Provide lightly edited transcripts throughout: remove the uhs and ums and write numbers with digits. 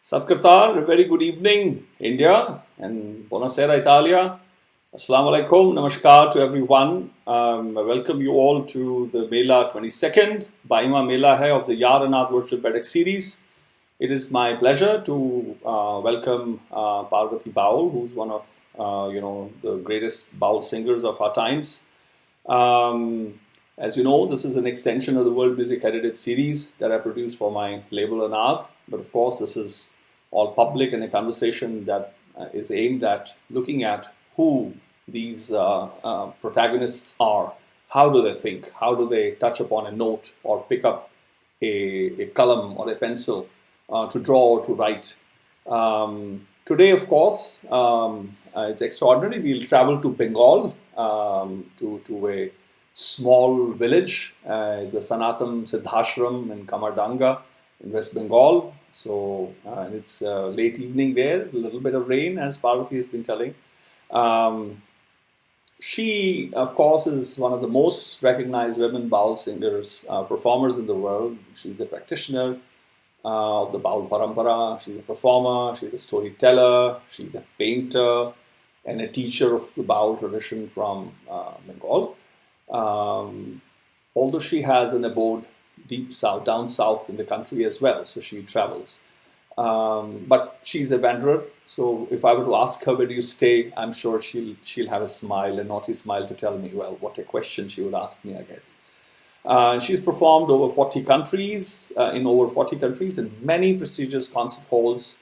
Satkartar, a very good evening, India, and Buonasera, Italia. Assalamu alaikum, namaskar to everyone. I welcome you all to the Mēlā 22nd, Baima Mēlā hai of the YaarAnād Virtual Baithak Series. It is my pleasure to welcome Parvathy Baul, who's one of the greatest Baul singers of our times. As you know, this is an extension of the World Music Edited series that I produced for my label Anād. But of course, this is all public and a conversation that is aimed at looking at who these protagonists are. How do they think? How do they touch upon a note or pick up a column or a pencil to draw or to write? Today, of course, it's extraordinary. We'll travel to Bengal, to a small village. It's a Sanatan Siddhashram in Kamardanga in West Bengal. So it's late evening there, a little bit of rain, as Parvathy has been telling. She, of course, is one of the most recognized women Baul singers, performers in the world. She's a practitioner of the Baul Parampara. She's a performer, she's a storyteller, she's a painter, and a teacher of the Baul tradition from Bengal. Although she has an abode deep south, down south in the country as well, so she travels. But she's a wanderer, so if I were to ask her, where do you stay, I'm sure she'll have a smile, a naughty smile, to tell me, well, what a question she would ask me, I guess. She's performed over 40 countries, in many prestigious concert halls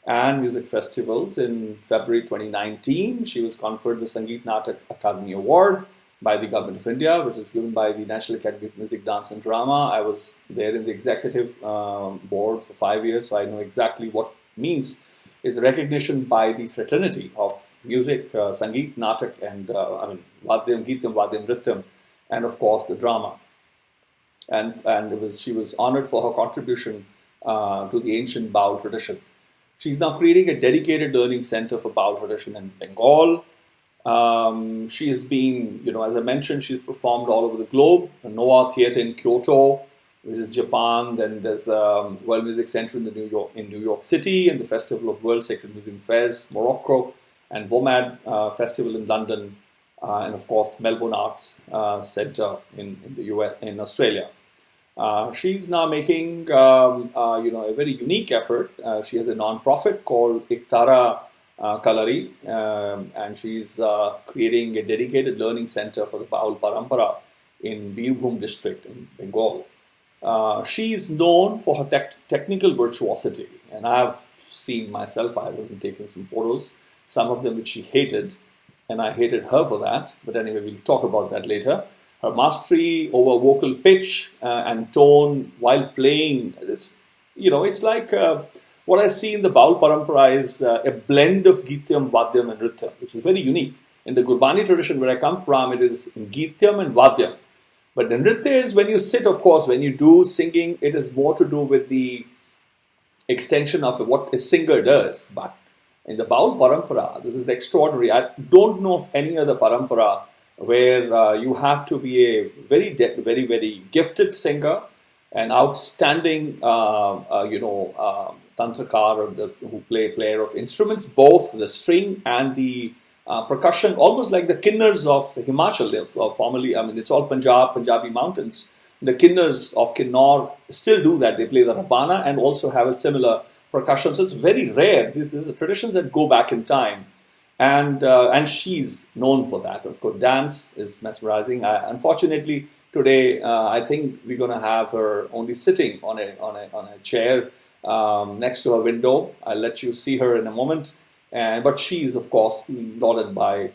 and music festivals. In February 2019, she was conferred the Sangeet Natak Akademi Award by the Government of India, which is given by the National Academy of Music, Dance and Drama. I was there in the executive board for 5 years, so I know exactly what it means. It's a recognition by the fraternity of music, Sangeet, Natak, and Vadyam, Geetam, Vadyam, Nrityam, and of course the drama. And she was honored for her contribution to the ancient Baul tradition. She's now creating a dedicated learning center for Baul tradition in Bengal. She has been, as I mentioned, she's performed all over the globe. The Noh Theater in Kyoto, which is Japan. Then there's the World Music Centre in New York City, and the Festival of World Sacred Music Fairs, Morocco, and WOMAD Festival in London, and of course Melbourne Arts Centre in Australia. She's now making a very unique effort. She has a non-profit called Ekathara Kalari, and she's creating a dedicated learning center for the Baul Parampara in Birbhum district in Bengal. She's known for her technical virtuosity, and I've seen myself, I've even taken some photos, some of them which she hated, and I hated her for that, but anyway, we'll talk about that later. Her mastery over vocal pitch and tone while playing, it's like what I see in the Baul Parampara is a blend of Geetyam, Vadyam and Nrityam, which is very unique. In the Gurbani tradition where I come from, it is Geetyam and Vadyam. But the Nritya is when you sit, of course, when you do singing, it is more to do with the extension of what a singer does. But in the Baul Parampara, this is extraordinary. I don't know of any other Parampara where you have to be a very, very, very gifted singer, an outstanding, tantrakar, who player of instruments, both the string and the percussion, almost like the kinnars of Himachal. Formerly, it's all Punjabi mountains. The kinnars of Kinnaur still do that. They play the rabana and also have a similar percussion. So it's very rare. This is a tradition that go back in time. And she's known for that. Of course, dance is mesmerizing. Unfortunately, today I think we're going to have her only sitting on a chair next to her window. I'll let you see her in a moment. But she's, of course, being lauded by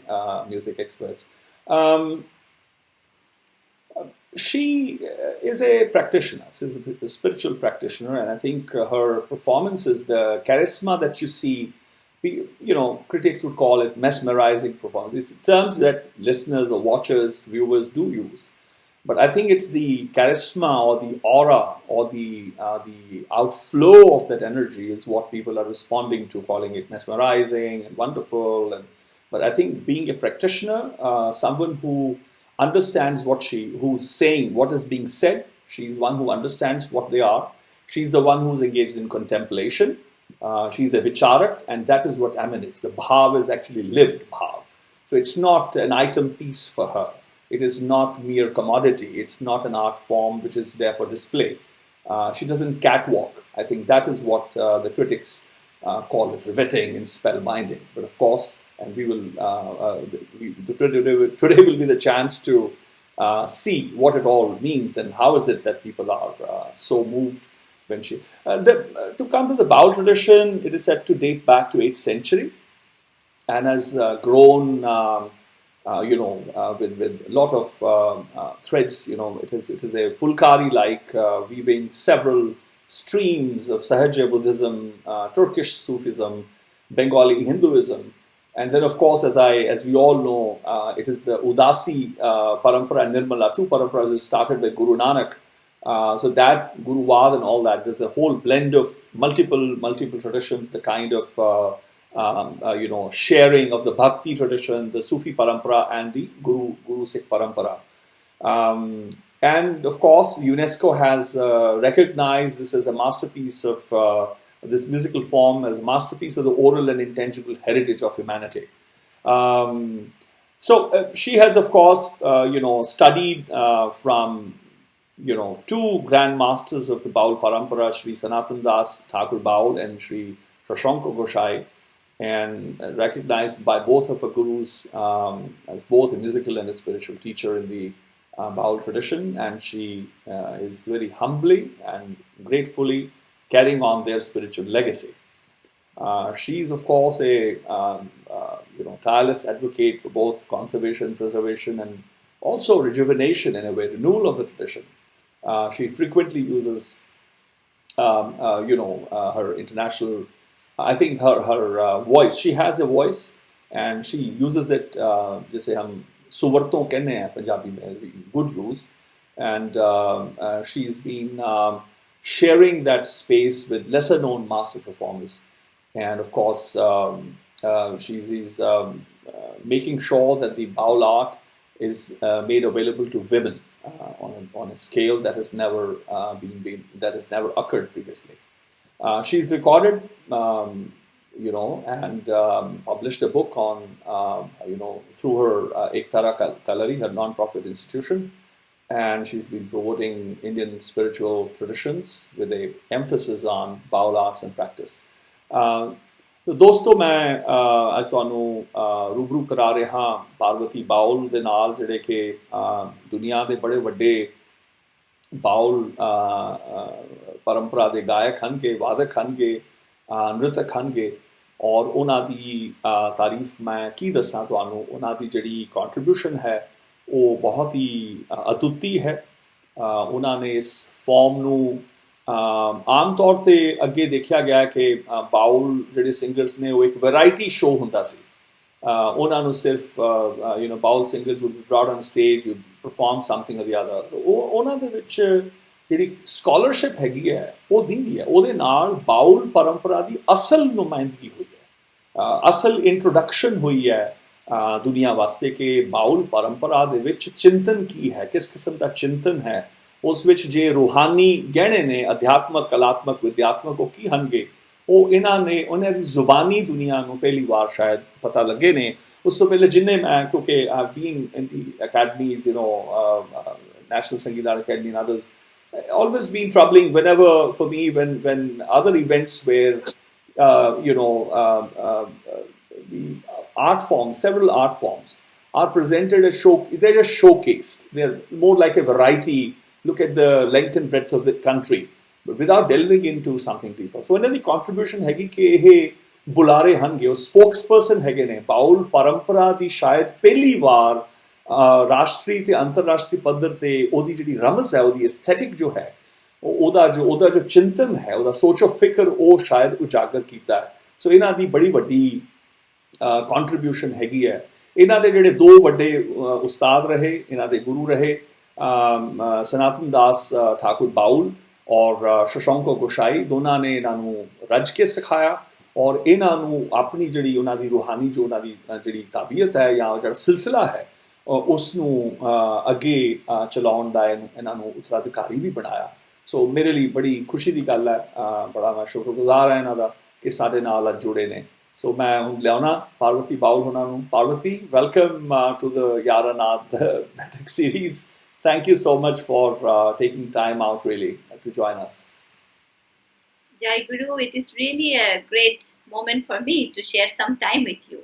music experts. She is a practitioner. She's a spiritual practitioner, and I think her performance is the charisma that you see. Critics would call it mesmerizing performance. It's terms that listeners or watchers, viewers do use. But I think it's the charisma or the aura or the outflow of that energy is what people are responding to, calling it mesmerizing and wonderful. But I think being a practitioner, someone who understands who's saying what is being said, she's one who understands what they are. She's the one who's engaged in contemplation. She's a vicharak, and that is what emanates. The bhav is actually lived bhav. So it's not an item piece for her. It is not mere commodity. It's not an art form which is there for display. She doesn't catwalk. I think that is what the critics call it, riveting and spellbinding. But of course, and we will today will be the chance to see what it all means and how is it that people are so moved when she. To come to the Baul tradition, it is said to date back to 8th century, and has grown. With a lot of threads. It is a Fulkari-like weaving several streams of Sahaja Buddhism, Turkish Sufism, Bengali Hinduism, and then of course, as we all know, it is the Udasi Parampara and Nirmala, two paramparas which started by Gurū Nānak. So that Guruvad and all that, there's a whole blend of multiple traditions, the kind of sharing of the Bhakti tradition, the Sufi parampara, and the Guru Sikh parampara. And of course, UNESCO has recognized this as a masterpiece of this musical form, as a masterpiece of the oral and intangible heritage of humanity. So she has, of course, studied from two grand masters of the Baul parampara, Sri Sanatan Thakur Baul and Sri Shoshanko Goshai, and recognized by both of her gurus as both a musical and a spiritual teacher in the Baul tradition, and she is very humbly and gratefully carrying on their spiritual legacy. She is, of course, a tireless advocate for both conservation, preservation, and also rejuvenation in a way, renewal of the tradition. She frequently uses, her international. I think her voice, she has a voice and she uses it, जैसे हम सुवरतों कहने हैं पंजाबी में, good use, and she's been sharing that space with lesser known master performers, and of course she's making sure that the Baul art is made available to women on a scale that has never occurred previously. She's recorded, and published a book on, through her Ekathara Kalari, her non-profit institution, and she's been promoting Indian spiritual traditions with a emphasis on Baul arts and practice. तो दोस्तों मैं आज ਤੁਹਾਨੂੰ रूबरू करा रहा Parvati bowl ਦੇ ਨਾਲ ਜਿਹੜੇ ਕਿ ਦੁਨੀਆ ਦੇ ਬੜੇ ਵੱਡੇ बाउल परंपरा के गायक हनगे, वादक हनगे, नृतक हनगे, और उन्हां दी तारीफ मैं की दसां तुहानूं, उन्हां दी जिहड़ी कंट्रीब्यूशन है वो बहुत ही अतुੱਤੀ है। उन्हां ने इस फॉर्म नूं आम तौर ते अगे देखा गया कि बाउल जिहड़े सिंगर्स ने वो एक वैरायटी शो हुंदा सी। उन्हां नूं सिर्फ Baul singers would be brought on stage, would perform something और द अदर। उन्हां दे विच ਜਿਹੜੀ ਸਕਾਲਰਸ਼ਿਪ ਹੈਗੀ ਹੈ ਉਹ ਦਿੰਦੀ ਹੈ, ਉਹਦੇ ਨਾਲ ਬਾਉਲ ਪਰੰਪਰਾ ਦੀ ਅਸਲ ਨੁਮਾਇੰਦਗੀ ਹੋਈ ਹੈ, ਅਸਲ ਇੰਟਰੋਡਕਸ਼ਨ ਹੋਈ ਹੈ ਦੁਨੀਆ ਵਾਸਤੇ ਕਿ ਬਾਉਲ ਪਰੰਪਰਾ ਦੇ ਵਿੱਚ ਚਿੰਤਨ ਕੀ ਹੈ, ਕਿਸ ਕਿਸਮ ਦਾ ਚਿੰਤਨ ਹੈ, ਉਸ ਵਿੱਚ ਜੇ ਰੂਹਾਨੀ ਗਹਿਣੇ ਨੇ, ਅਧਿਆਤਮਕ, ਕਲਾਤਮਕ, ਵਿਦਿਆਤਮਕ, ਉਹ ਕੀ ਹਨਗੇ, ਉਹ ਉਹਨਾਂ ਦੀ ਜ਼ੁਬਾਨੀ ਦੁਨੀਆ ਨੂੰ ਪਹਿਲੀ ਵਾਰ ਸ਼ਾਇਦ ਪਤਾ ਲੱਗੇ ਨੇ। ਉਸ ਤੋਂ ਪਹਿਲੇ ਜਿੰਨੇ ਮੈਂ, ਕਿਉਂਕਿ I've been in the academies, National Sangeet Academy and others, always been troubling whenever for me when other events where the art forms, several art forms are presented as they're just showcased. They're more like a variety. Look at the length and breadth of the country, but without delving into something deeper. So when the contribution हैगी कि ये बुलारे हनगे, वो spokesperson हैगे ने bowl परंपरा दी शायद पहली बार राष्ट्रीय ते अंतरराष्ट्रीय पद्धर ते ओदी जिहड़ी रमज है, ओदी एस्थेटिक जो है, ओदा जो चिंतन है, ओदा सोचो फिक्र वो शायद उजागर कीता है। सो इन्हां दी बड़ी वड्डी कंट्रीब्यूशन हैगी है। इन्हां दे जिहड़े दो वड्डे उस्ताद रहे, इन्हां दे गुरु रहे सनातन दास ठाकुर बाउल और शशांको गोशाई, दोनों ने इन्हां नूं रज के सिखाया और इन्हां नूं अपनी जिहड़ी उन्हां दी रूहानी जो उन्हां दी जिहड़ी ताबीयत है या जिहड़ा सिलसिला है उसनूं अगे चलाउण दा इन्हां नूं उत्तराधिकारी भी बनाया। सो मेरे लिए बड़ी खुशी की गल है, बड़ा मैं शुक्रगुजार हाँ इन्हां दा कि साडे नाल अज जुड़े ने सो मैं हूं लियाना पार्वती बाउल होना नूं Parvati welcome to the YaarAnād Virtual Series. Thank you so much for taking time out really to join us. Jai Guru, it is really a great moment for me to share some time with you.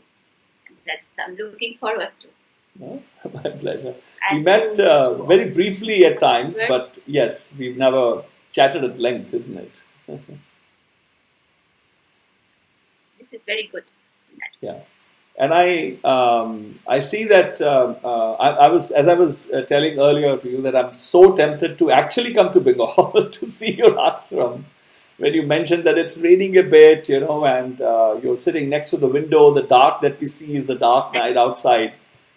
That's I'm looking forward to. My pleasure. We met very briefly at times, but yes, we've never chatted at length, isn't it? This is very good. Yeah, and I see that I was telling earlier to you that I'm so tempted to actually come to Bengal to see your ashram. When you mentioned that it's raining a bit, and you're sitting next to the window, the dark that we see is the dark night outside.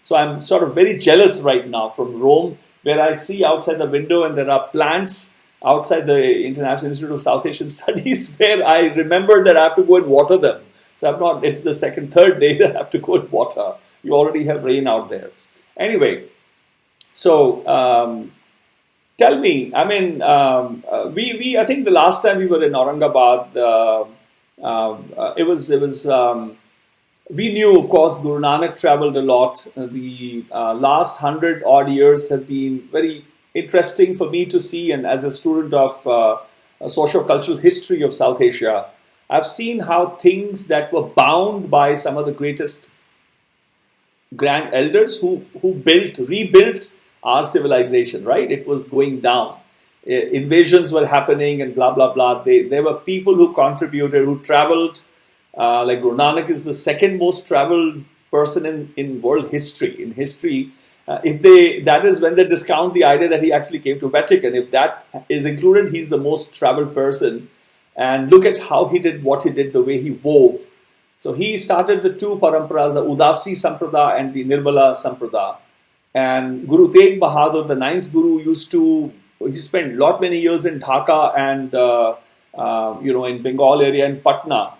So I'm sort of very jealous right now from Rome, where I see outside the window and there are plants outside the International Institute of South Asian Studies, where I remember that I have to go and water them. So I'm not, it's the third day that I have to go and water. You already have rain out there. Anyway, so tell me, I mean, I think the last time we were in Aurangabad, we knew, of course, Gurū Nānak traveled a lot. The last 100 odd years have been very interesting for me to see, and as a student of socio-cultural history of South Asia, I've seen how things that were bound by some of the greatest grand elders who rebuilt our civilization, right? It was going down. Invasions were happening and blah, blah, blah. There were people who contributed, who traveled. Like Gurū Nānak is the second most traveled person in world history. In history, that is when they discount the idea that he actually came to Vatican. If that is included, he's the most traveled person. And look at how he did what he did, the way he wove. So he started the two paramparas, the Udasi Samprada and the Nirmala Samprada. And Guru Tegh Bahadur, the ninth Guru, he spent many years in Dhaka and in Bengal area and Patna,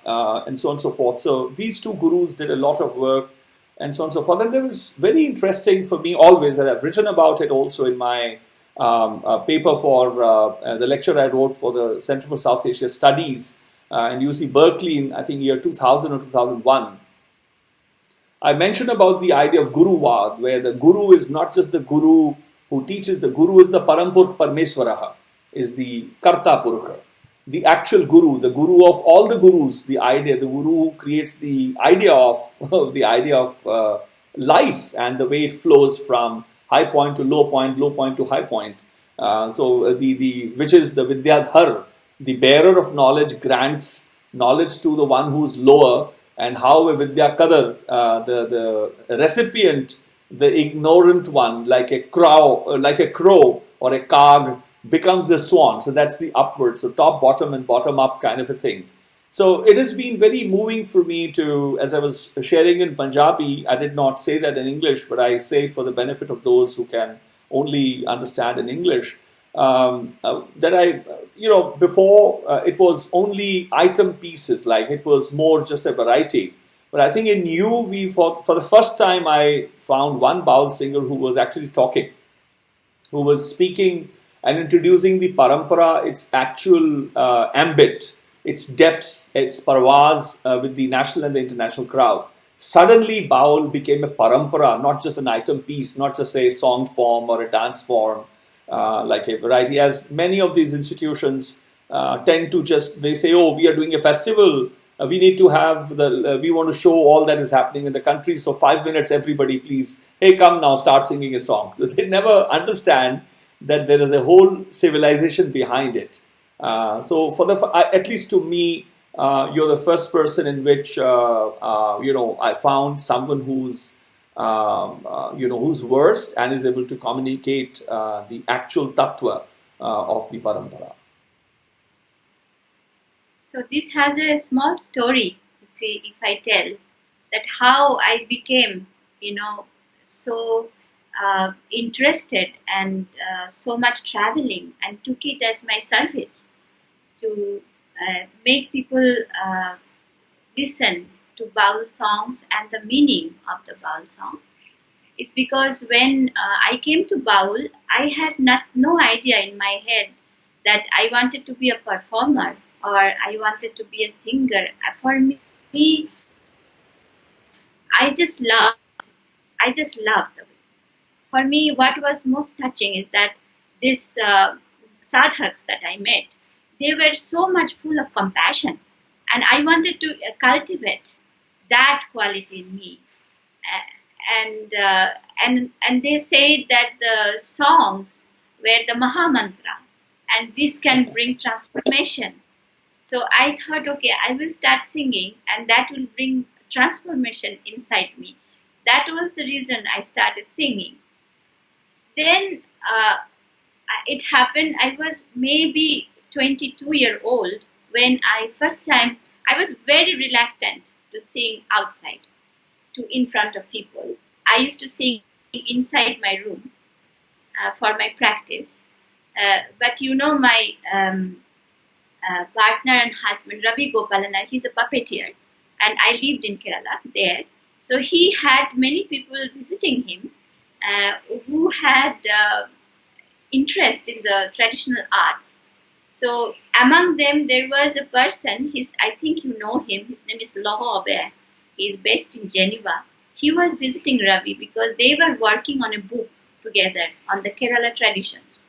and so on and so forth. So these two gurus did a lot of work, and so on and so forth. And it was very interesting for me always, and I've written about it also in my paper for the lecture I wrote for the Center for South Asia Studies in UC Berkeley in, I think, year 2000 or 2001. I mentioned about the idea of Guruvad, where the Guru is not just the Guru who teaches, the Guru is the Parampurkh Parmeswaraha, is the Karta Purkha. The actual Guru, the Guru of all the Gurus, the Guru who creates the idea of life and the way it flows from high point to low point to high point. Which is the Vidyadhar, the bearer of knowledge grants knowledge to the one who is lower, and how a Vidya Kadar, the recipient, the ignorant one, like a crow or a cog, becomes a swan. So that's the upward, so top, bottom and bottom up kind of a thing. So it has been very moving for me to, as I was sharing in Punjabi, I did not say that in English, but I say it for the benefit of those who can only understand in English, that before it was only item pieces, like it was more just a variety. But I think in you, for the first time, I found one Baul singer who was actually talking, who was speaking and introducing the parampara, its actual ambit, its depths, its parvaz with the national and the international crowd. Suddenly, Baul became a parampara, not just an item piece, not just a song form or a dance form, like a variety. As many of these institutions tend to they say, oh, we are doing a festival, we need to have we want to show all that is happening in the country, so 5 minutes, everybody please, hey, come now, start singing a song. So they never understand that there is a whole civilization behind it. So at least to me, you're the first person in which I found someone who's versed and is able to communicate the actual tattva of the parampara. So this has a small story, if I tell, that how I became, so interested and so much traveling, and took it as my service to make people listen to Baul songs and the meaning of the Baul song. It's because when I came to Baul, I had no idea in my head that I wanted to be a performer or I wanted to be a singer. For me, I just loved. I just loved it. For me, what was most touching is that this sadhaks that I met, they were so much full of compassion, and I wanted to cultivate that quality in me. And they say that the songs were the Maha Mantra, and this can bring transformation. So I thought, okay, I will start singing, and that will bring transformation inside me. That was the reason I started singing. Then it happened, I was maybe 22-year-old when first time, I was very reluctant to sing outside, in front of people. I used to sing inside my room for my practice. But my partner and husband, Ravi Gopalanar, he's a puppeteer, and I lived in Kerala there. So he had many people visiting him who had interest in the traditional arts. So among them, there was a person, I think you know him, his name is Noh Theater. He is based in Geneva. He was visiting Ravi because they were working on a book together on the Kerala traditions.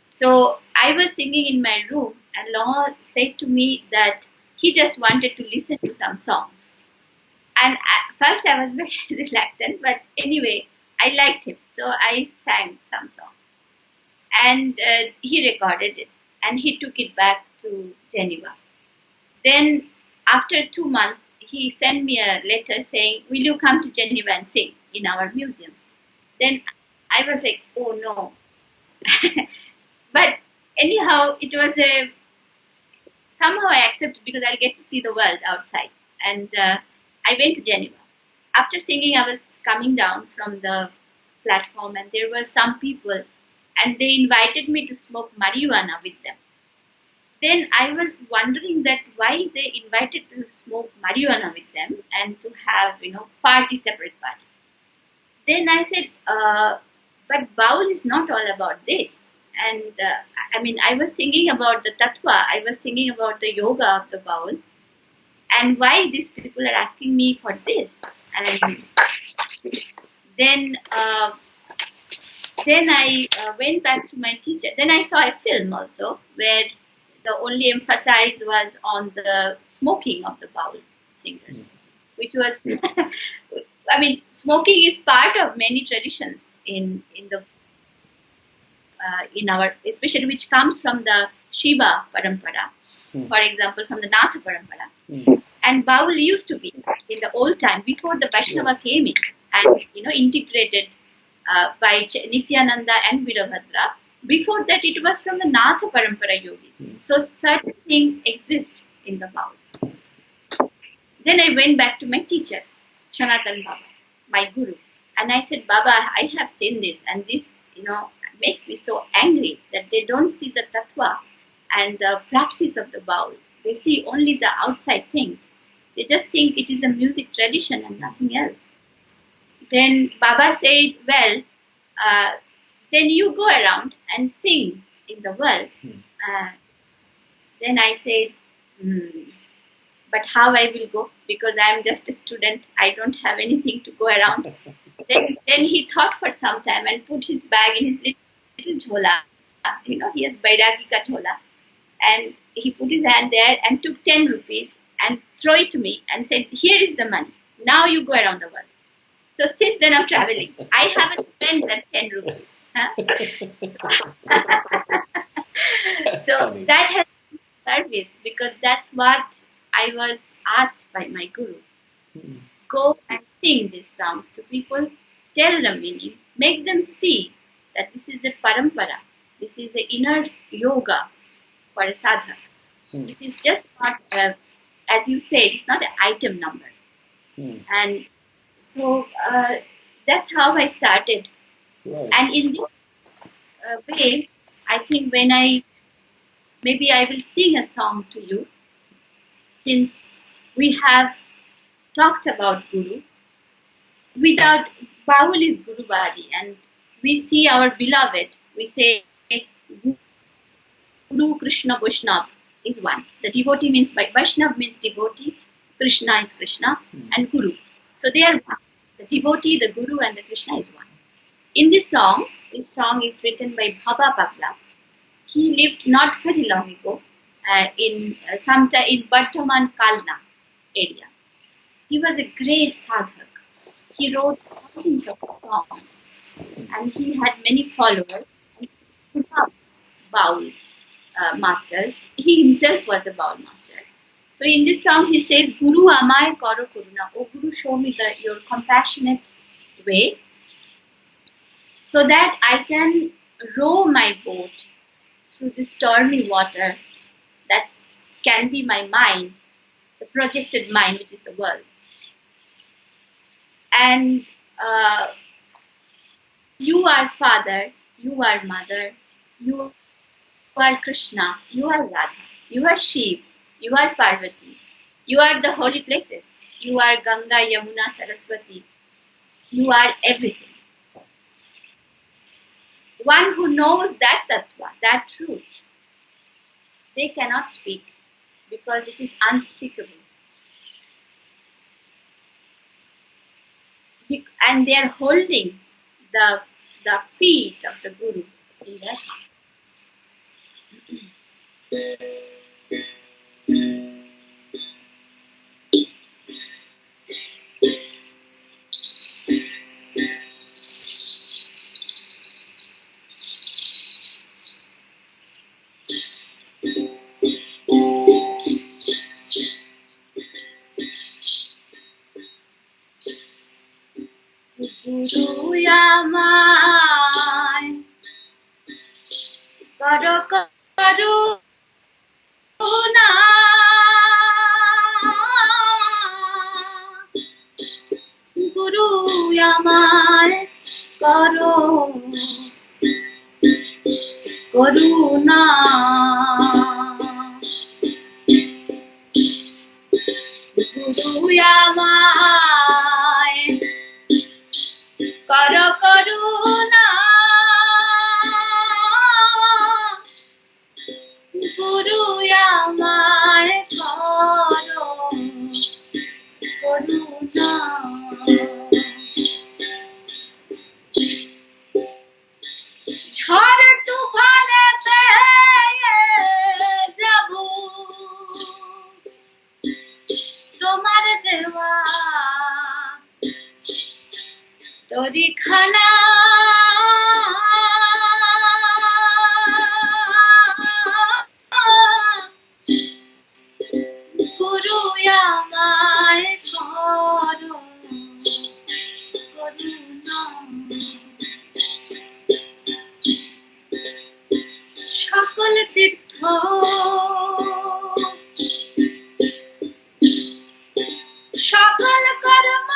So I was singing in my room, and Noh said to me that he just wanted to listen to some songs. And at first I was very reluctant, but anyway, I liked him. So I sang some songs. And he recorded it, and he took it back to Geneva. Then after 2 months, he sent me a letter saying, will you come to Geneva and sing in our museum? Then I was like, oh no. But anyhow, it was somehow I accepted because I'll get to see the world outside. And I went to Geneva. After singing, I was coming down from the platform, and there were some people, and they invited me to smoke marijuana with them. Then I was wondering that why they invited to smoke marijuana with them and to have, separate party. Then I said, but Baul is not all about this. And I was thinking about the tattva, I was thinking about the yoga of the Baul, and why these people are asking me for this. And then I went back to my teacher. Then I saw a film also where the only emphasis was on the smoking of the Baul singers, which was, smoking is part of many traditions in our, especially which comes from the Shiva Parampara, for example, from the Natha Parampara. And Baul used to be in the old time before the Vaishnava came in and integrated by Nityananda and Virabhadra. Before that, it was from the Natha Parampara yogis. So certain things exist in the Baul. Then I went back to my teacher, Sanatan Baba, my guru, and I said, Baba, I have seen this, and this, makes me so angry that they don't see the tattva and the practice of the Baul. They see only the outside things. They just think it is a music tradition and nothing else. Then Baba said, well, then you go around and sing in the world. Then I said, but how I will go? Because I am just a student. I don't have anything to go around. Then he thought for some time and put his bag in his little jhola. He has Bairagi ka jhola. And he put his hand there and took 10 rupees and threw it to me and said, here is the money. Now you go around the world. So since then I'm traveling. I haven't spent that 10 rupees. So funny. That has been service because that's what I was asked by my guru. Go and sing these songs to people, tell the meaning, make them see that this is the parampara, this is the inner yoga for a sadhak. It is just not, as you say, it's not an item number. And so that's how I started. Right. And in this way, I think maybe I will sing a song to you, since we have talked about Guru. Without Baul is Guruvadi, and we see our beloved, we say Guru Krishna Vaishnava is one. The devotee means, by Vaishnav means devotee, Krishna is Krishna, and Guru. So they are one. The devotee, the Guru, and the Krishna is one. In this song is written by Bhaba Bagla. He lived not very long ago sometime in Bardhaman Kalna area. He was a great sadhak. He wrote thousands of songs and he had many followers. Baul masters. He himself was a Baul master. So in this song he says, Guru amay karo karuna. Oh Guru, show me your compassionate way so that I can row my boat through the stormy water that can be my mind, the projected mind which is the world. And you are Father, you are Mother, you are Krishna, you are Radha, you are Shiv, you are Parvathy, you are the holy places, you are Ganga, Yamuna, Saraswati, you are everything. One who knows that tattva, that truth, they cannot speak because it is unspeakable. And they are holding the feet of the Guru in their heart. Guru yamai karo karuna, Guru yamai karo karuna, Guru yamai karo karuna, Guru yamai karo karuna. ঝড় তুফানে পেয়ে যাবো তোমার দেওয়া তরিখানা, গুরু আমায় করো করুণা। সকল তীর্থ সকল কর্ম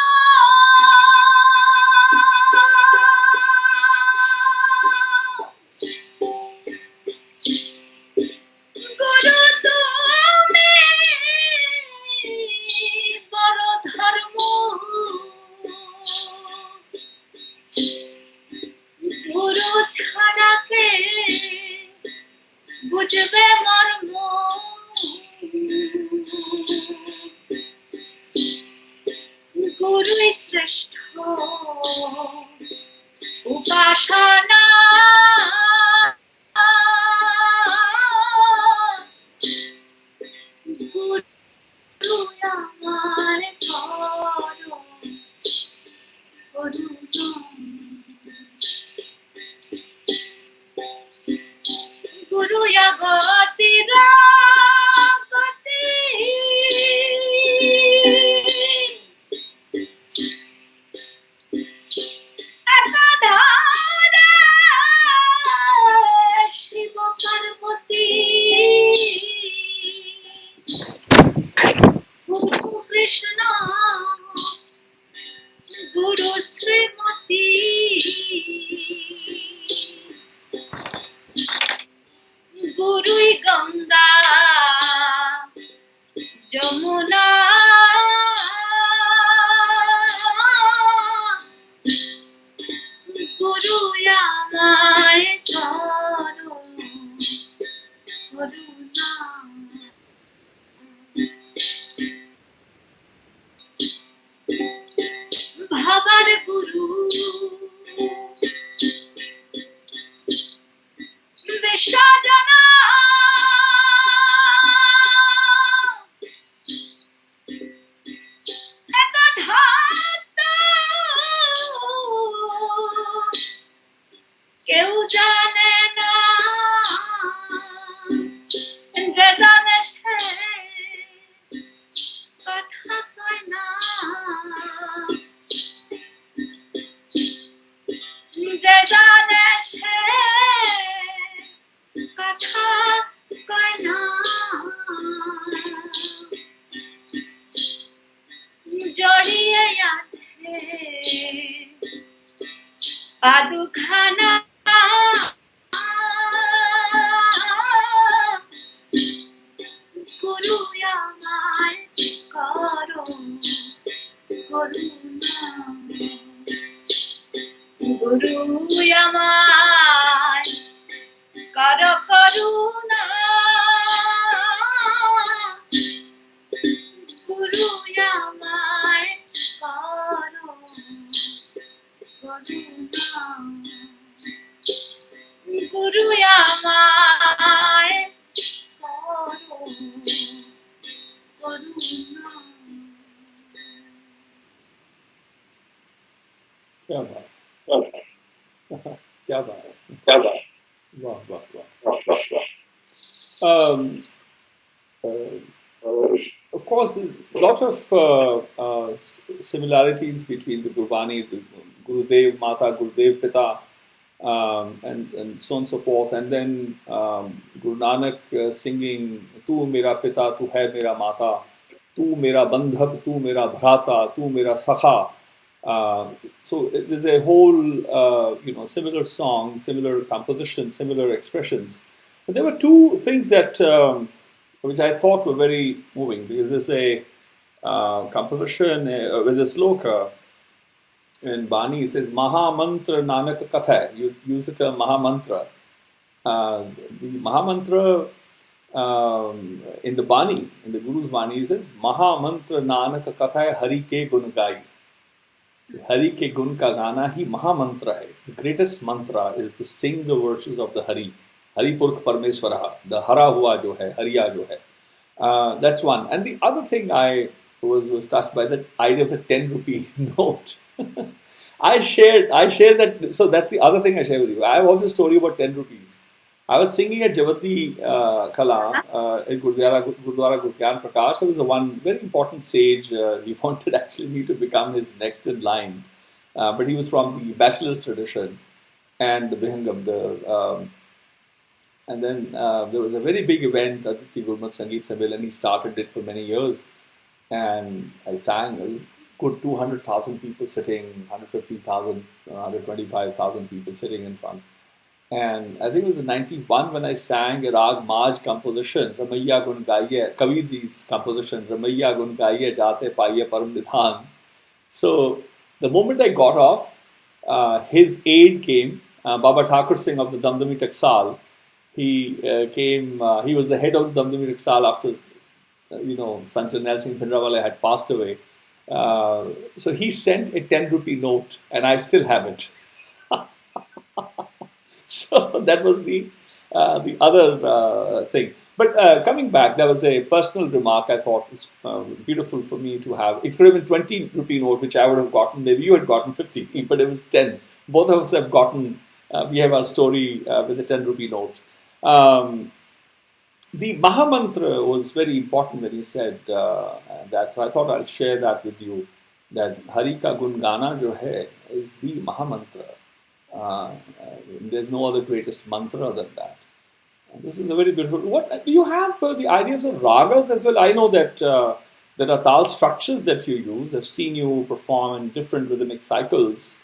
Padukhana Guru Yamai Karo Karuna Guru Yamai Karo Karuna Guru Yamai Karo Karuna Guru Yamai Karo Karuna. क्या बात क्या बात वाह वाह वाह of course a lot of similarities between the Gurbani, the Gurudev Mata, Gurudev Pita, and so on and so forth, and then Gurū Nānak singing Tu Mera Pita, Tu Hai Mera Mata, Tu Mera Bandhap, Tu Mera Bhrata, Tu Mera Sakha. So there's a whole, similar song, similar composition, similar expressions. But there were two things that which I thought were very moving, because there's a composition with a sloka in Bani. It says Maha Mantra Nanak Katha. You use the term Maha Mantra. The Maha Mantra in the Bani, in the Guru's Bani, it says Maha Mantra Nanak Katha Hari ke gun gai. Hari ke gun ka gana hi Maha Mantra hai. It's the greatest mantra is to sing the virtues of the Hari. Hari Purkh Parmeshwara, the Hara hua jo hai, Hariya jo hai. That's one. And the other thing I was touched by, the idea of the 10 rupee note. I shared that. So that's the other thing I share with you. I have also a story about 10 rupees. I was singing at Javati Kala in Gurdwara Gurgyan Prakash. There was one very important sage. He wanted actually me to become his next in line. But he was from the bachelor's tradition and the Bihangam. And then there was a very big event at the Gurmat Sangeet Natak, and he started it for many years. And I sang. There was good 200,000 people sitting, 150,000, 125,000 people sitting in front. And I think it was in 91 when I sang a Rag Maj composition, Ramaiya Gun Gaiye, Kabirji's composition, Ramaiya Gun Gaiye Jate Paiye Param Nidhan. So the moment I got off, his aide came, Baba Thakur Singh of the Damdami Taksal. He came, he was the head of the Damdami Taksal after, Sanjay Nel Singh Bhindrawale had passed away. So he sent a 10 rupee note, and I still have it. So that was the other thing. But coming back, there was a personal remark I thought was beautiful for me to have. It could have been 20 rupee note, which I would have gotten. Maybe you had gotten 50, but it was 10. Both of us have gotten, we have our story with the 10 rupee note. The Mahamantra was very important when he said that. So I thought I'll share that with you, that Hari ka gun gana jo hai is the Mahamantra. There's no other greatest mantra than that. And this is a very beautiful. What do you have the ideas of ragas as well? I know that there are tal structures that you use. I've seen you perform in different rhythmic cycles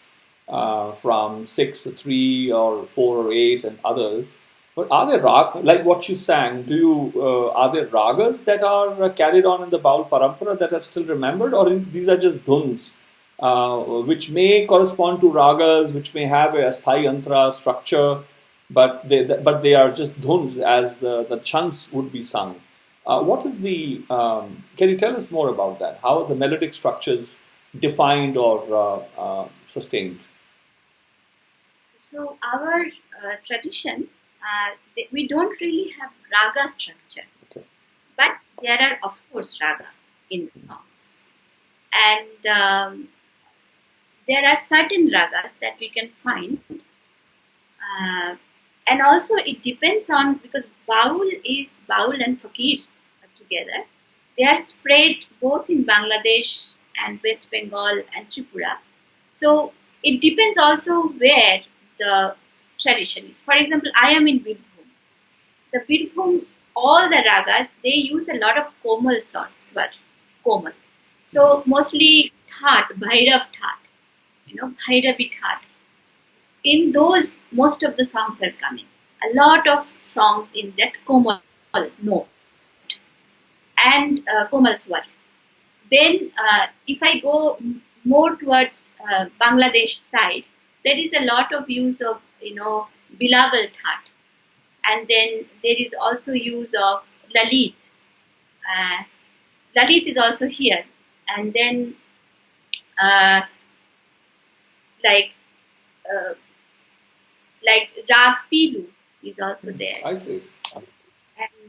from 6 or 3 or 4 or 8 and others. But are there like what you sang? Are there ragas that are carried on in the Baul Parampara that are still remembered, or these are just dhuns? Which may correspond to ragas, which may have a asthai yantra structure, but they are just dhuns as the chants would be sung. What is the? Can you tell us more about that? How are the melodic structures defined or sustained? So our tradition, we don't really have raga structure, okay. But there are of course raga in the songs, and there are certain ragas that we can find, and also it depends on, because Baul and Fakir together. They are spread both in Bangladesh and West Bengal and Tripura. So it depends also where the tradition is. For example, I am in Birbhum. The Birbhum, all the ragas, they use a lot of komal swar, komal. So mostly Thaat, Bhairav Thaat. Bhairavi Thaat. in those, most of the songs are coming. A lot of songs in that Komal note and Komal Swar. Then, if I go more towards Bangladesh side, there is a lot of use of, Bilawal Thaat. And then there is also use of Lalit. Lalit is also here. And then, like, uh, like Rag Pilu is also there. I see.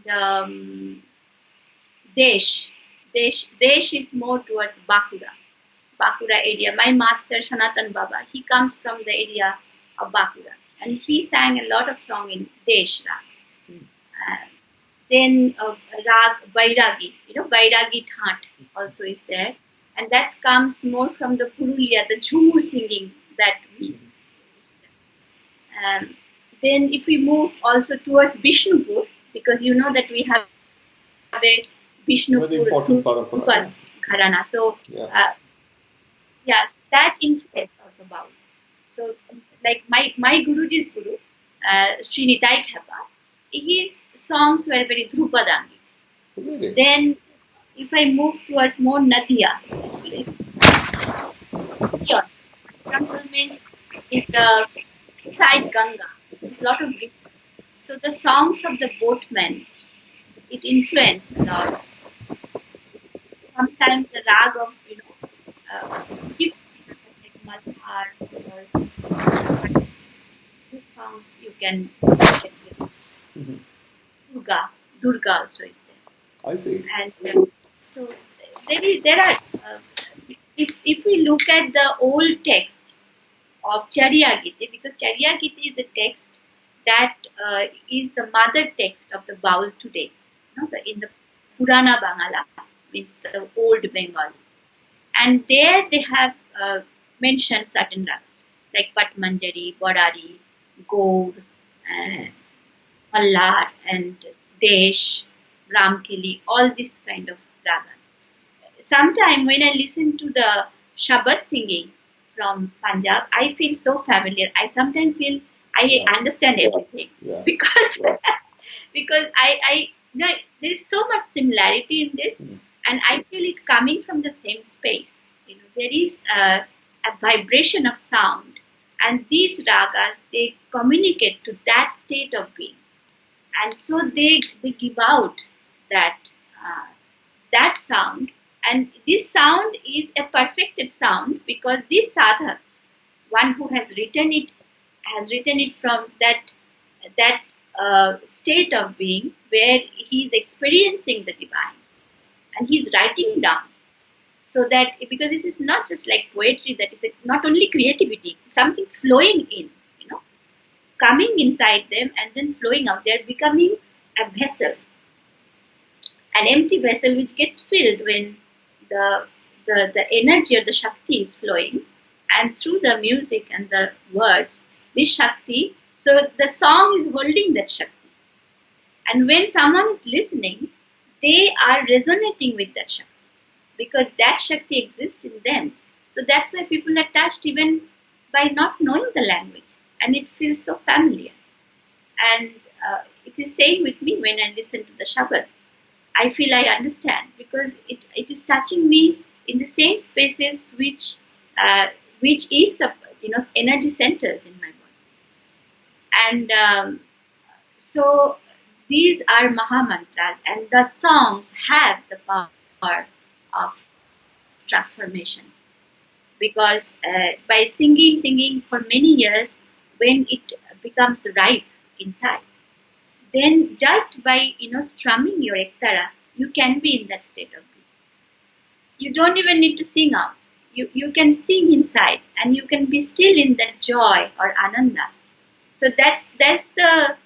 And Desh is more towards Bakura area. My master Sanatan Baba, he comes from the area of Bakura, and he sang a lot of song in Desh Rag. Then Rag Bairagi, Bairagi Thaat also is there, and that comes more from the Purulia, the Jhumur singing that we. Then if we move also towards Vishnupur, because you know that we have a Vishnupur Gharana. So, so that influence also Baul. So, like my Guruji's Guru, Sri Nitai Khapa, his songs were very Dhrupadangi. Really? Then, if I move towards more Nadia, means it's the side Ganga. There's a lot of rhythm. So the songs of the boatmen, it influenced a lot. Sometimes the rag of, like Madhar or these songs you can get with. Durga also is there. I see. And so there are, if we look at the old text of Chariya Giti, because Chariya Giti is a text that is the mother text of the Baul today. In the Purana Bangala, means the old Bengal. And there they have mentioned certain ragas, like Patmanjari, Borari, Gaur, Mallar, and Desh, Ramkili, all these kind of ragas. Sometimes when I listen to the Shabad singing from Punjab, I feel so familiar. I sometimes feel I understand everything because I there is so much similarity in this, and I feel it coming from the same space. There is a vibration of sound, and these ragas, they communicate to that state of being, and so they give out that sound. And this sound is a perfected sound because these sadhaks, one who has written it from that state of being where he is experiencing the divine, and he is writing down, so that, because this is not just like poetry, that is not only creativity, something flowing in, coming inside them and then flowing out. They are becoming a vessel, an empty vessel which gets filled when the energy or the Shakti is flowing, and through the music and the words, this Shakti, so the song is holding that Shakti. And when someone is listening, they are resonating with that Shakti, because that Shakti exists in them. So that's why people are touched even by not knowing the language, and it feels so familiar. And it is same with me when I listen to the Shabad. I feel I understand, because it is touching me in the same spaces which is the energy centers in my body. And so these are Maha Mantras, and the songs have the power of transformation, because by singing for many years, when it becomes ripe inside, then just by strumming your Ekathara, you can be in that state of being. You don't even need to sing out. You can sing inside, and you can be still in that joy or ananda. So that's the,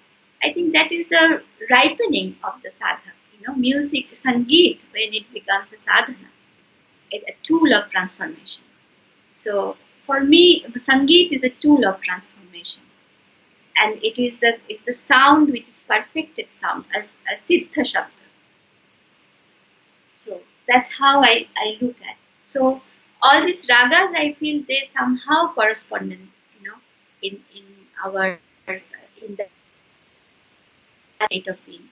I think that is the ripening of the sadhana. Music, Sangeet, when it becomes a sadhana, a tool of transformation. So for me, Sangeet is a tool of transformation. And it's the sound which is perfected sound, as a Siddha Shabda. So that's how I look at it. So all these ragas, I feel they somehow correspondent, in our in the state of being.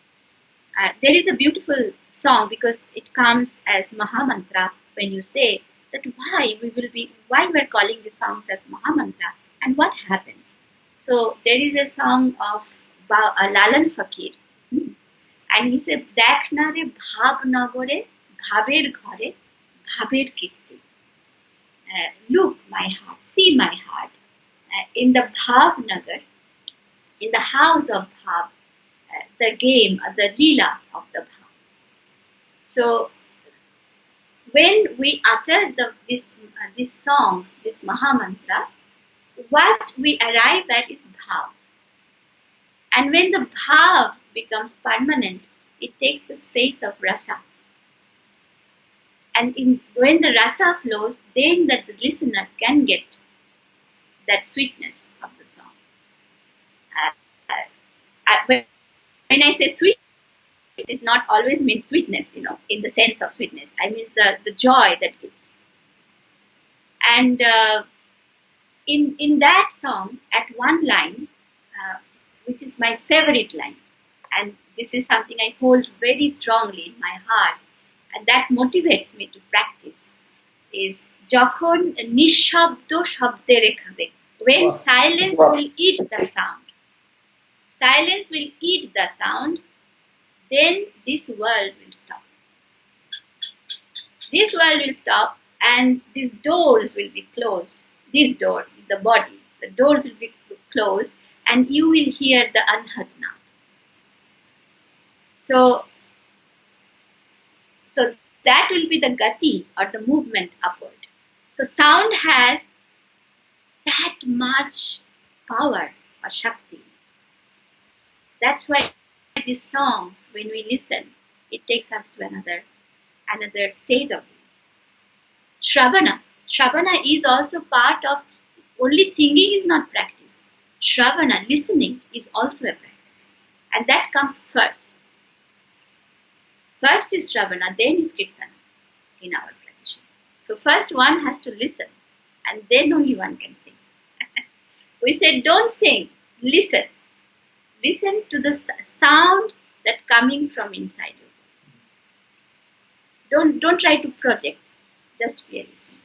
There is a beautiful song because it comes as Mahamantra when you say that why we're calling the songs as Mahamantra and what happens. So there is a song of Lalan Fakir, and he said, "Dekhna re bhab nagore, bhaber ghore, bhaber kirti." Look, my heart, see my heart, in the Bhav Nagar, in the house of Bhav, the game, the Leela of the Bhav. So, when we utter these songs, this Mahamantra, what we arrive at is Bhav. And when the Bhav becomes permanent, it takes the space of Rasa. And when the Rasa flows, then that the listener can get that sweetness of the song. When I say sweet, it does not always mean sweetness, in the sense of sweetness. I mean the joy that gives. And in that song, at one line, which is my favorite line, and this is something I hold very strongly in my heart, and that motivates me to practice, is Jokhon Nishabdo Shabde Rekhabe. When silence will eat the sound. Silence will eat the sound, then this world will stop. This world will stop and these doors will be closed. This door, the body, the doors will be closed and you will hear the Anhad Naad. So that will be the gati or the movement upward. So sound has that much power or shakti. That's why these songs, when we listen, it takes us to another state of being. Shravana is also part of, only singing is not practice. Shravana, listening, is also a practice. And that comes first. First is Shravana, then is Kirtana in our tradition. So first one has to listen, and then only one can sing. We said, don't sing, listen. Listen to the sound that coming from inside you. Don't try to project, just be a listener.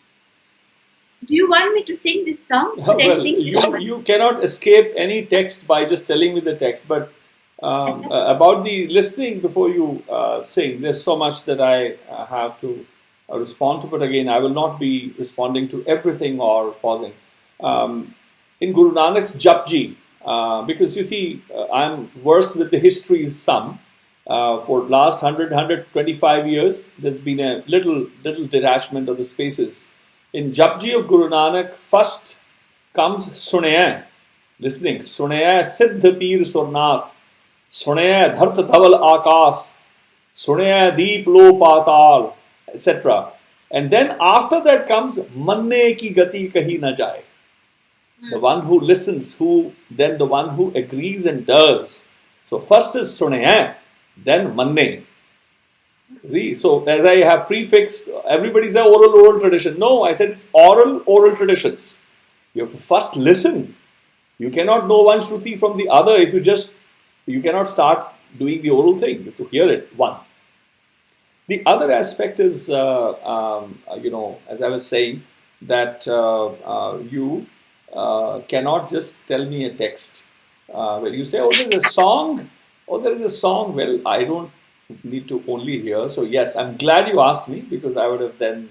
Do you want me to sing this song? You cannot escape any text by just telling me the text, but about the listening before you sing, there's so much that I have to respond to, but again, I will not be responding to everything or pausing. In Gurū Nanak's Japji, because you see, I'm versed with the histories some. For last 125 years, there's been a little detachment of the spaces. In Japji of Gurū Nanak, first comes Sunaya, listening. Sunaya Siddh Peer Surnath, Sunaya Dharth Dhaval Akas, Sunaya Deep Lo Patal, etc. And then after that comes Manne Ki Gati Kahi Na Jaye. The one who listens, then the one who agrees and does. So first is Sunaya, then Manne. See, so as I have prefixed, everybody says oral tradition. No, I said it's oral traditions. You have to first listen. You cannot know one Shruti from the other if you cannot start doing the oral thing. You have to hear it, one. The other aspect is, as I was saying, that you cannot just tell me a text. When you say, there is a song, well, I don't need to only hear. So yes, I'm glad you asked me, because I would have then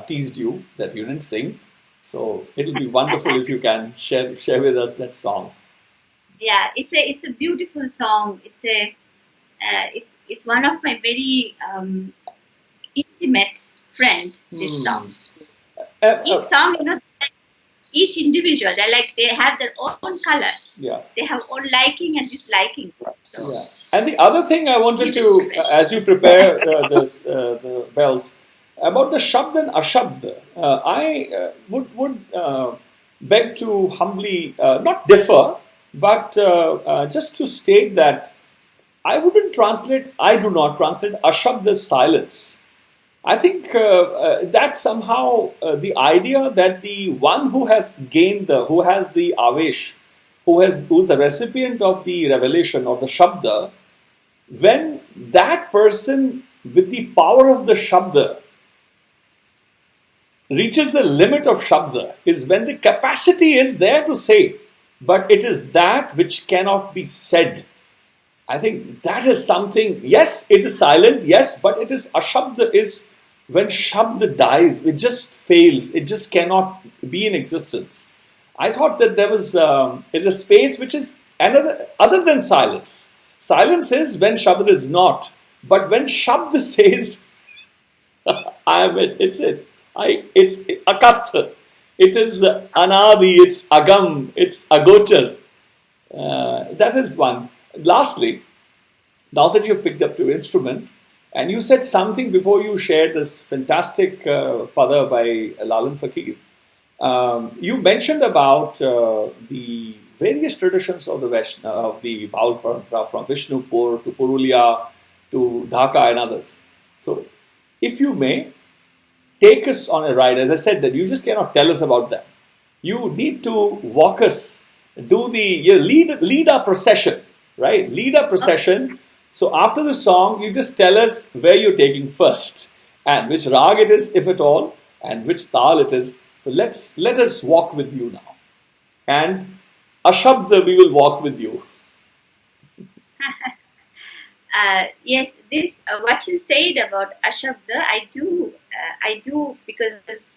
teased you that you didn't sing. So it'll be wonderful if you can share with us that song. Yeah, it's a beautiful song. It's one of my very intimate friend. This song. Each song, each individual, they have their own color. Yeah. They have own liking and disliking. So. Yeah. And the other thing I wanted to, as you prepare the bells, about the Shabd and Ashabd, I would beg to humbly, not differ, but just to state that I do not translate Ashabd as silence. I think that somehow the idea that the one who has who has the avesh, who's the recipient of the revelation or the shabda, when that person with the power of the shabda reaches the limit of shabda, is when the capacity is there to say, but it is that which cannot be said. I think that is something, yes, it is silent, yes, but it is, ashabda is when shabda dies, it just fails, it just cannot be in existence. I thought that there was is a space which is another, other than silence. Silence is when shabda is not, but when shabda says, I am it, it's it. It's akath, it is anadi, it's agam, it's agochar. That is one. Lastly, now that you've picked up your instrument, and you said something before you shared this fantastic pada by Lalan Fakir, you mentioned about the various traditions of the Baul Parampara, from Vishnupur to Purulia to Dhaka and others. So, if you may, take us on a ride. As I said, that you just cannot tell us about them. You need to walk us, lead our procession, right? Lead our procession. So after the song, you just tell us where you're taking first, and which rag it is, if at all, and which tal it is. So let us walk with you now. And ashabda, we will walk with you. Yes, this what you said about ashabda, I do because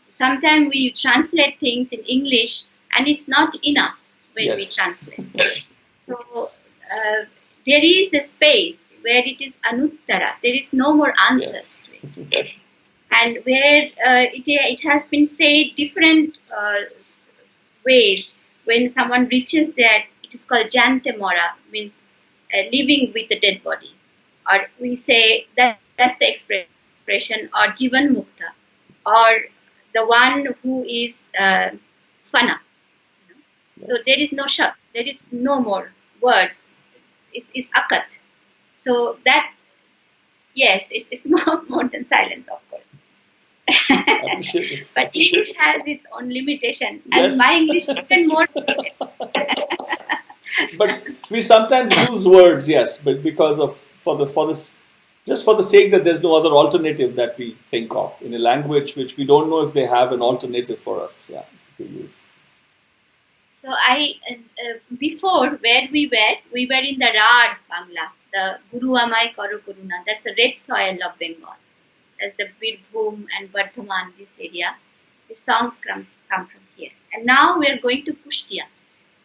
sometimes we translate things in English and it's not enough when we translate. Yes. So there is a space where it is anuttara. There is no more answers to it. Yes. And where it has been said different ways. When someone reaches that, it is called jante mora, means living with a dead body, or we say that's the expression, or jivan mukta, or the one who is fana. Yes. So there is no shab, there is no more words. It's akat. So that, yes, it's more than silence, of course. I appreciate it. But English has its own limitation, and my English is even more. But we sometimes use words, yes, but because of for the sake that there's no other alternative that we think of in a language which we don't know if they have an alternative for us, to use. So before where we were in the Rād Bangla, the Guru Amai Karo Kuruna, that's the red soil of Bengal. That's the Birbhum and Bardhaman, this area. The songs come from here. And now we are going to Pushtia,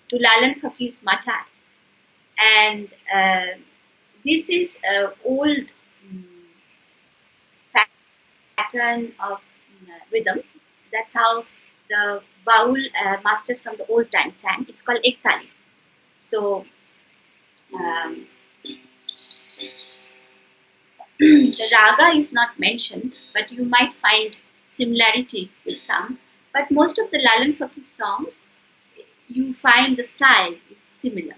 to Lalan Fakir's Machar. And this is an old pattern of rhythm. That's how the Baul masters from the old time sang. It's called Ektali. So the raga is not mentioned, but you might find similarity with some. But most of the Lalan Fakir songs, you find the style is similar,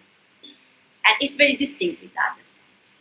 and it's very distinct with other styles.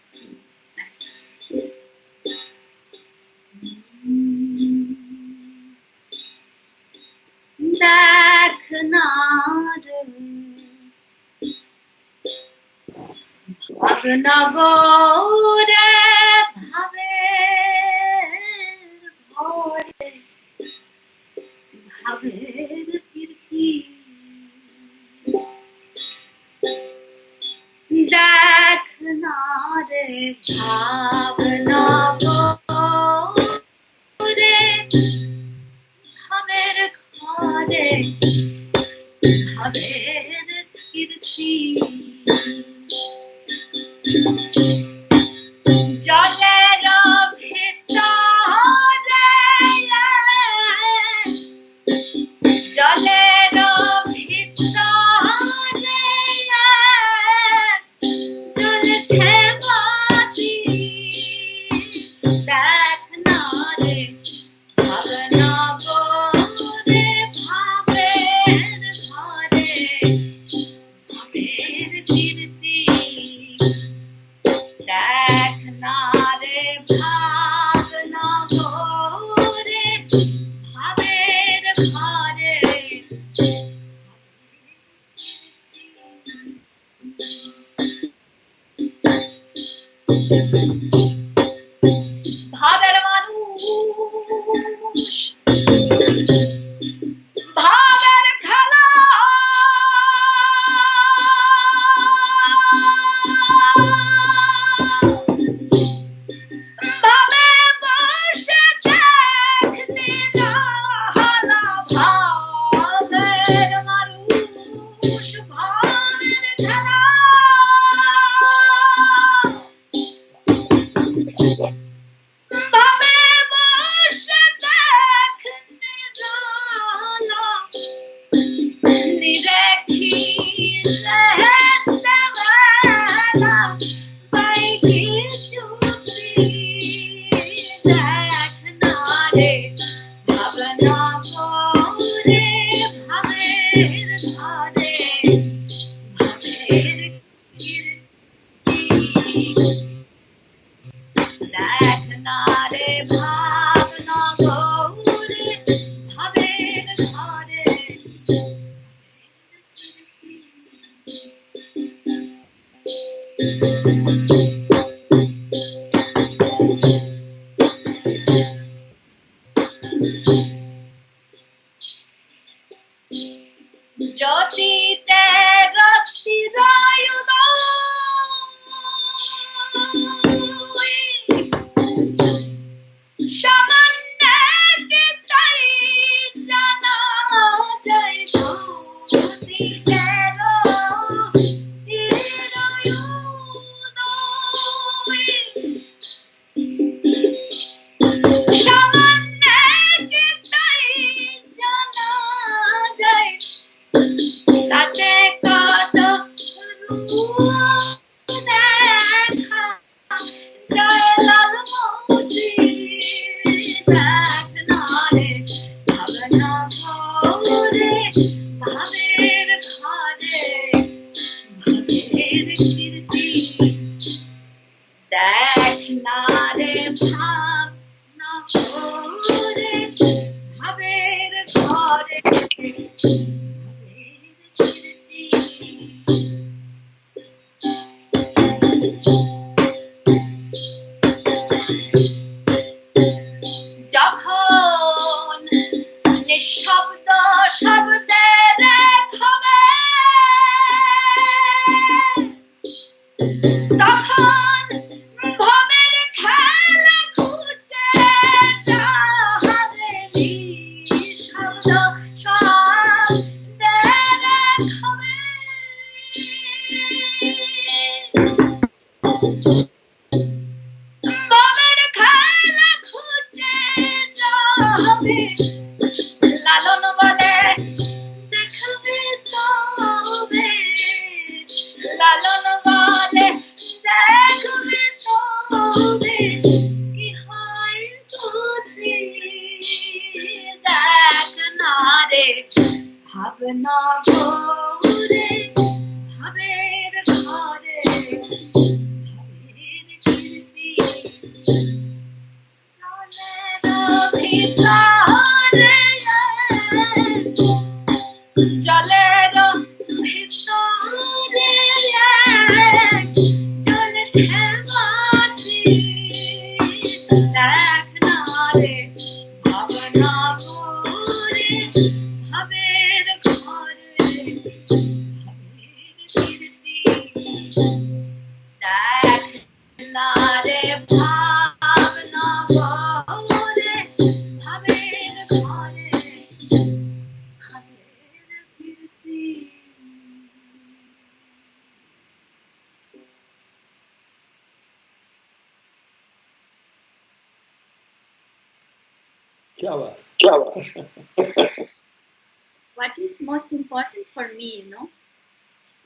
What is most important for me,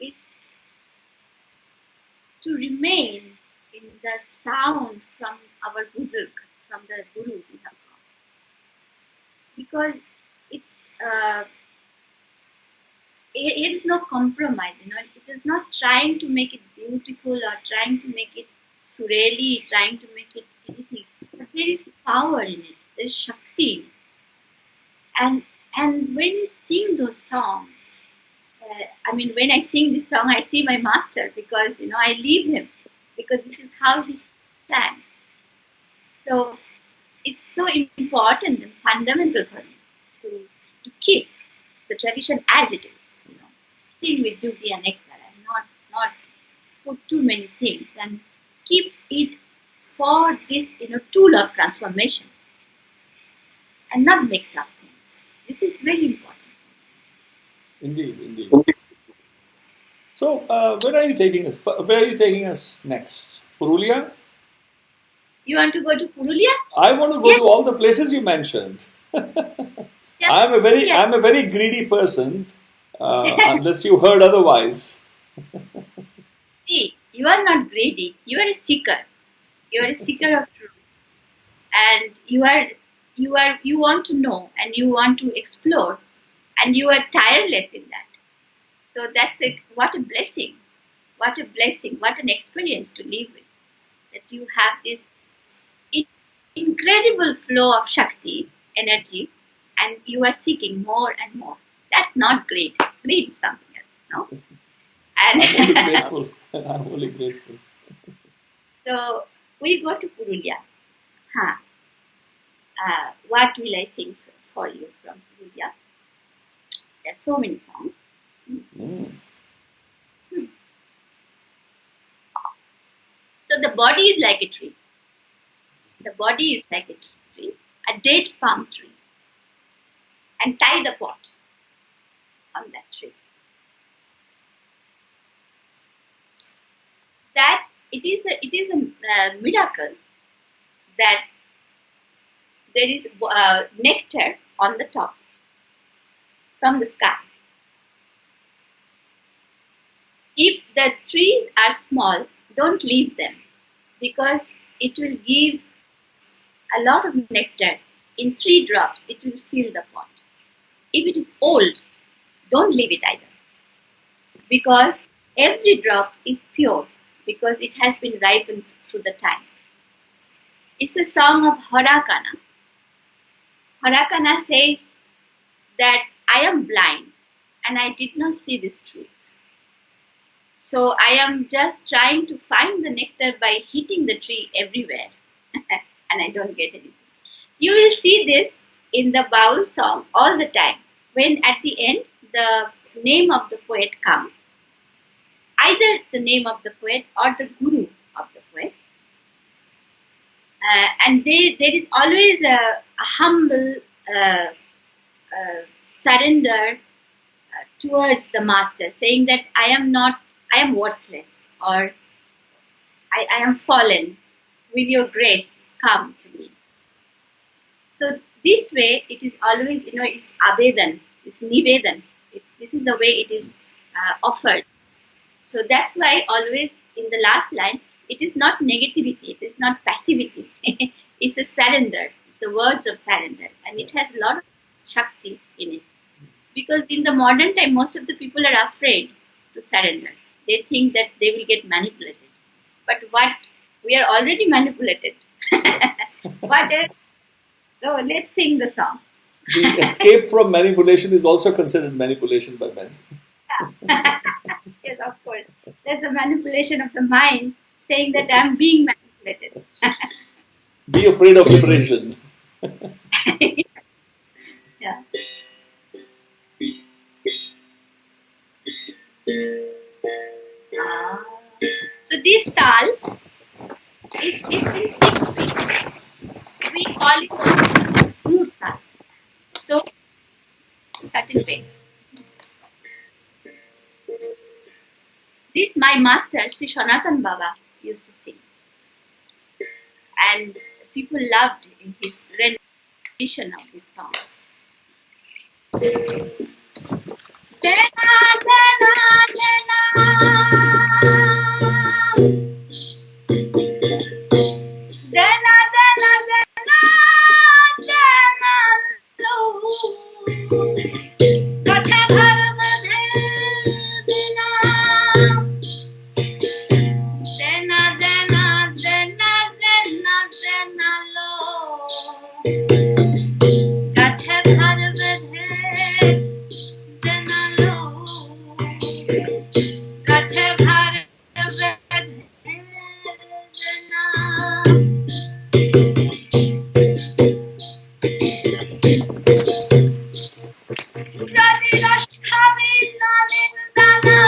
is to remain in the sound from our Buzurg, from the Gurus we have got. Because it is no compromise, it is not trying to make it beautiful or trying to make it sureli, trying to make it anything. But there is power in it, there is Shakti in it. And when you sing those songs, when I sing this song, I see my master because, I live him because this is how he sang. So it's so important and fundamental for me to keep the tradition as it is, sing with duty and nectar and not put too many things and keep it for this, tool of transformation and not mix up things. This is very important. Indeed. So, where are you taking us? Where are you taking us next? Purulia? You want to go to Purulia? I want to go to all the places you mentioned. Yeah. I'm a very greedy person, unless you heard otherwise. See, you are not greedy. You are a seeker. You are a seeker of truth, and you want to know, and you want to explore, and you are tireless in that. So that's what a blessing! What a blessing! What an experience to live with. That you have this incredible flow of Shakti, energy, and you are seeking more and more. That's not greed. Greed is something else, no? And I'm only grateful. I'm only grateful. so we go to Purulia. What will I sing for you from Purulia? There are so many songs. So the body is like a tree. The body is like a tree, a date palm tree, and tie the pot on that tree. That it is a miracle that there is nectar on the top from the sky. If the trees are small, don't leave them, because it will give a lot of nectar. In 3 drops, it will fill the pot. If it is old, don't leave it either, because every drop is pure, because it has been ripened through the time. It's a song of Harakana. Harakana says that I am blind and I did not see this truth. So I am just trying to find the nectar by hitting the tree everywhere and I don't get anything. You will see this in the Baul song all the time. When at the end the name of the poet comes, either the name of the poet or the guru of the poet. And there is always a humble surrender towards the master, saying that I am worthless, or I am fallen. With your grace, come to me. So this way, it is always, it's abedan, it's nivedan. This is the way it is offered. So that's why always in the last line, it is not negativity, it is not passivity. It's a surrender. It's a words of surrender, and it has a lot of Shakti in it. Because in the modern time, most of the people are afraid to surrender. They think that they will get manipulated. But we are already manipulated. What else? So let's sing the song. The escape from manipulation is also considered manipulation by many. Yes, of course. There's a manipulation of the mind, saying that I'm being manipulated. Be afraid of liberation. Yeah. So this tal is in 6 feet. We call it root tal. So certain way. This my master, Sri Sanatan Baba, used to sing. And people loved his rendition of this song. Dena, dena, dena. Dena, dena, dena, dena, lo. Katha bhar madhe dena. Dena, dena, dena, dena, dena, lo. Katha bhar madhe dena lo. Katha bhar madhe dena. Jati rash khami nalin dana.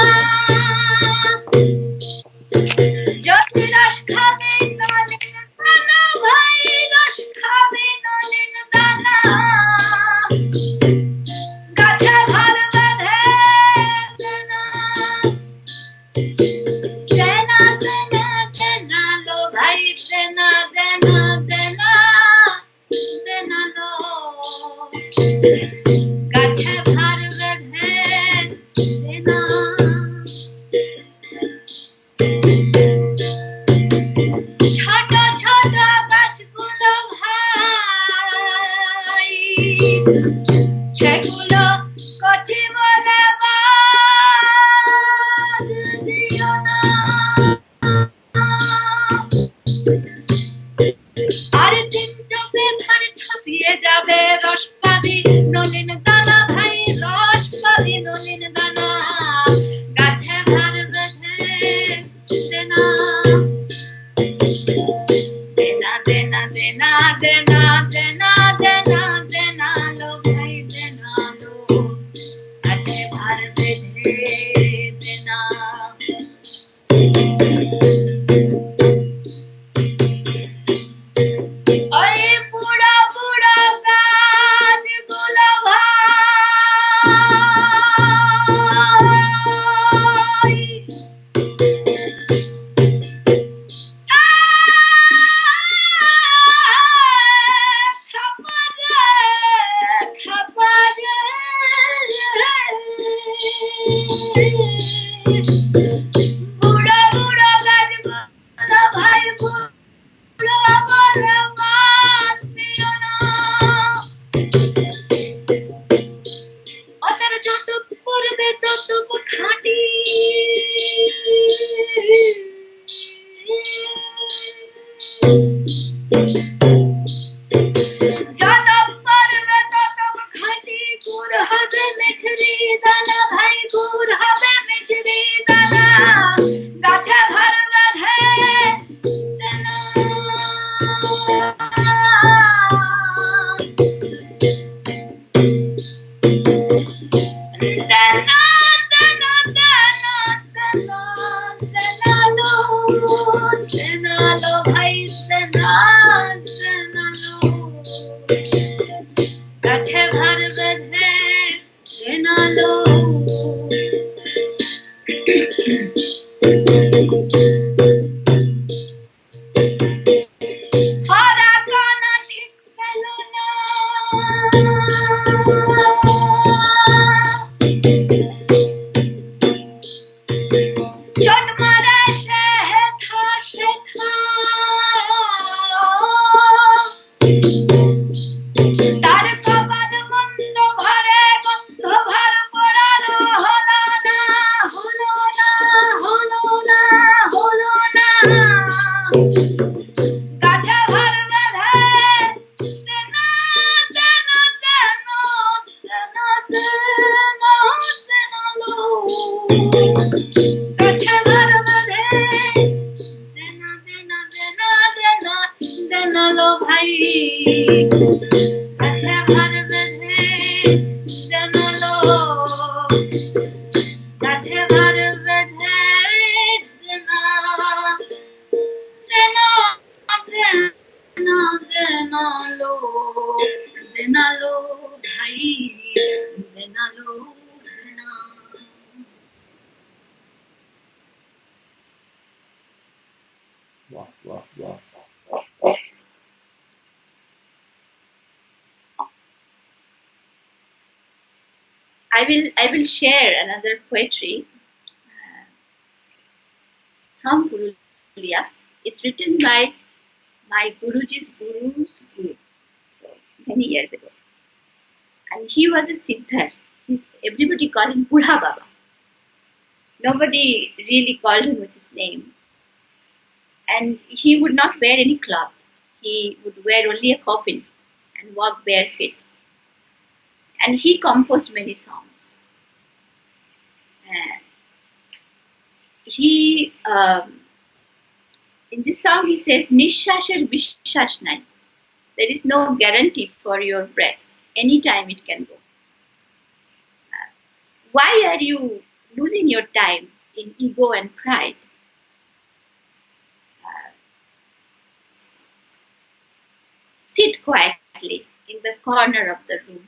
Jati rash khami nalin dana. Bhai rash khami nalin দিন যাবে ভারে ছাপিয়ে যাবে রসপাদি নলিন দানা ভাই রসপাদি নলিন দানা গাছে ভার বেঁধে দেনা দেনা দেনা দেনা দেনা দেনা দেনা দেনা লো ভাই দেনা লো গাছে ভার বেঁধে দেনা ওই বুড়া বুড়া গাছগুলো ভাই খাপারে বুড়া বুড়া গাছগুলো ভাই বুড়া বড় মাছ দিও না ওদের যতটুক করবে ততটুক খাঁটি যত পারবে তত খাঁটি গুড় হবে মিছরি দানা ভাই গুড় হবে মিছরি দানা গাছে ভার বেঁধে দেনা দেনা দেনা দেনা দেনা দেনা লো ভাই দেনা দেনা লো গাছে ভার বেঁধে দেনা লো হরা কানা ঠিক পেল না চট মারে শেখা শেখা তার কপাল মন্দ ভরে গন্ধ ভর পড়ানো হলো না হলো না হলো না হলো না গাছে ভার বেঁধে দেনা দেনা দেনা দেনা দেনা দেনা লো গাছে ভার বেঁধে দেনা দেনা দেনা দেনা দেনা লো ভাই গাছে ভার বেঁধে দেনা লো গাছে ভার বেঁধে দেনা দেনা দেনা দেনা লো ভাই দেনা লো দেনা Wow, wow, wow. I will share another poetry from Purulia. It's written by my Guruji's Guru's Guru, so many years ago. And he was a Siddhar. Everybody called him Budha Baba. Nobody really called him with his name. And he would not wear any cloth. He would wear only a coffin and walk barefoot. And he composed many songs. In this song he says, Nishashar Vishwash nai. There is no guarantee for your breath. Anytime it can go. Why are you losing your time in ego and pride? Sit quietly in the corner of the room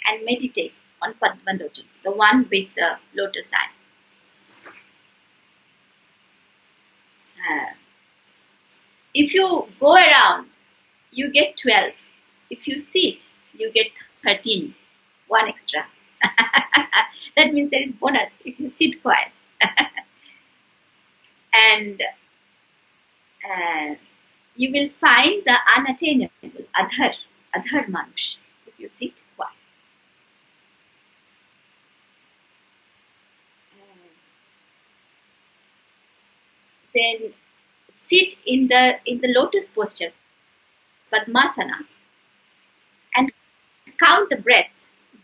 and meditate on Padmanodam, the one with the lotus eye. If you go around, you get 12. If you sit, you get 13. One extra. That means there is bonus if you sit quiet. And you will find the unattainable, adhar manush, if you sit quiet. Then sit in the lotus posture Padmasana and count the breath,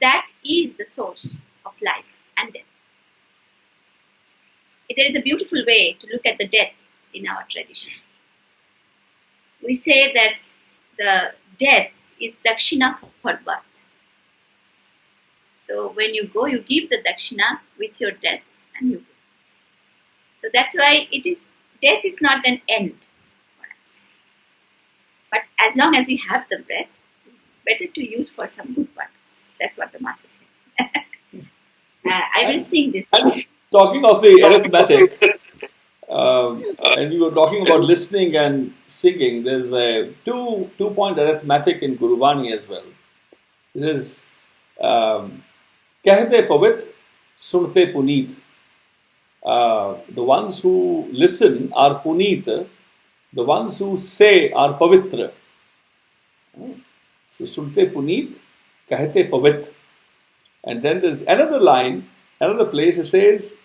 that is the source of life and death. There is a beautiful way to look at the death in our tradition. We say that the death is dakshina for birth. So when you go, you give the dakshina with your death and you go. So that's why death is not an end for us. But as long as we have the breath, it's better to use for some good purpose. That's what the master said. I will sing this. And talking of the arithmetic, and we were talking about listening and singing, there's a two-point arithmetic in Guruvani as well. This is Kahte Pavit, Surte Puneet. The ones who listen are Puneet, the ones who say are Pavitra. So Surte Puneet, Kahte Pavit. And then there's another line, another place it says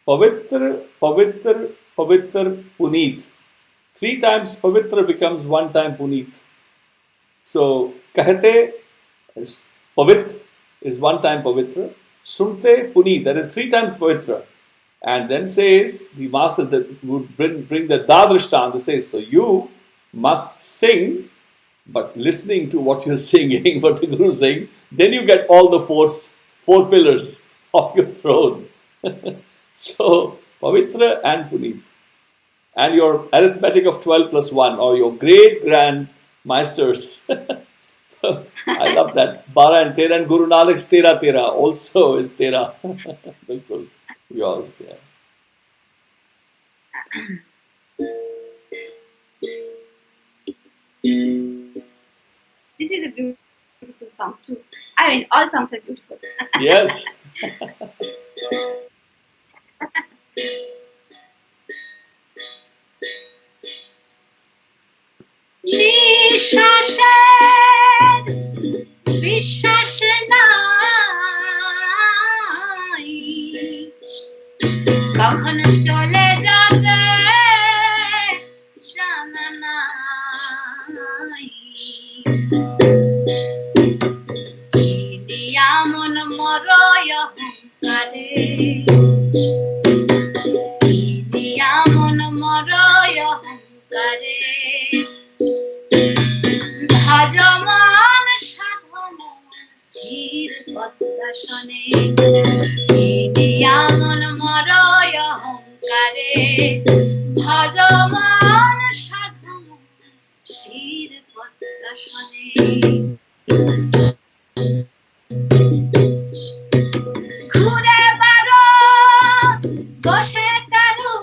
Pavitra, Pavitra, Pavitra, Puneet. 3 times Pavitra becomes 1 time Puneet. So Kahte is Pavit is 1 time Pavitra. Sunte Puneet, that is 3 times Pavitra. And then says the master that would bring the Dadrishtan, that says, so you must sing, but listening to what you're singing, what the Guru is saying, then you get all the four pillars of your throne. So, Pavitra and Puneet. And your arithmetic of 12 plus 1, or your great grand maesters. I love that. 12 and 13, and Gurū Nānak's 13 also is 13. Bilkul. Yours, yeah. This is a beautiful song too. I mean, all songs are beautiful. Yes. বিশ্বাস নাই কখন চলে যাবে জানা নাই দিয়া মন মরয় অহংকারে দিয়া মন মরয় অহংকারে ভজমান সাধন স্থির পদ্মাসনে দিয়া মন মরয় অহংকারে ভজমান সাধন স্থির পদ্মাসনে ঘুরে বারো বসে তারু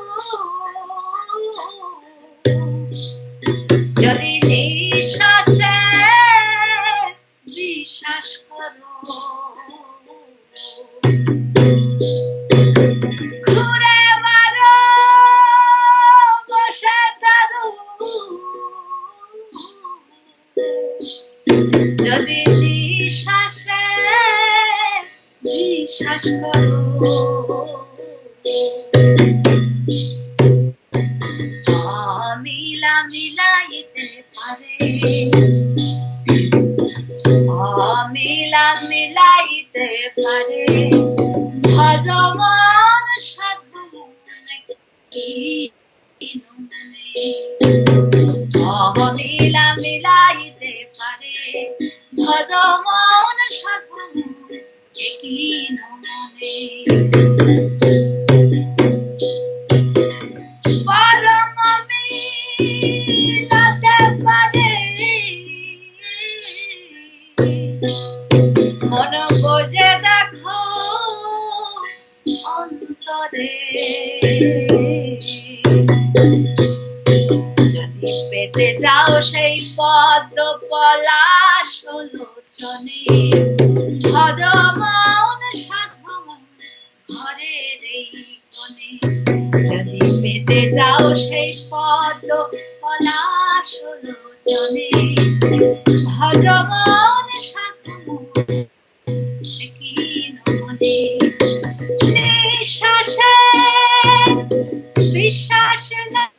যদি নিঃশ্বাসে বিশ্বাস করো ঘুরে বারো বসে তারু যদি নিঃশ্বাসে বিশ্বাস করো অমিলা মিলাইতে পারে অমিলা মিলাইতে পারে ভজমান সাধন কি নমনে অমিলা মিলাইতে পারে ভজমান সাধন কি নমনে পরম মিলাতে পারে মন বোঝে দেখো অন্তরে যদি পেতে যাও সেই পদ্ম পলাশ লোচনে ভজমান সাধন ঘরের এই কোণে যদি পেতে যাও সেই পদ্ম পলাশ লোচনে ভজমান সাধন কি নমনে নিঃশ্বাসে বিশ্বাস নাই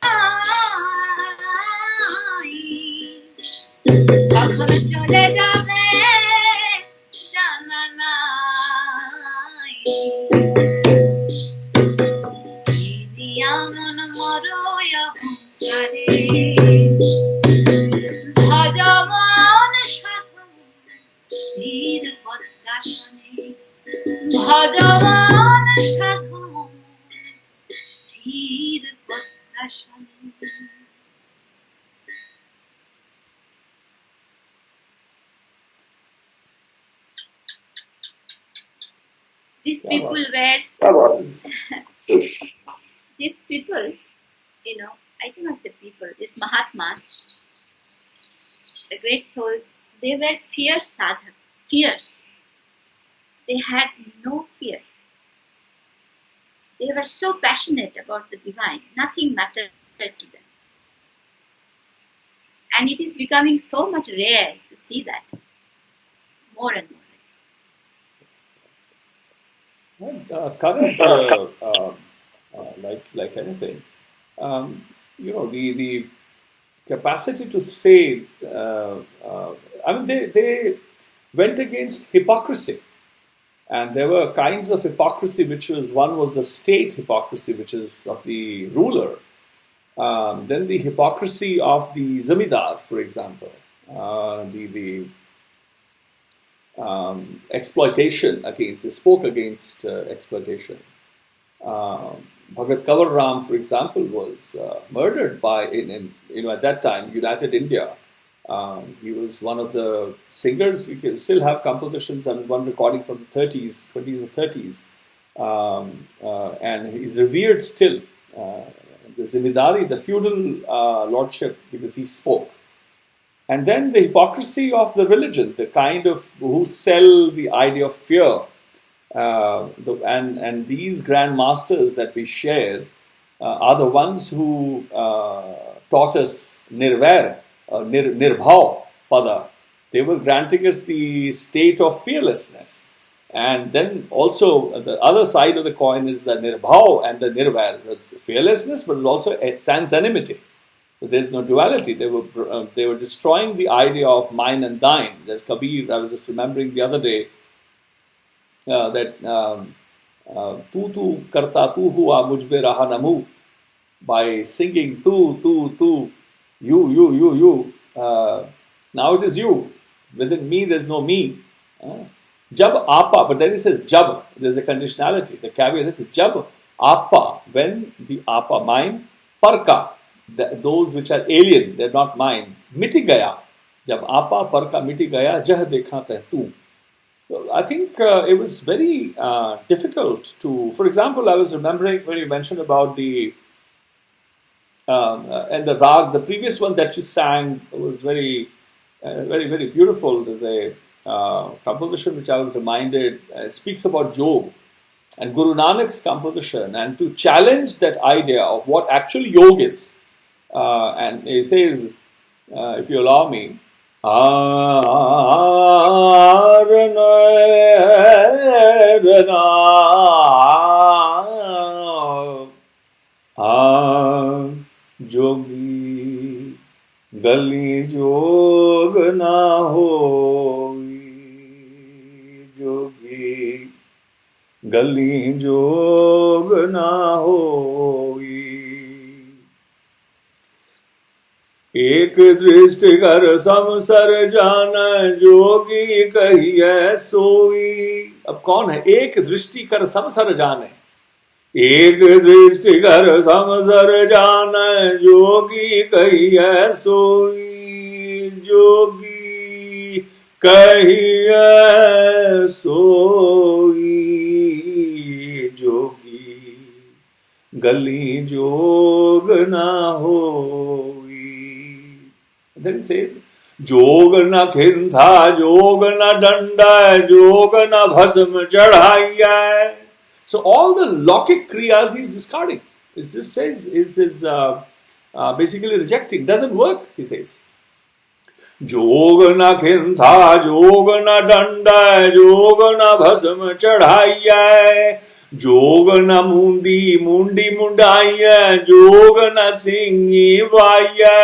কখন চলে যাবে জানা নাই এমন মরয় অহংকারে ভজমন সাধু স্থির পদ্মাসনে ভজমন সাধু স্থির পদ্মাসনে These people were these people, I cannot say people, these Mahatmas, the great souls, they were fierce sadhak, fierce. They had no fear. They were so passionate about the divine, nothing mattered to them. And it is becoming so much rare to see that, more and more. Courage, like anything, the capacity to say, they went against hypocrisy, and there were kinds of hypocrisy, one was the state hypocrisy, which is of the ruler, then the hypocrisy of the zamidar, for example, exploitation they spoke against exploitation. Bhagat Kanwar Ram, for example, was murdered at that time, United India. He was one of the singers. We can still have compositions and one recording from the 20s or 30s. And he's revered still. The Zimidari, the feudal lordship, because he spoke. And then the hypocrisy of the religion, the kind of who sell the idea of fear. And these grand masters that we share are the ones who taught us nirvair, nirbhav pada. They were granting us the state of fearlessness. And then also the other side of the coin is the nirbhav and the nirvair. That's fearlessness, but also sans enmity. There's no duality. They were destroying the idea of mine and thine. There's Kabir. I was just remembering the other day that tu karta tu hua mujhbe raha namu, by singing tu you. Now it is you. Within me there's no me. Jab apa, but then it says jab. There's a conditionality. The caveat is jab apa, when the apa mine, parka. Those which are alien, they're not mine. Miti gaya. Jab apa parka miti gaya, jah dekha teh tu. So I think it was very difficult to, for example, I was remembering when you mentioned about the and the rag, the previous one that you sang was very, very beautiful. There's a composition which I was reminded speaks about Jog and Gurū Nānak's composition, and to challenge that idea of what actually yoga is. And he says, if you allow me, jogi gali jog na hoyi, jogi gali jog na hoyi. एक दृष्टि कर समसर जान जोगी कहिए सोई. अब कौन है? एक दृष्टि कर समसर जाने. एक दृष्टि कर समसर जान जोगी कहिए सोई, जोगी कहिए सोई, जोगी गली जोग ना हो. Then he says, जोग न खिंथा जोग न दंडा जोग न भस्म चढ़ाइया. So all the lokic kriyas he's discarding. It just says, basically rejecting. Doesn't work, he says. जोग न खिंथा जोग न दंडा जोग न भस्म चढ़ाइया, जोग न मुंदी मुंडी मुंडाइया, जोग न सिंगी वाइया.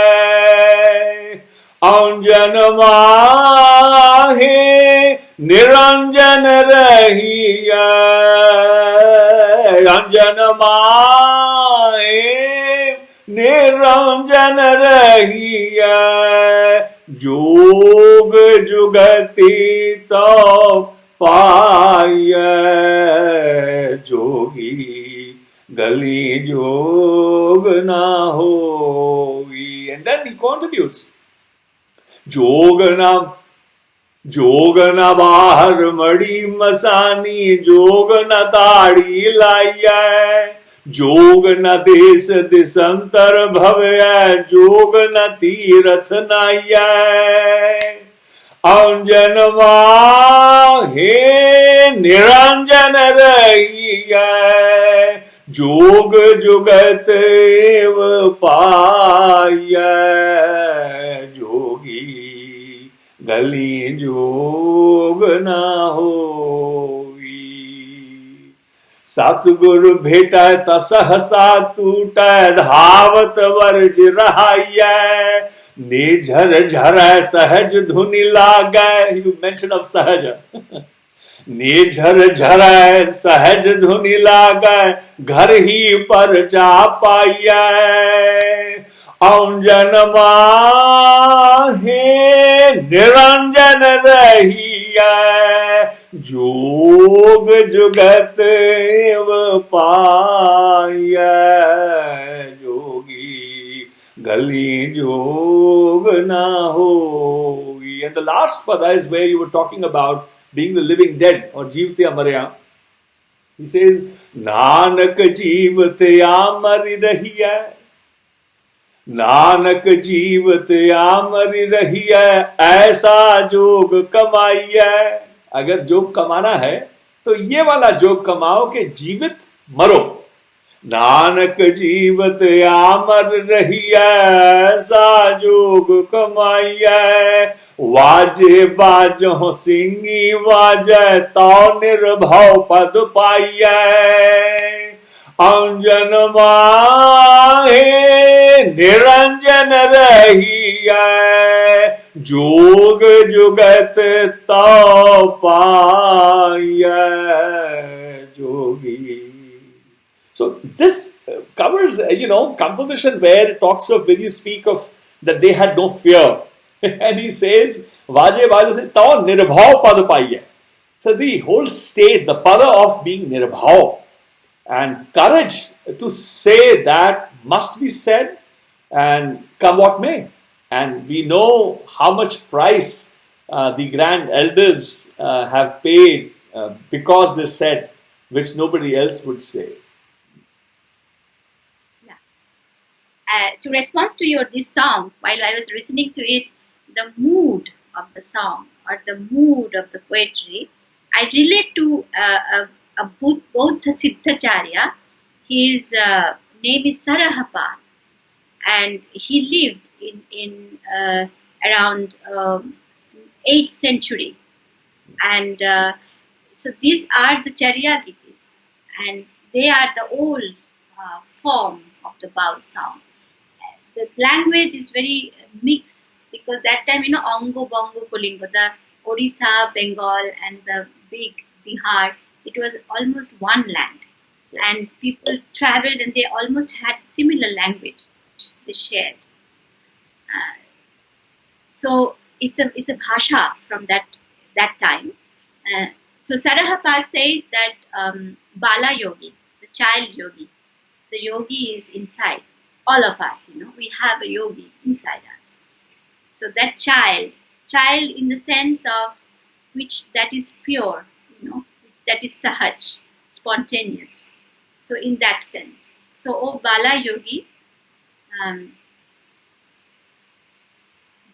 अंजन माहे निरंजन रहिया, अंजन माहे निरंजन रहिया, जोग जुगति तो पाय, जोगी गली जोग ना होई. And then he continues. जोग न बाहर मड़ी मसानी, जोग न ताड़ी लाइया, जोग न देश दिसंतर भव्य, जोग न तीरथ नाइया. अंजन माहे निरंजन रहिया, जोग जुगत एव पाया, जोगी गली जोग ना होई. सतगुरु भेटै त सहसा टूटै, धावत वर्ज रहाइया, निझर झरै सहज धुनि लागै. You mention of सहज. निझर झरै सहज धुनि लागै, घर ही पर जा पाइया. अंजन माहे निरंजन रहिया, जोग जुगत एव पाया, जोगी गली जोग ना होई. And the last pada is where you were talking about being the living dead or जीवते अमरया. He says, Nanak जीवते अमर रहिया, नानक जीवत आमर रहिया, ऐसा जोग कमाइया. अगर जोग कमाना है तो ये वाला जोग कमाओ कि जीवित मरो. नानक जीवत आमर रहिया, ऐसा जोग कमाइया. वाजे बाजो सिंगी वाजे, तो निर्भव पद पाइया. अंजन माहे निरंजन रहिया, जोग जुगत तो पाया, जोगी. So this covers, composition where it talks of, when you speak of that they had no fear. And he says, Vaje Bajo se to nirbhav pad paiye. So the whole state, the pada of being nirbhav, and courage to say that must be said, and come what may. And we know how much price the grand elders have paid because they said, which nobody else would say. To respond to this song, while I was listening to it, the mood of the song or the mood of the poetry, I relate to a Baiṭhak Siddhacharya. His name is Sarahapa, and he lived in around 8th century. And so these are the Charyagitis, and they are the old form of the Baul song. The language is very mixed because that time, Ongo, Bongo, Pulingo, the Odisha, Bengal, and the big Bihar, it was almost one land. And people traveled and they almost had similar language they shared. So it's a bhasha from that time. So Sarahapa says that Bala Yogi, the child yogi, the yogi is inside. All of us, we have a yogi inside us. So that child in the sense of which that is pure, which that is sahaj, spontaneous. So in that sense. So, O Bala Yogi,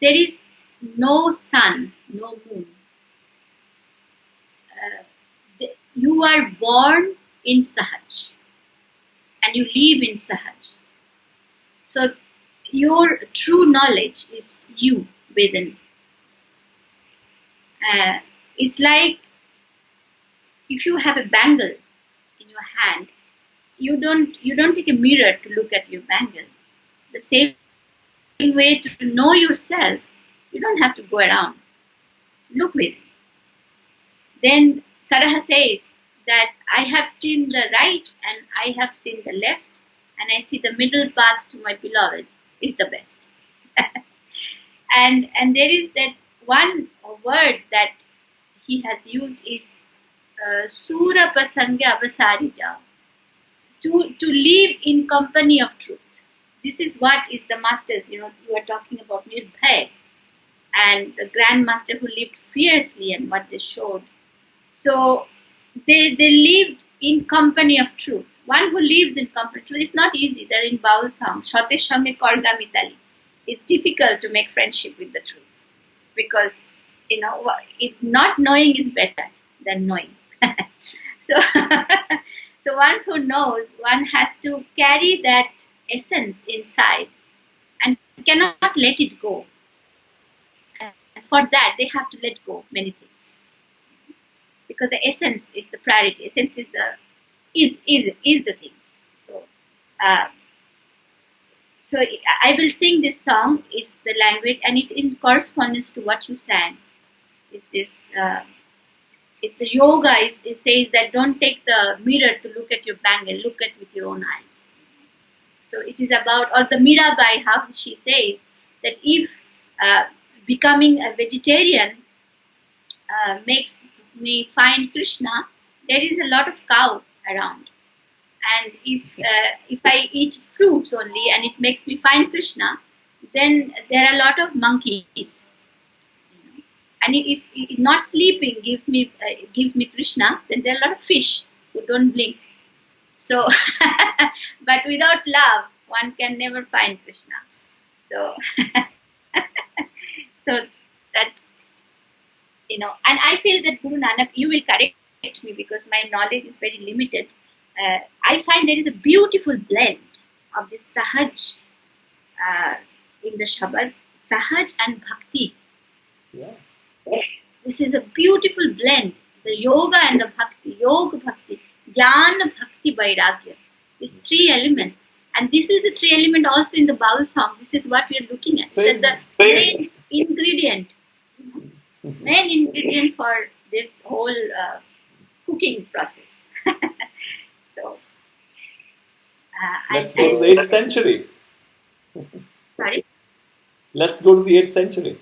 there is no sun, no moon. You are born in sahaj and you live in sahaj. So your true knowledge is you within. It's like if you have a bangle in your hand, you don't take a mirror to look at your bangle. The same way to know yourself, You don't have to go around. Look with me. Then Saraha says that I have seen the right and I have seen the left, and I see the middle path to my beloved is the best. and there is that one word that he has used is Sura Pasangya Abasarija, to live in company of truth. This is what is the masters, you are talking about Nirbhay and the grandmaster who lived fiercely and what they showed. So they lived in company of truth. One who lives in company of truth is not easy. They're in Baul song, Shote Shange Korga Mitali. It's difficult to make friendship with the truth because, not knowing is better than knowing. So, so one who knows, one has to carry that essence inside and cannot let it go. And for that, they have to let go many things because the essence is the priority. Essence is the thing. So, so I will sing this song. Is the language, and it's in correspondence to what you sang. Is this? Is the yoga? It says that don't take the mirror to look at your bangle. Look at with your own eyes. So it is about, or the Mirabai, how she says that if becoming a vegetarian makes me find Krishna, there is a lot of cow around. And if I eat fruits only and it makes me find Krishna, then there are a lot of monkeys. And if not sleeping gives me Krishna, then there are a lot of fish who don't blink. So, but without love, one can never find Krishna. So, so that's, and I feel that Gurū Nānak, you will correct me because my knowledge is very limited. I find there is a beautiful blend of this Sahaj in the Shabad, Sahaj and Bhakti. Yeah. This is a beautiful blend, the yoga and the bhakti, yoga bhakti, jnana bhakti vairagya. These three elements. And this is the three element also in the Baul song. This is what we are looking at. The main ingredient, main ingredient for this whole cooking process. So, let's go to the 8th century. Sorry? Let's go to the 8th century.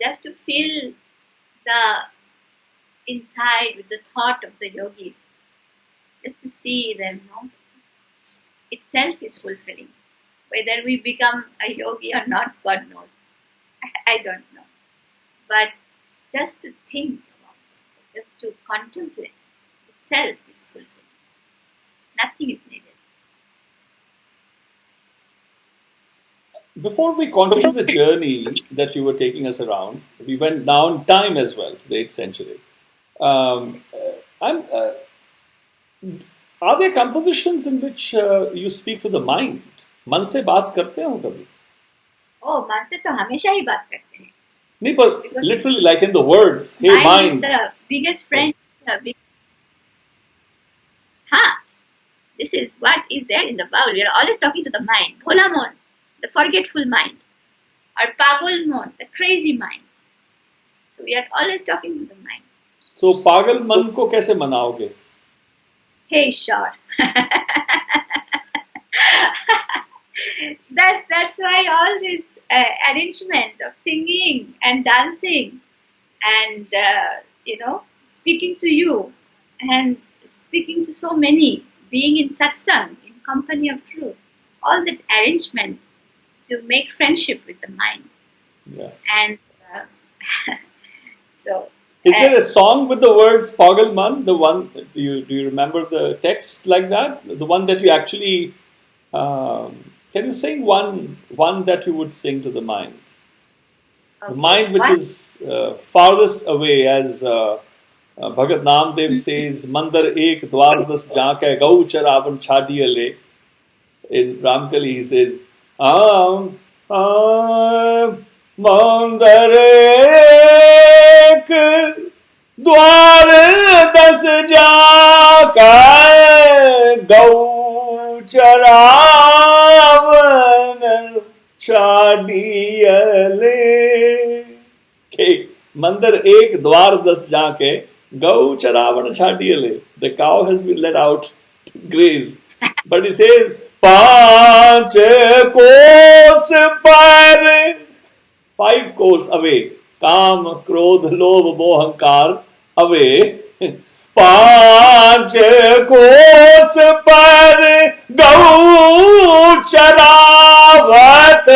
Just to feel the inside with the thought of the yogis, just to see them, itself is fulfilling. Whether we become a yogi or not, God knows. I don't know. But just to think about it, just to contemplate itself is fulfilling. Nothing is needed. Before we continue the journey that you were taking us around, we went down time as well to the 8th century. Are there compositions in which you speak to the mind? मन से बात करते हो कभी? Oh, मन से तो हमेशा ही बात करते हैं. नहीं, but literally like in the words, hey mind. Mind is the biggest friend. This is what is there in the Baul. We are always talking to the mind. Bhola mon, the forgetful mind. Or Pagal mon, the crazy mind. So we are always talking to the mind. So Pagal man को कैसे मनाओगे? Hey, sure. That's why all this arrangement of singing and dancing and speaking to you and speaking to so many, being in satsang, in company of truth, all that arrangement to make friendship with the mind. Yeah. And so. Is there a song with the words Pagal Man? The one, do you remember the text like that? The one that you actually, can you sing one that you would sing to the mind? Okay. The mind which is farthest away, as Bhagat Namdev says, Mandar ek dwar das jaake gau charavan chadiya le. In Rāñgalī he says, Mandar ek dwar das jaake gau charavan chadiya le. Okay. Mandar ek dwar das jaake gau charavan chadiya le. The cow has been let out to graze. But it says, Panch kos par, 5 kos away. Kam, Krodh, Lobh, Moh, Ahankar away. Panch kos par gau charavat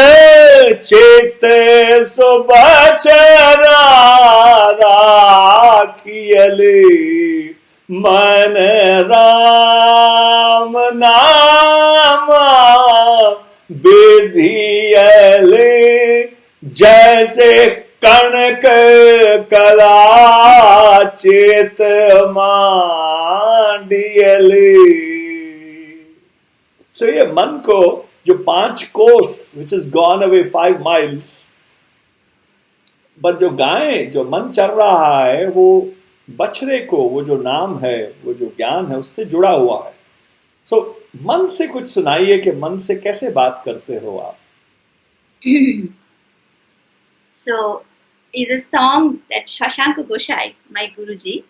chit subachara rakhe. राखियले मन राम नामा विधियले जैसे कनक कला चेत मांडियले. So ये मन को जो 5 कोस which has gone away 5 miles, but जो गाएं, जो मन चल रहा है वो बछड़े को, वो जो नाम है, वो जो ज्ञान है उससे जुड़ा हुआ है. So मन से कुछ सुनाइए कि मन से कैसे बात करते हो आप. So is a song that Shoshanko Goshai, my Guruji,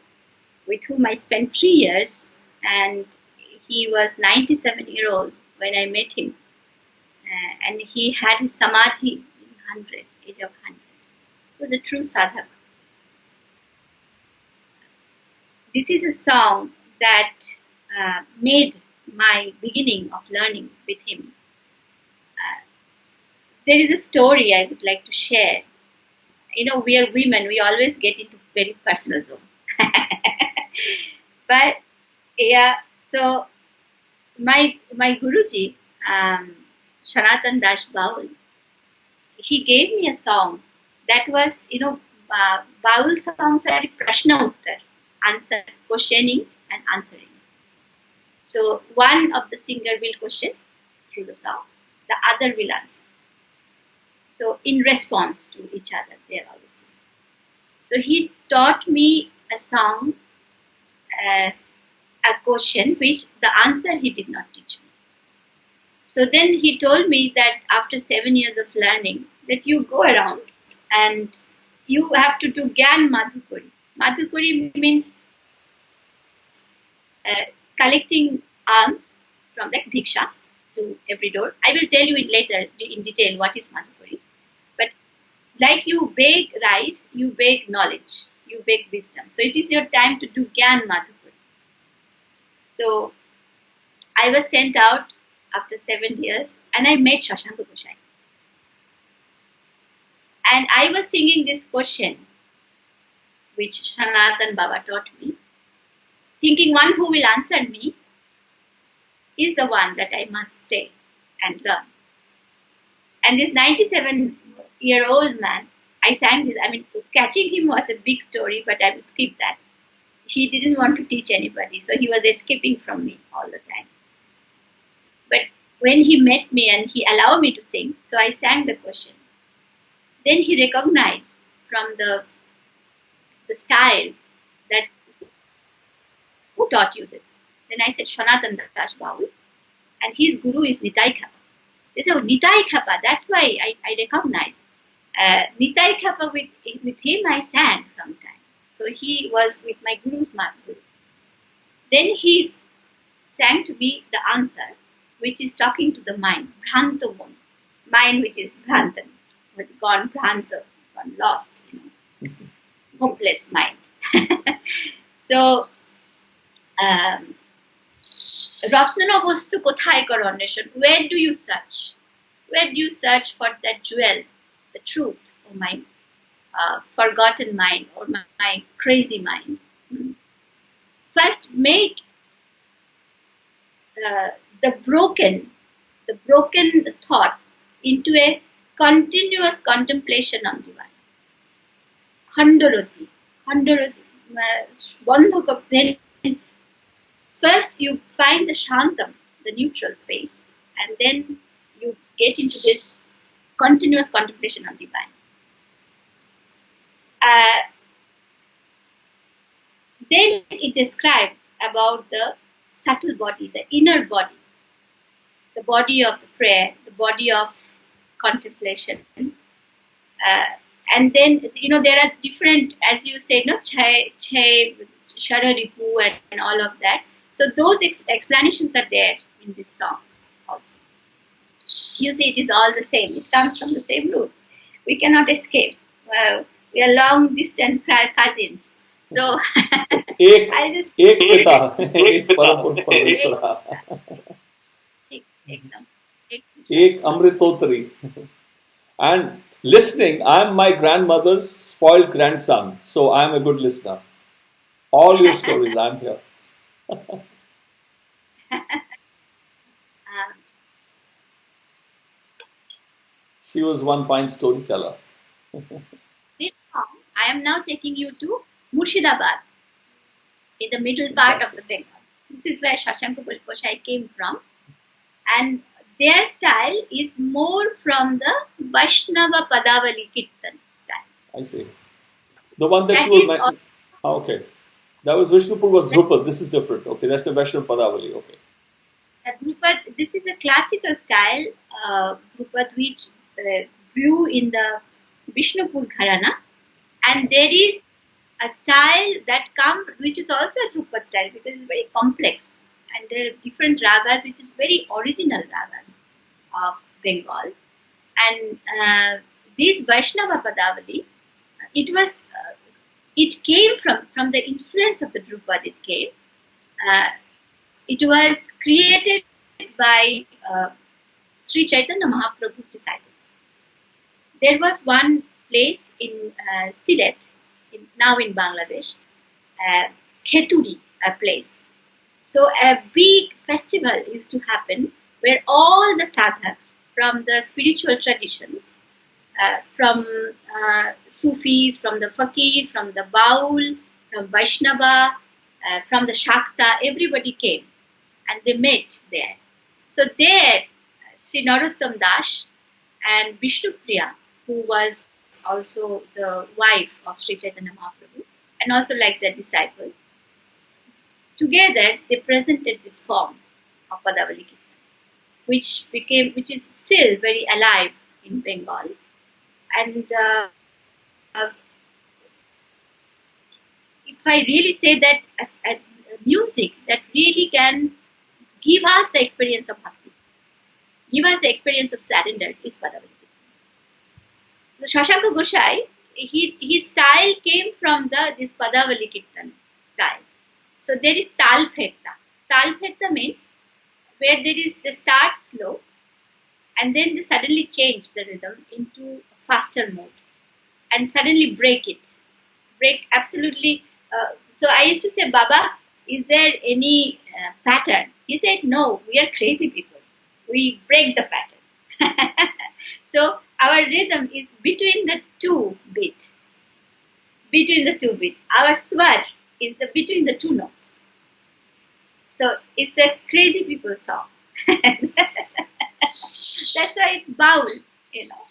with whom I spent 3 years, and he was 97-year-old when I met him, and he had his samadhi in 100, age of 100. He was a true sadhak. This is a song that made my beginning of learning with him. There is a story I would like to share. You know, we are women, we always get into very personal zone. But yeah, so my Guruji, Sanatan Baul, he gave me a song that was, Baul songs are Prashna Uttar, answer, questioning and answering. So one of the singer will question through the song, the other will answer. So in response to each other, they are always singing. So he taught me a song, a question which the answer he did not teach me. So then he told me that after 7 years of learning, that you go around and you have to do Gyan Madhukuri. Madhukuri means collecting alms from like Bhiksha to every door. I will tell you it later in detail what is Madhukuri. But like you beg rice, you beg knowledge, you beg wisdom. So it is your time to do Gyan Madhukuri. So I was sent out after 7 years and I met Shoshanko Goshai. And I was singing this question which Sanatan Baba taught me, thinking one who will answer me is the one that I must stay and learn. And this 97-year-old man, I sang this. I mean, catching him was a big story, but I will skip that. He didn't want to teach anybody, so he was escaping from me all the time. But when he met me and he allowed me to sing, so I sang the question. Then he recognized from the style that, who taught you this? Then I said, Sanatan Baul, and his guru is Nitai Khapa. They said, oh, Nitai Khapa, that's why I recognize. Nitai Khapa, with him I sang sometime. So he was with my guru's guru. Then he sang to me the answer, which is talking to the mind, Bhrantamon, mind which is Bhrantan, was gone Bhranta, gone lost, hopeless mind. So, Ratnana Vastu Kothai Karo Nation, where do you search? Where do you search for that jewel, the truth, or my forgotten mind, or my crazy mind? First, make the broken thoughts into a continuous contemplation on divine. Khandorati, Bandhaka. Then first you find the Shantam, the neutral space, and then you get into this continuous contemplation on divine. Then it describes about the subtle body, the inner body, the body of the prayer, the body of contemplation. And then, there are different, as you said, Chai, Shararipu and all of that. So those explanations are there in these songs also. You see, it is all the same. It comes from the same root. We cannot escape. We are long distance cousins. So एक पिता, एक परम परमेश्वर, एक अमृतोत्री. And listening, I am my grandmother's spoiled grandson, so I am a good listener. All your stories, I'm here. She was one fine storyteller. This song, I am now taking you to Murshidabad, in the middle part of the Bengal. This is where Shoshanko Goshai came from, and their style is more from the Vaishnava Padavali Kirtan style. I see. The one that you were okay. That was Vishnupur was Drupad. This is different. Okay, that's the Vaishnava Padavali. Okay. Drupad, this is a classical style Drupad which grew in the Vishnupur Gharana, and there is a style that comes which is also a Drupad style because it's very complex and there are different ragas which is very original ragas of Bengal. And this Vaishnava Padavali, it came from the influence of the Drupad. It came. It was created by Sri Chaitanya Mahaprabhu's disciples. There was one place in Sidet, now in Bangladesh, Kheturi, a place. So a big festival used to happen where all the sadhaks from the spiritual traditions, from Sufis, from the Fakir, from the Baul, from Vaishnava, from the Shakta, everybody came and they met there. So there, Sri Narottam Das and Vishnupriya, who was also the wife of Sri Chaitanya Mahaprabhu, and also like their disciple, together they presented this form of Padavali Kirtan, which is still very alive in Bengal. And if I really say that as music that really can give us the experience of bhakti, give us the experience of surrender, is Padavali Kirtan. Shoshanko Goshai, his style came from this Padavali Kirtan style. So there is Tal Pheta. Tal Pheta means where they start slow and then they suddenly change the rhythm into a faster mode and suddenly break it. Break absolutely. So I used to say, Baba, is there any pattern? He said, no, we are crazy people. We break the pattern. So our rhythm is between the two beat. Between the two beat. Our swar is between the two notes. So it's a crazy people song. That's why it's Baul, you know.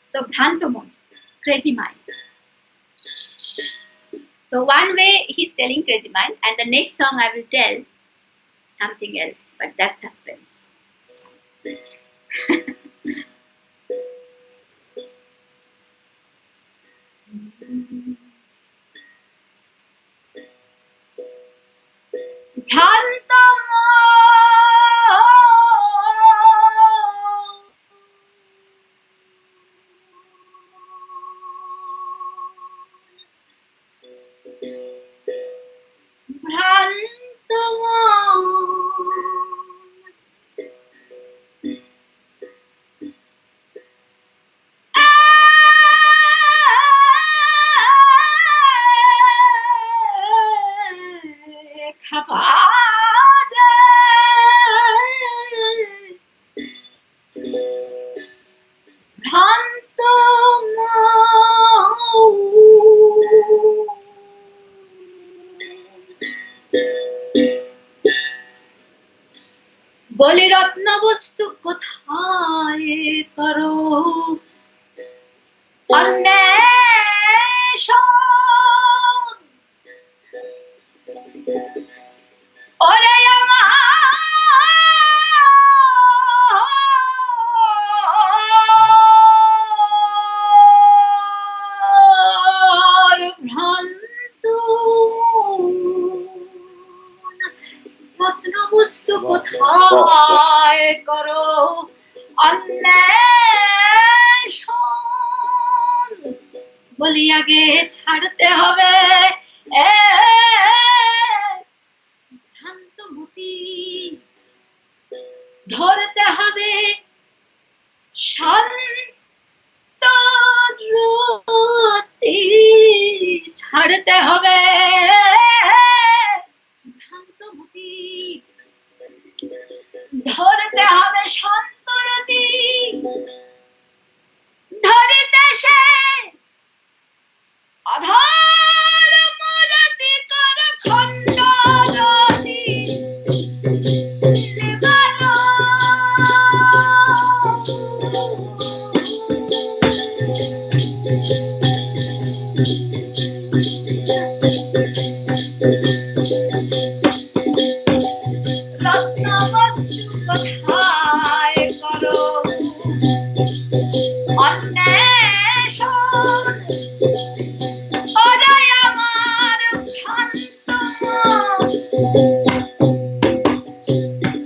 So Bhrantamon, crazy mind. So one way he's telling crazy mind, and the next song I will tell something else, but that's suspense. বলি রত্ন বস্তু কোথায় করো অন্বেষণ ওরে আমার ভ্রান্ত রত্নবস্তু কোথায় করো অন্বেষণ বলি আগে ছাড়তে হবে ভ্রান্তমতি ধরতে হবে ধরতে হবে ভ্রান্তমতি, ধরতে হবে সন্তরতি, ধরিতে সে অধর মূরতি কর খণ্ডরতি জীবন রত্নবস্তু কোথায় করো অন্বেষণ, ওরে আমার ভ্রান্ত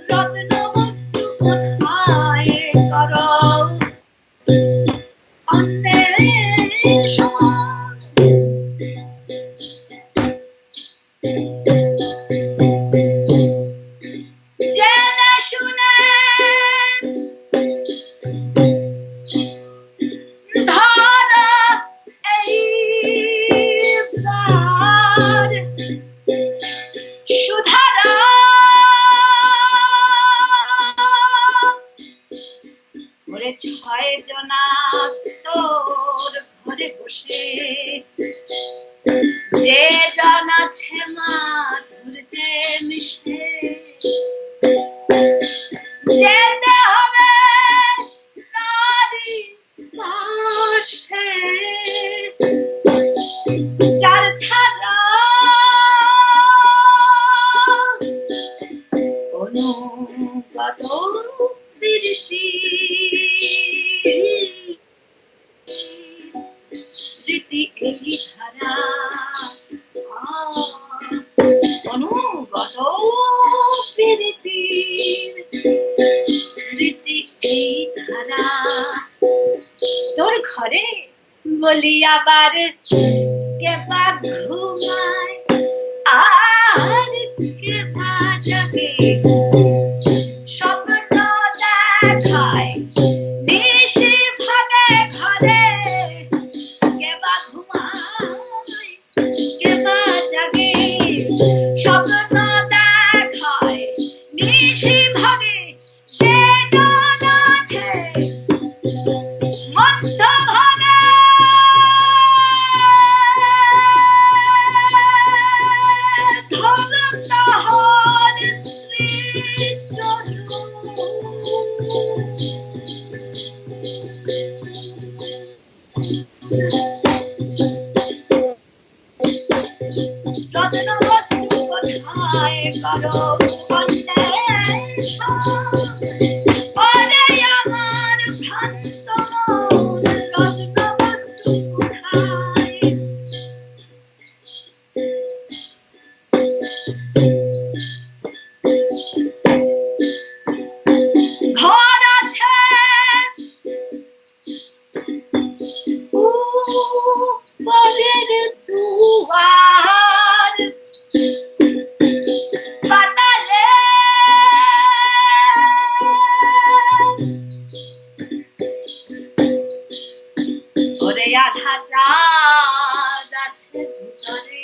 রত্নবস্তু কোথায় করো অন্বেষণ। জেনে শুনে ধরা এই প্রাণ সুধারা ওরে ছয় জনা তোর ঘরে বসে যে জন আছে মাধুর যে মিশে যেতে হবে নারী পাশে, যার ছাড়া অনুগত প্রীতি রীতি এই ধারা অনুগত প্রীতি রীতি এই ধারা। তোর ঘরে বলি আবার কেবা ঘুমায় আর কেবা জাগে, স্বপ্ন দেখায় নিশি ভাগে ঘরে, কেবা ঘুমায় কেবা জাগে, স্বপ্ন দেখায় নিশি ভাগে, সে জন আছে মধ্যভাগে ধরম তাহার শ্রী চরণ। রত্নবস্তু কোথায় করো অন্বেষণ, ওরে আমার ভ্রান্ত মন রত্নবস্তু কোথায়। ঘর আছে উপরের দুয়ার বানালে ওরে আধা চাঁদ আছে ভিতরে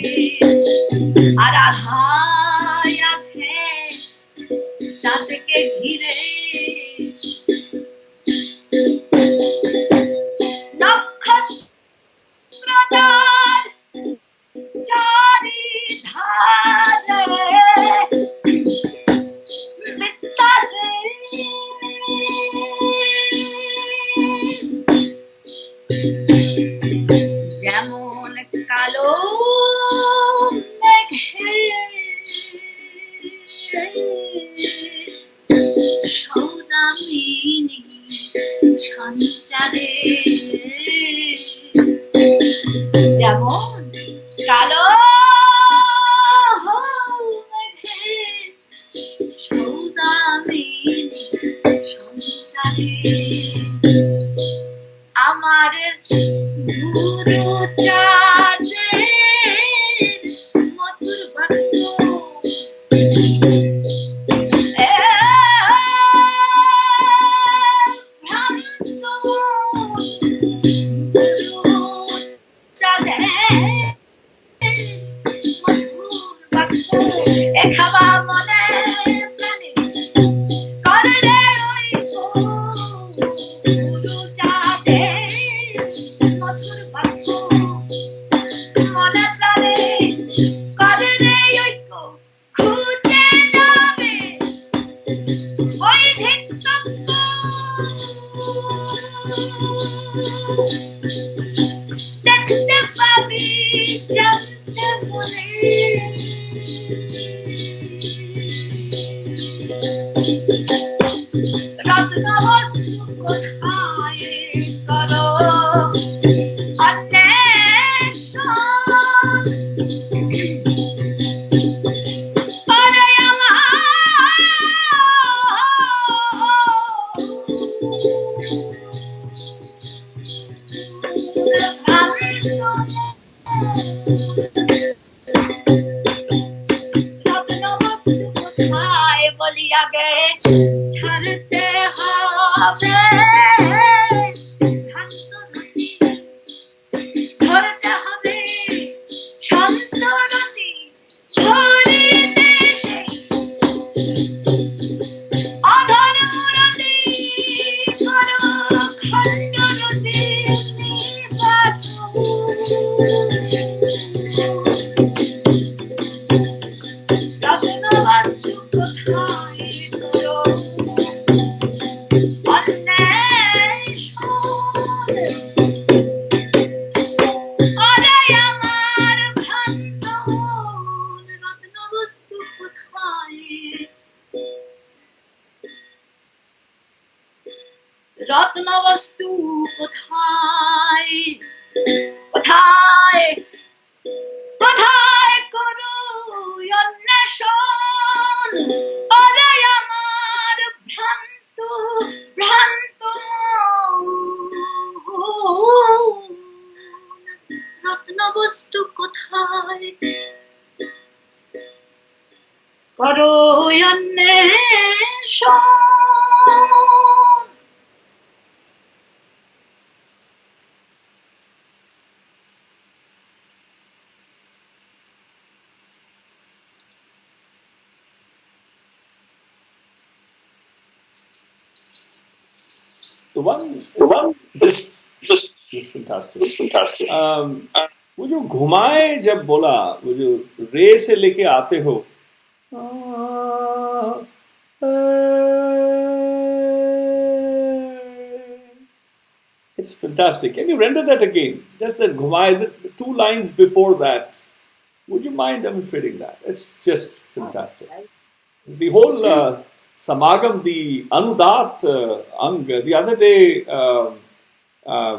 আর আধাই আছে চাঁদকে ঘিরে, নক্ষত্রটার চারিধারে বিস্তারে যেমন কালো মেঘে সৌদামিনী সঞ্চারে, যেমন কালো মেঘে সৌদামিনী সঞ্চারে, আমার গুরু চাঁদের মধুর ভক্ত ভ্রান্ত দেখতে পাবি জানতে মনে রত্ন বস্তু কোথায় করো অন্বেষণ ওরে রত্ন বস্তু কোথায় বলি আগে ছাড়তে হবে ধরতে হবে শান্তরতি ছড়িতে সেই অধররতি করো খণ্ডরতি রত্ন বস্তু কোথায় করো অন্বেষণ ওরে আমার ভ্রান্ত রত্ন বস্তু কোথায় রত্ন বস্তু কোথায় কোথায় কোথায় করো অন্বেষণ ওরে আমার ভ্রান্ত ভ্রান্ত রত্ন বস্তু কোথায় করো অন্বেষণ The one this fantastic. वो जो घुमाए जब बोला वो जो रे से लेके आते हो it's fantastic. Can you render that again? Just that घुमाए, the 2 lines before that. Would you mind demonstrating that? It's just fantastic. The whole Samagam, the Anudat Ang, the other day,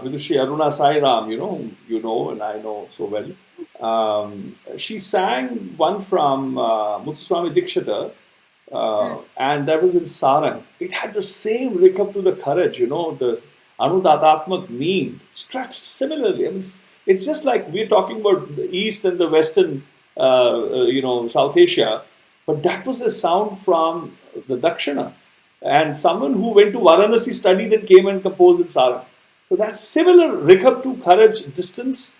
Vidushi Aruna Sairam, you know, and I know so well, she sang one from Muthuswami Dikshita, and that was in Sarang. It had the same rickup to the courage, the Anudatatmak mean, stretched similarly. I mean, it's just like we're talking about the East and the Western, South Asia, but that was a sound from the Dakshina. And someone who went to Varanasi, studied and came and composed in Sarang. So that's similar rickup to courage, distance,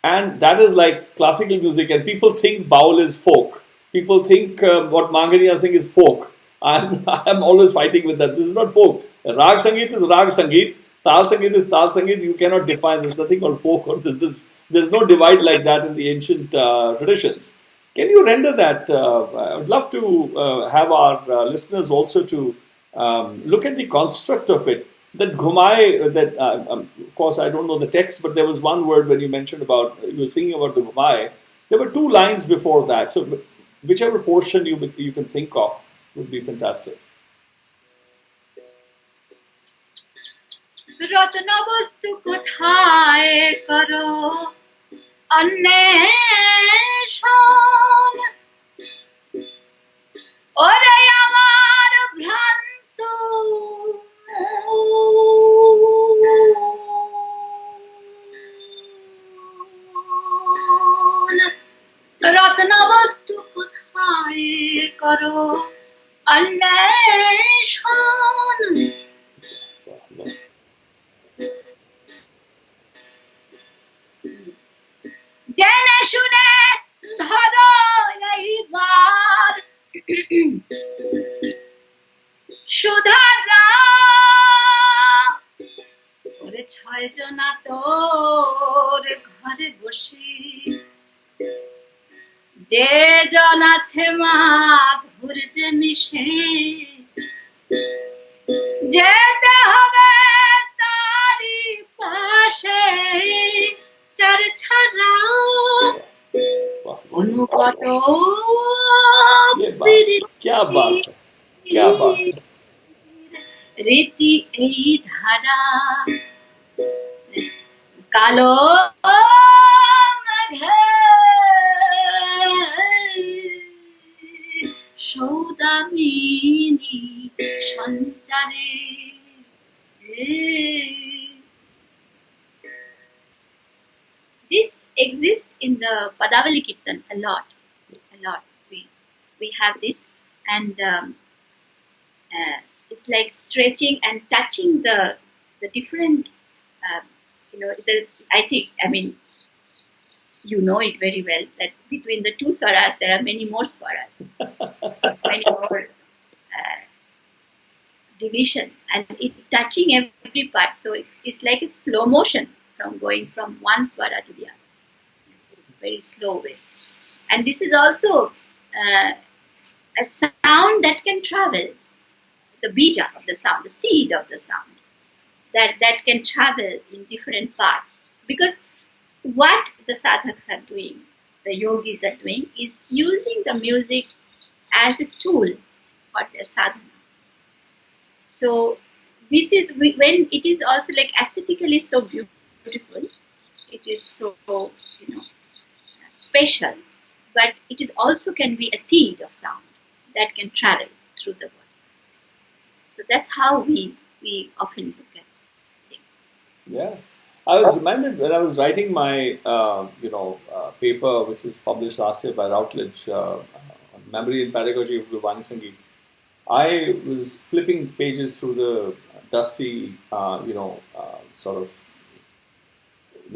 and that is like classical music. And people think Baul is folk. People think what Mangania Singh is folk. I'm always fighting with that. This is not folk. Rag Sangeet is Rag Sangeet. Tal Sangeet is Tal Sangeet. You cannot define. There's nothing called folk or this. There's no divide like that in the ancient traditions. Can you render that? I would love to have our listeners also to look at the construct of it. That ghumai, of course I don't know the text, but there was one word when you mentioned about, you were singing about the ghumai. There were 2 lines before that. So whichever portion you can think of would be fantastic. রত্ন বস্তু কোথায় করো অন্বেষণ ওরে আমার ভ্রান্ত রত্ন বস্তু কোথায় করো অন্বেষণ জেনে শুনে ধরো এইবার সুধারা ওরে 6 জনা তোর ঘরে বসে যে জন আছে মা ধৈর্যে মিশে যেতে হবে তারি পাশে চার ছাড়া অনুকট क्या बात है, क्या बात है। রীতি এই ধারা কালো মেঘে সৌদামিনী সঞ্চারে This exists in the Padavali Kirtan a lot. We have this, and it's like stretching and touching the different. I mean, you know it very well that between the two swaras there are many more swaras, many more division, and it touching every part. So it's like a slow motion from going from one swara to the other, very slow way. And this is also a sound that can travel, the bija of the sound, the seed of the sound, that can travel in different parts. Because what the sadhaks are doing, the yogis are doing, is using the music as a tool for their sadhana. So this is when it is also like aesthetically so beautiful, it is so special, but it is also can be a seed of sound that can travel through the body. So that's how we often look at things. Yeah, I was reminded when I was writing my paper, which was published last year by Routledge, on memory and pedagogy of Gurbani Sangeet. I was flipping pages through the dusty, sort of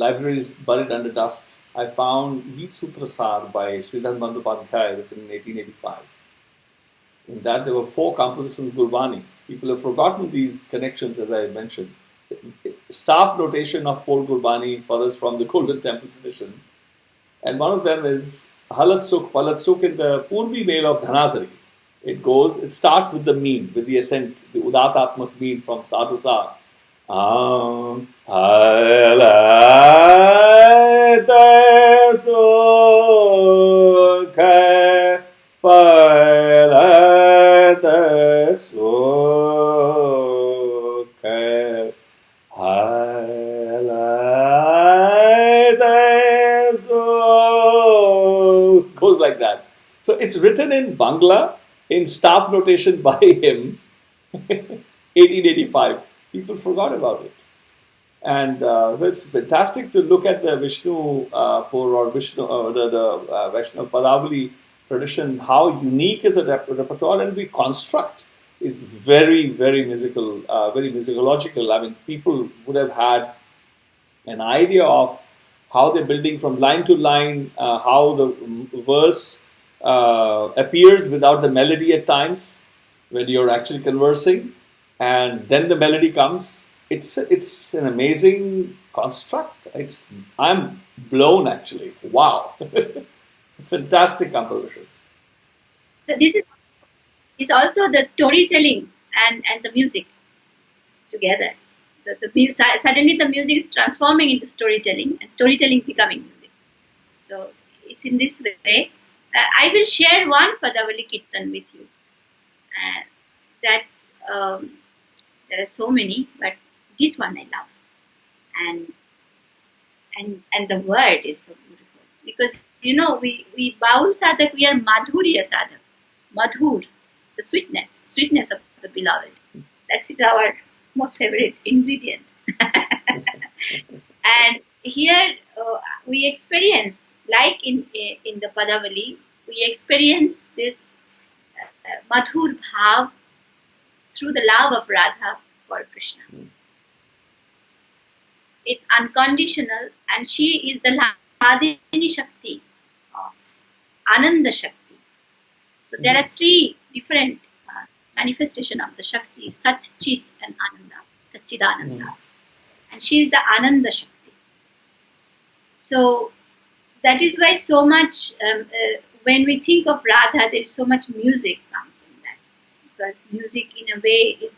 libraries buried under dust. I found Geet Sutra Sar by Sridhar Bandhopadhyay, written in 1885. In that there were 4 compositions of Gurbani. People have forgotten these connections, as I mentioned. Staff notation of 4 Gurbani fathers from the Golden Temple tradition. And one of them is Halat Sukh, Palat Sukh in the Purvi Mēlā of Dhanasari. It starts with the mean, with the ascent, the Udatatmak mean from Sa to Sa. Halate Sukha Palate Sukha Halate Sukha. Goes like that. So it's written in Bangla, in staff notation by him, 1885. People forgot about it. And so it's fantastic to look at the Vishnu Pur or Vishnu, the Vaishnava Padavali tradition, how unique is the repertoire, and the construct is very, very musical, very musicological. I mean, people would have had an idea of how they're building from line to line, how the verse appears without the melody at times when you're actually conversing, and then the melody comes. It's an amazing construct. I'm blown actually. Wow, fantastic composition. So this is also the storytelling and the music together. Suddenly the music is transforming into storytelling, and storytelling becoming music. So it's in this way. I will share one Padavali Kirtan with you. There are so many, but this one I love, and the word is so beautiful, because we Baul Sadhak, we are Madhurya Sadhak, Madhur, the sweetness of the beloved. That's our most favorite ingredient. And here we experience, like in the Padavali, we experience this Madhur Bhav through the love of Radha for Krishna. It's unconditional, and she is the Hladini Shakti of Ananda Shakti. So there are 3 different manifestations of the Shakti: Sat, Chit and Ananda, Satchidananda. And she is the Ananda Shakti. So that is why so much, when we think of Radha, there is so much music comes in that, because music in a way is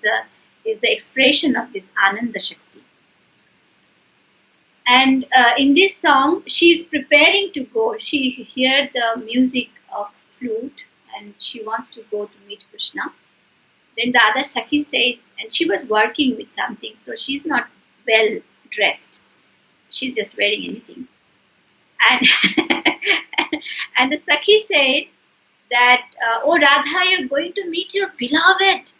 the expression of this Ananda Shakti. And in this song, she's preparing to go. She heard the music of flute and she wants to go to meet Krishna. Then the other Sakhi said, and she was working with something, so she's not well dressed. She's just wearing anything. And, and the Sakhi said that, oh Radha, you're going to meet your beloved.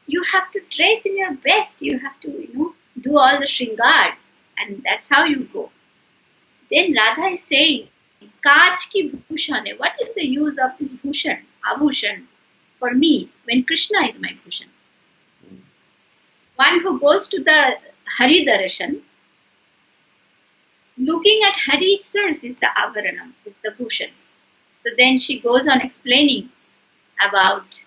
You have to dress in your best. You have to, do all the shringar. And that's how you go. Then Radha is saying, Kaj ki bhushane. What is the use of this bhushan, abhushan, for me when Krishna is my bhushan? One who goes to the Hari Darshan, looking at Hari itself is the avaranam, is the bhushan. So then she goes on explaining about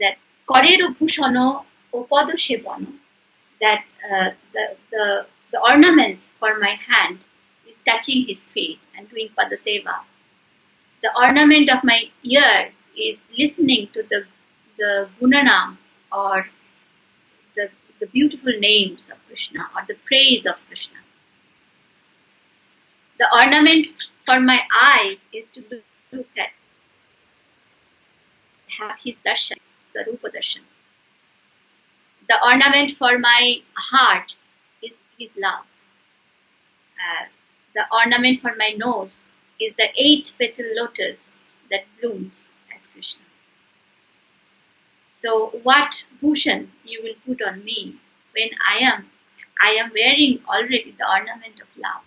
that korero bhushano opodo shebono, that the ornament for my hand is touching his feet and doing padaseva. The ornament of my ear is listening to the gunanam, or the beautiful names of Krishna, or the praise of Krishna. The ornament for my eyes is to look at, have his darshan, sarupa darshan. The ornament for my heart is his love. The ornament for my nose is the 8-petal lotus that blooms as Krishna. So what bhushan you will put on me when I am wearing already the ornament of love.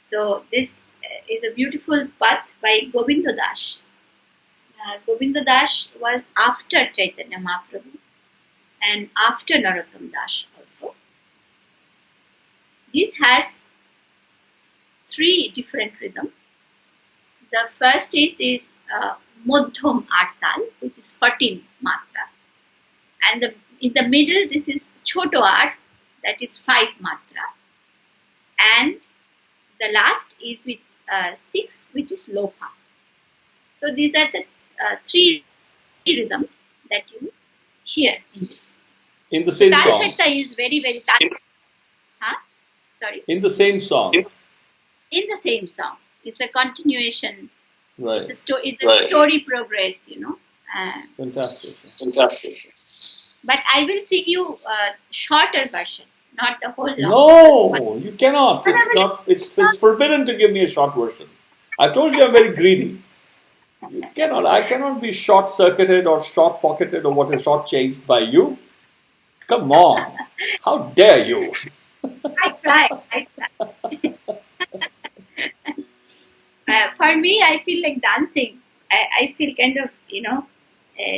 So this is a beautiful path by Govinda Das. Govinda Das was after Chaitanya Mahaprabhu and after Narottam Das also. This has 3 different rhythms. The first is Modham Artal, which is 14 matra. And in the middle, this is Choto Art, that is 5 matra. And the last is with 6, which is Lopa. So these are the 3 rhythms that you hear in this. In the same song. Talapetta is very, very Sorry. In the same song. In the same song. It's a continuation. Right. It's a story progress, Fantastic. But I will sing you a shorter version, not the whole No, long version. you cannot. It's forbidden to give me a short version. I told you I'm very greedy. You cannot. I cannot be short-circuited or short-pocketed or whatever, short-changed by you. Come on. How dare you? I try. For me, I feel like dancing. I feel kind of,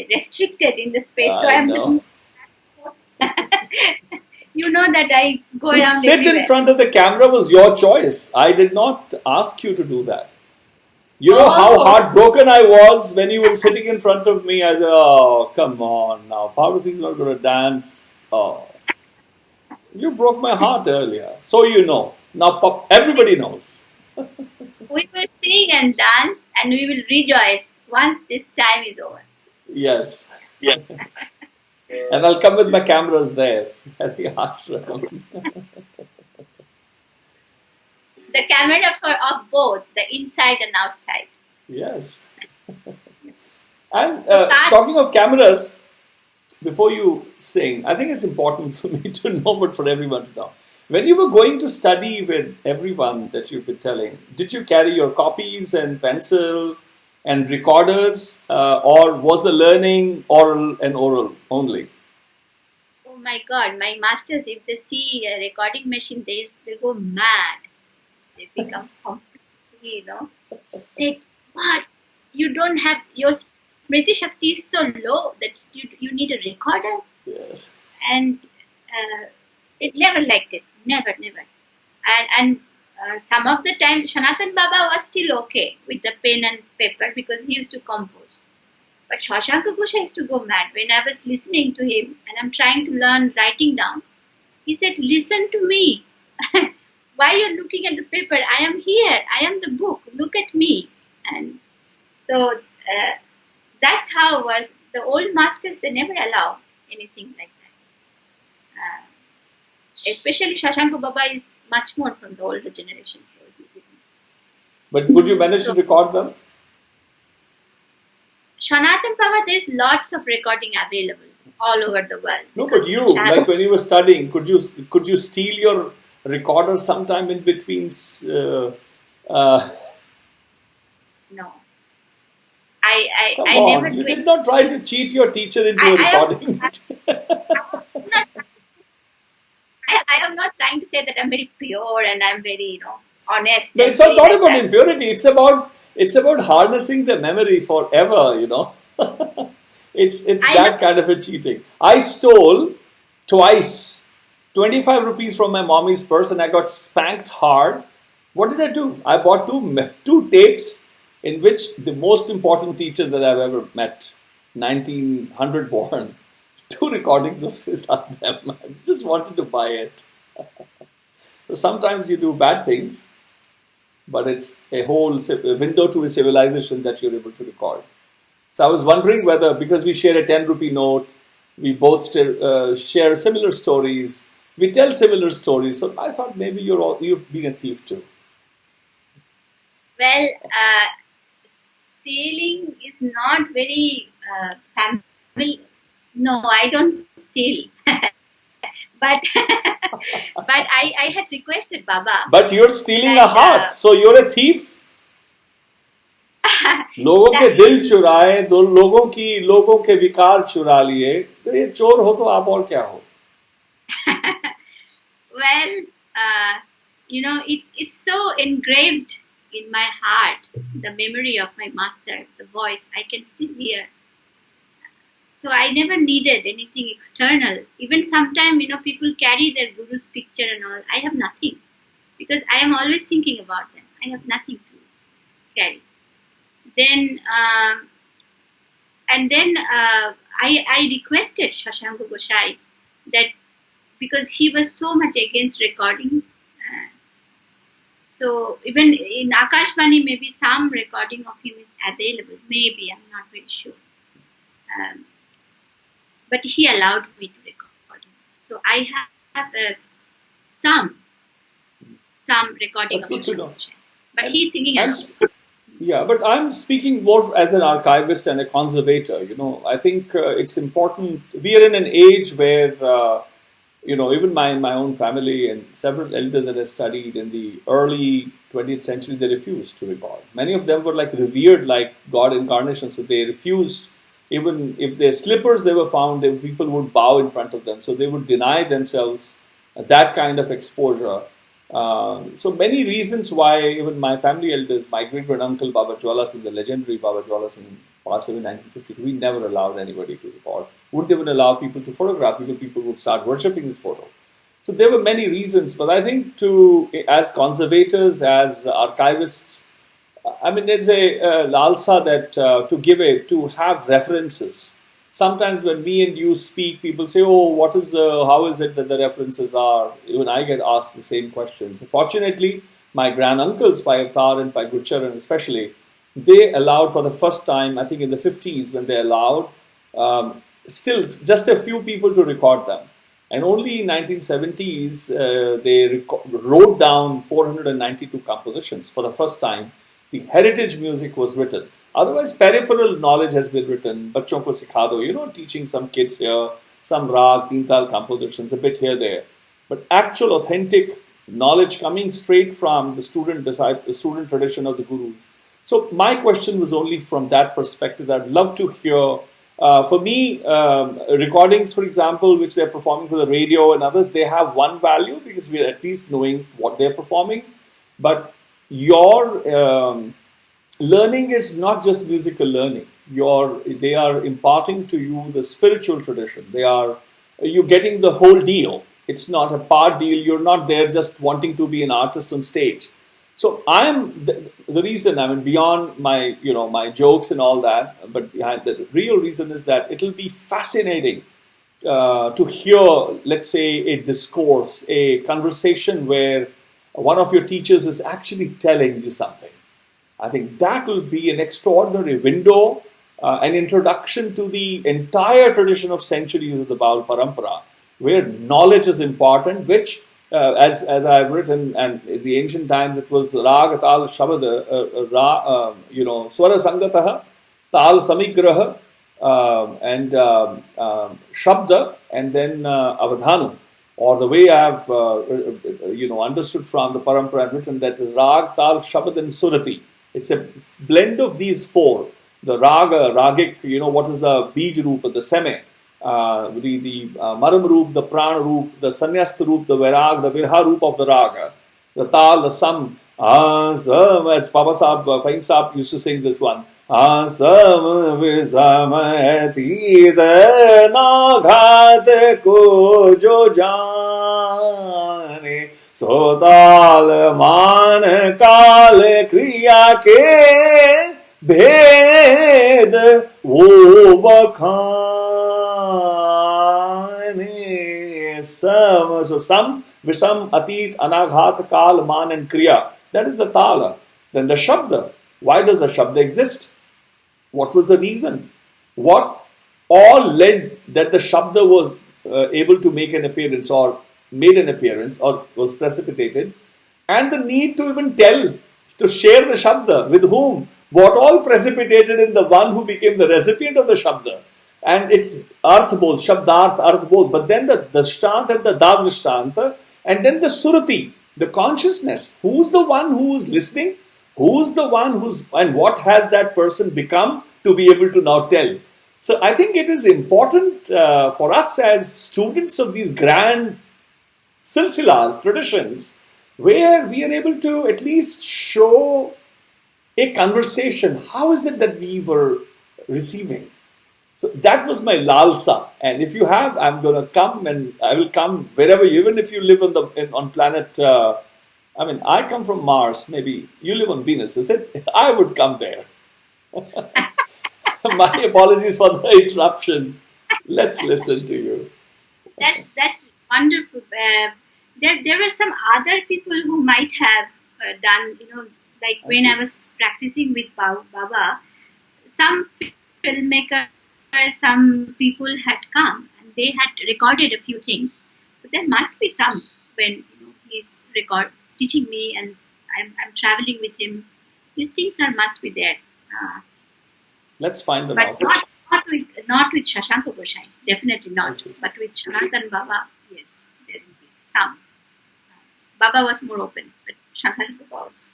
restricted in the space. So I'm know. You know that I go To around sit everywhere. in front of the camera was your choice. I did not ask you to do that. You know how heartbroken I was when you were sitting in front of me. I said, oh, come on now. Parvathy's not going to dance. Oh. You broke my heart earlier. So you know. Now everybody knows. We will sing and dance and we will rejoice once this time is over. Yes. Yeah. And I'll come with my cameras there at the ashram. The camera of both, the inside and outside. Yes. And talking of cameras, before you sing, I think it's important for me to know, but for everyone to know. When you were going to study with everyone that you've been telling, did you carry your copies and pencil and recorders, or was the learning oral and oral only? Oh my God, my masters, if they see a recording machine, they go mad. They become completely, say, what? You don't have, your Smriti Shakti is so low that you need a recorder? Yes. And it never liked it. Never. And some of the time, Sanatan Baba was still okay with the pen and paper because he used to compose. But Shoshanko Goshai used to go mad. When I was listening to him and I'm trying to learn writing down, he said, listen to me. Why you're looking at the paper? I am here. I am the book. Look at me. And so that's how it was. The old masters, they never allow anything like that. Especially Shoshanko Baba is much more from the older generation. So he didn't. But would you manage to record them? Sanatan Baba, there's lots of recording available all over the world. No, but you, like when you were studying, could you steal your recorder sometime in between? No. I Come never on, you did not try to cheat your teacher into a recording. I am not trying to say that I'm very pure and I'm very, honest. No, it's not about impurity. It's about harnessing the memory forever, It's that kind of a cheating. I stole twice 25 rupees from my mommy's purse and I got spanked hard. What did I do? I bought two tapes in which the most important teacher that I've ever met, 1900 born, 2 recordings of his on them. I just wanted to buy it. So sometimes you do bad things, but it's a whole window to a civilization that you're able to record. So I was wondering whether, because we share a 10 rupee note, we both share similar stories, we tell similar stories, so I thought maybe you've been a thief too. Well, stealing is not very family. No, I don't steal. But I had requested Baba. But you're stealing a heart, so you're a thief. लोगों के दिल चुराए, लोगों के विकार चुरा लिए, तो ये चोर हो तो आप और क्या हो? Well, it's so engraved in my heart, the memory of my master, the voice, I can still hear. So I never needed anything external. Even sometimes, people carry their guru's picture and all. I have nothing because I am always thinking about them. I have nothing to carry. Then, I requested Shoshanko Goshai that because he was so much against recording. So even in Akashvani, maybe some recording of him is available. Maybe, I'm not very sure. But he allowed me to record him. So I have some recording That's of good to know. But he's singing along. Yeah, but I'm speaking more as an archivist and a conservator. I think it's important. We are in an age where, even my own family and several elders that I studied in the early 20th century, they refused to record. Many of them were revered like God incarnation, so they refused. Even if their slippers they were found, people would bow in front of them. So they would deny themselves that kind of exposure. So many reasons why even my family elders, my great-granduncle Baba Jwala Singh, the legendary Baba Jwala Singh, passed away in 1952, we never allowed anybody to record. Wouldn't even allow people to photograph because people would start worshipping this photo. So there were many reasons, but I think as conservators, as archivists, there's a lalsa that to have references. Sometimes when me and you speak, people say, how is it that the references are? Even I get asked the same question. So fortunately, my granduncles, Bhai Avtar and Bhai Gurcharan especially, they allowed for the first time, I think in the 50s, when they allowed still just a few people to record them. And only in 1970s, they wrote down 492 compositions for the first time. The heritage music was written. Otherwise, peripheral knowledge has been written. Bachon ko sikha do, teaching some kids here, some rag, teen tal compositions, a bit here, there. But actual authentic knowledge coming straight from the student tradition of the gurus. So my question was only from that perspective. I'd love to hear, for me, recordings, for example, which they're performing for the radio and others, they have one value because we're at least knowing what they're performing. But your learning is not just musical learning. They are imparting to you the spiritual tradition. You're getting the whole deal. It's not a part deal. You're not there just wanting to be an artist on stage. So I am the reason. Beyond my jokes and all that, but behind the real reason is that it'll be fascinating to hear, let's say, a discourse, a conversation where one of your teachers is actually telling you something. I think that will be an extraordinary window an introduction to the entire tradition of centuries of the Baul Parampara, where knowledge is important, which, as I've written, and in the ancient times it was Rag, Tal, Shabad, Swara Sangataha, Tal Samigraha, and Shabda, and then Avadhanu. Or the way I've understood from the Parampara and written, that is Rag, Tal, Shabad, and Surati. It's a blend of these four. The Raga, Ragic, what is the Bij Roop, the Seme, the Maram Roop, the Prana Roop, the Sanyasta Roop, the Virag, the Virha Roop of the Raga, the Tal, the Sam, as Baba Sahab, Fahim Sahab used to sing this one. Asam visamati na ghat ko jo jane sotal man kal kriya ke bhed wo bakhane. So sam, visam, atit, anaghat, kal, man and kriya. That is the tala. Then the shabda. Why does the shabda exist? What was the reason? What all led that the shabda was able to make an appearance, or made an appearance, or was precipitated? And the need to even tell, to share the shabda with whom? What all precipitated in the one who became the recipient of the shabda? And it's arth both, shabdarth, arth both. But then the drishtanta and the dadrishtanta, and then the surati, the consciousness. Who's the one who's listening? Who's the one and what has that person become to be able to now tell? So I think it is important for us as students of these grand silsilas, traditions, where we are able to at least show a conversation. How is it that we were receiving? So that was my lalsa. And if you have, I'm going to come, and I will come wherever, even if you live on planet... I come from Mars, maybe you live on Venus, is it? I would come there. My apologies for the interruption. Let's listen to you. That's wonderful. There were some other people who might have done, like when I was practicing with Baba, some filmmakers, some people had come and they had recorded a few things. So there must be some when he's teaching me and I'm traveling with him. These things must be there. Let's find them but out. Not with Shoshanko Goshai, definitely not. But with Sanatan Baba, yes, there will be some. Baba was more open, but Shoshanko was.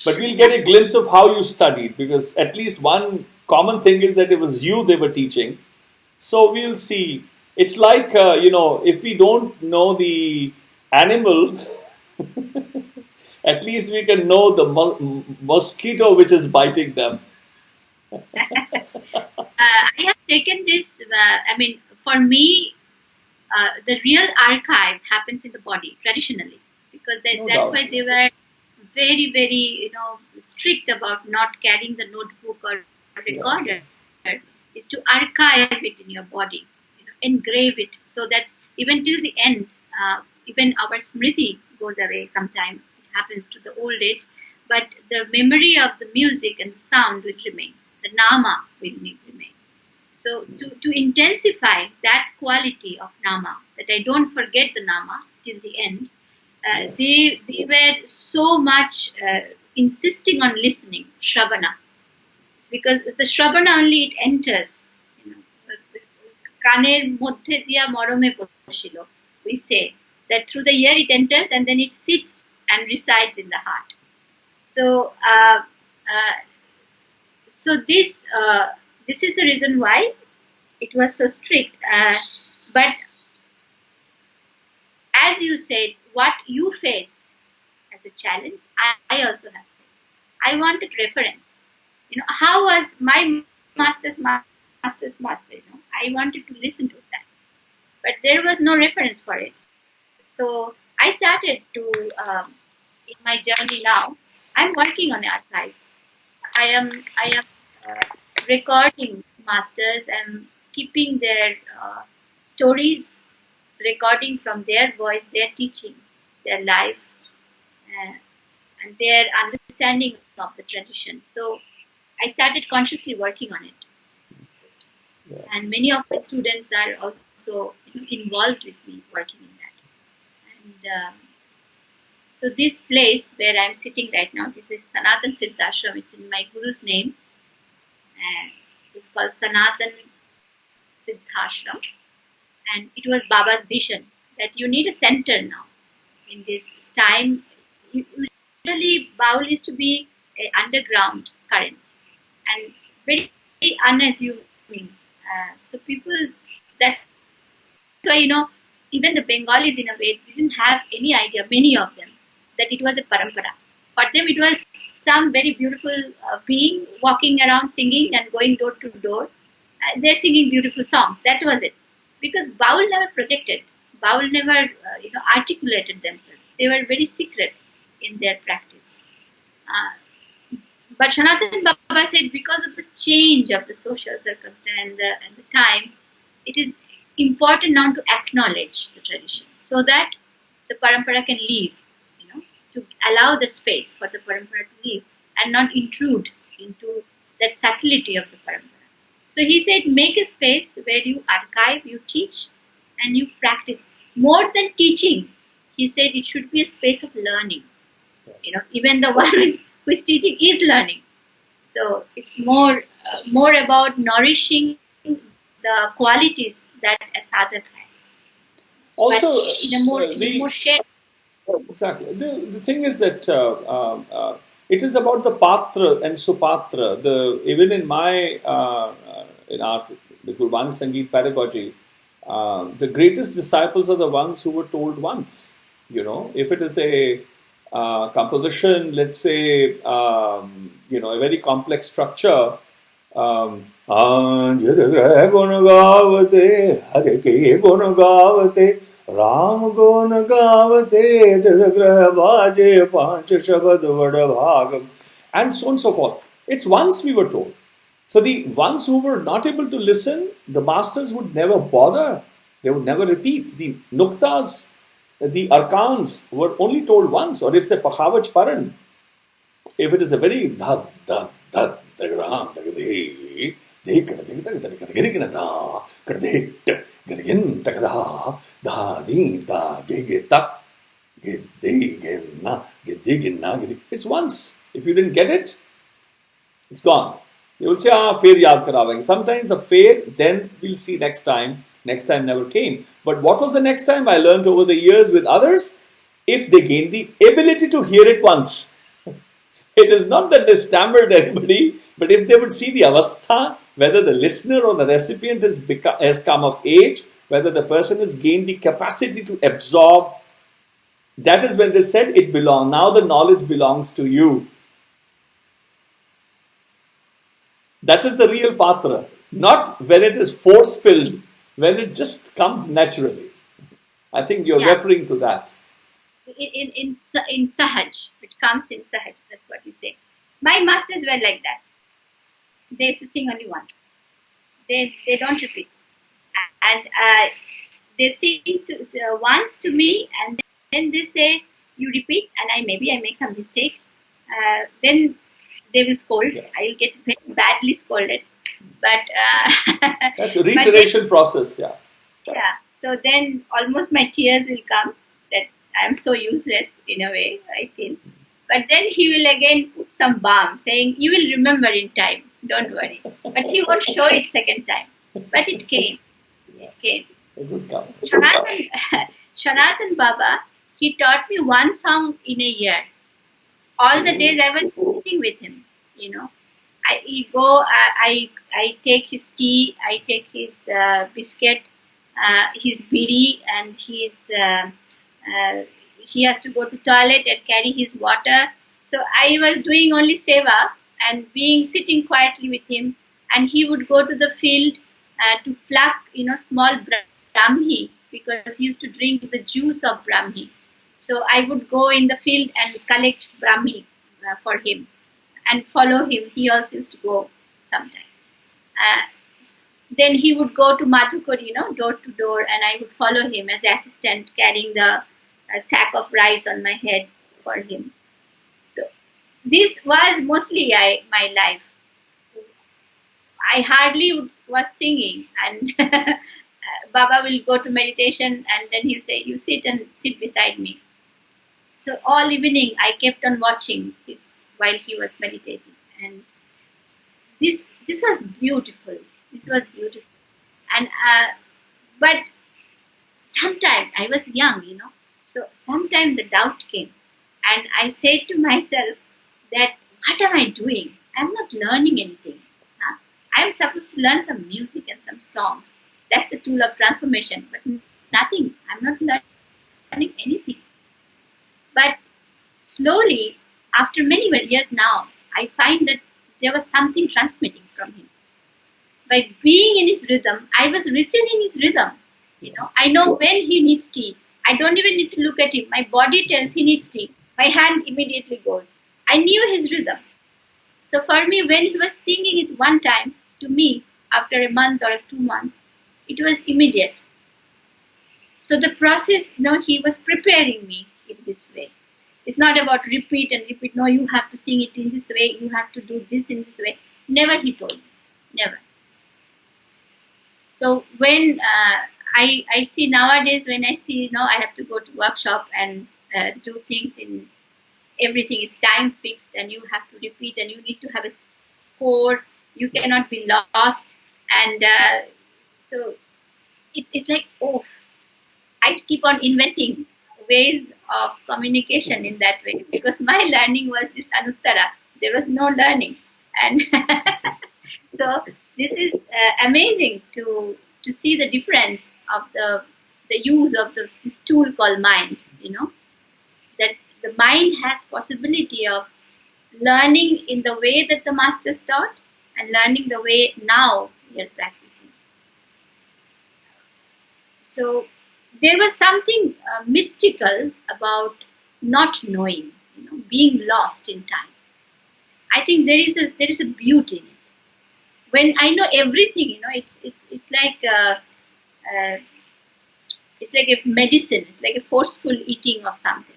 But we'll get a glimpse of how you studied, because at least one common thing is that it was you they were teaching. So we'll see. It's like, if we don't know the animal, at least we can know the mosquito which is biting them. I have taken this, for me, the real archive happens in the body, traditionally, because that's why they were very, very, strict about not carrying the notebook or recorder, is to archive it in your body, engrave it, so that even till the end, even our smriti goes away sometime. It happens to the old age, but the memory of the music and the sound will remain. The nama will remain. So to intensify that quality of nama, that I don't forget the nama till the end, they were so much insisting on listening, Shravana. It's because the Shravana only it enters. Kaner moddhe diya morome poshilo. We say that through the ear it enters and then it sits and resides in the heart. So, this is the reason why it was so strict. But as you said, what you faced as a challenge, I also have faced. I wanted reference. How was my master's master? I wanted to listen to that, but there was no reference for it. So I started to, in my journey now, I'm working on archive. I am recording masters and keeping their stories, recording from their voice, their teaching, their life, and their understanding of the tradition. So I started consciously working on it. Yeah. And many of my students are also involved with me working in that. And so this place where I'm sitting right now, this is Sanatan Siddhashram. It's in my Guru's name. And it's called Sanatan Siddhashram. And it was Baba's vision that you need a center now. In this time, usually Baul used to be an underground current and very unassuming. So people, that's why, even the Bengalis in a way didn't have any idea, many of them, that it was a parampara. For them it was some very beautiful being walking around singing and going door to door. They're singing beautiful songs. That was it. Because Baul never projected. Baul never articulated themselves. They were very secret in their practice. But Sanatan Baba said because of the change of the social circumstance and the time, it is important now to acknowledge the tradition so that the parampara can live, to allow the space for the parampara to live and not intrude into that subtlety of the parampara. So he said, make a space where you archive, you teach, and you practice. More than teaching, he said it should be a space of learning. Even the one who is teaching is learning. So it's more about nourishing the qualities that a sadhak has. Also, but in a more shared. Exactly. The thing is that it is about the patra and supatra. Even in the Gurbani Sangeet pedagogy, the greatest disciples are the ones who were told once. If it is a composition, let's say, a very complex structure. Ram gun gavate Digraha baje panch shabad vada bhagam, and so on and so forth. It's once we were told. So the ones who were not able to listen, the masters would never bother. They would never repeat. The nuktas, the arkans were only told once. Or if it's a pakhavach paran, if it is a very dhad dhad dhad dagram dagadi it's once. If you didn't get it, it's gone. They will say, fair yaad karavenge. Sometimes the fair, then we'll see next time. Next time never came. But what was the next time? I learned over the years with others, if they gain the ability to hear it once. It is not that they stammered everybody, but if they would see the avastha, whether the listener or the recipient has come of age, whether the person has gained the capacity to absorb, that is when they said it belongs. Now the knowledge belongs to you. That is the real patra. Not when it is force-filled, when it just comes naturally. I think you're referring to that. In Sahaj, it comes in Sahaj, that's what you say. My masters were like that. They used to sing only once. They don't repeat. And they sing once to me, and then they say, you repeat, and I make some mistake. Then they will scold. I will get very badly scolded. But that's a reiteration process, Yeah. So then almost my tears will come that I'm so useless in a way, I feel. But then he will again put some balm, saying, you will remember in time, don't worry. But he won't show it second time. But it came. It came. Sanatan Baba, he taught me one song in a year. All the days I was sitting with him, I take his tea, I take his biscuit, his biri, and his he has to go to toilet and carry his water. So I was doing only seva and sitting quietly with him, and he would go to the field to pluck, small brahmi, because he used to drink the juice of brahmi. So I would go in the field and collect brahmi for him and follow him. He also used to go sometime. Then he would go to Madhukur, door to door, and I would follow him as assistant, carrying the sack of rice on my head for him. So this was mostly my life. I hardly was singing, and Baba will go to meditation, and then he'll say, "You sit beside me." So all evening I kept on watching his while he was meditating, and this was beautiful. This was beautiful, and but sometimes I was young, so sometimes the doubt came, and I said to myself that what am I doing? I'm not learning anything. I'm supposed to learn some music and some songs. That's the tool of transformation, but nothing. I'm not learning anything. But slowly, after many years now, I find that there was something transmitting from him. By being in his rhythm, I was receiving his rhythm. I know when he needs tea. I don't even need to look at him. My body tells he needs tea. My hand immediately goes. I knew his rhythm. So for me, when he was singing it one time to me after a month or 2 months, it was immediate. So the process, he was preparing me in this way. It's not about repeat and repeat. No, you have to sing it in this way. You have to do this in this way. Never he told me. Never. So when I see nowadays, when I see, I have to go to workshop and do things in everything is time fixed, and you have to repeat, and you need to have a score. You cannot be lost, and so it's like, oh, I keep on inventing ways of communication in that way, because my learning was this Anuttara. There was no learning, and so this is amazing to see the difference of the use of this tool called mind. That the mind has possibility of learning in the way that the masters taught, and learning the way now we are practicing. So there was something mystical about not knowing, being lost in time. I think there is a beauty in it. When I know everything, it's like it's like a medicine. It's like a forceful eating of something.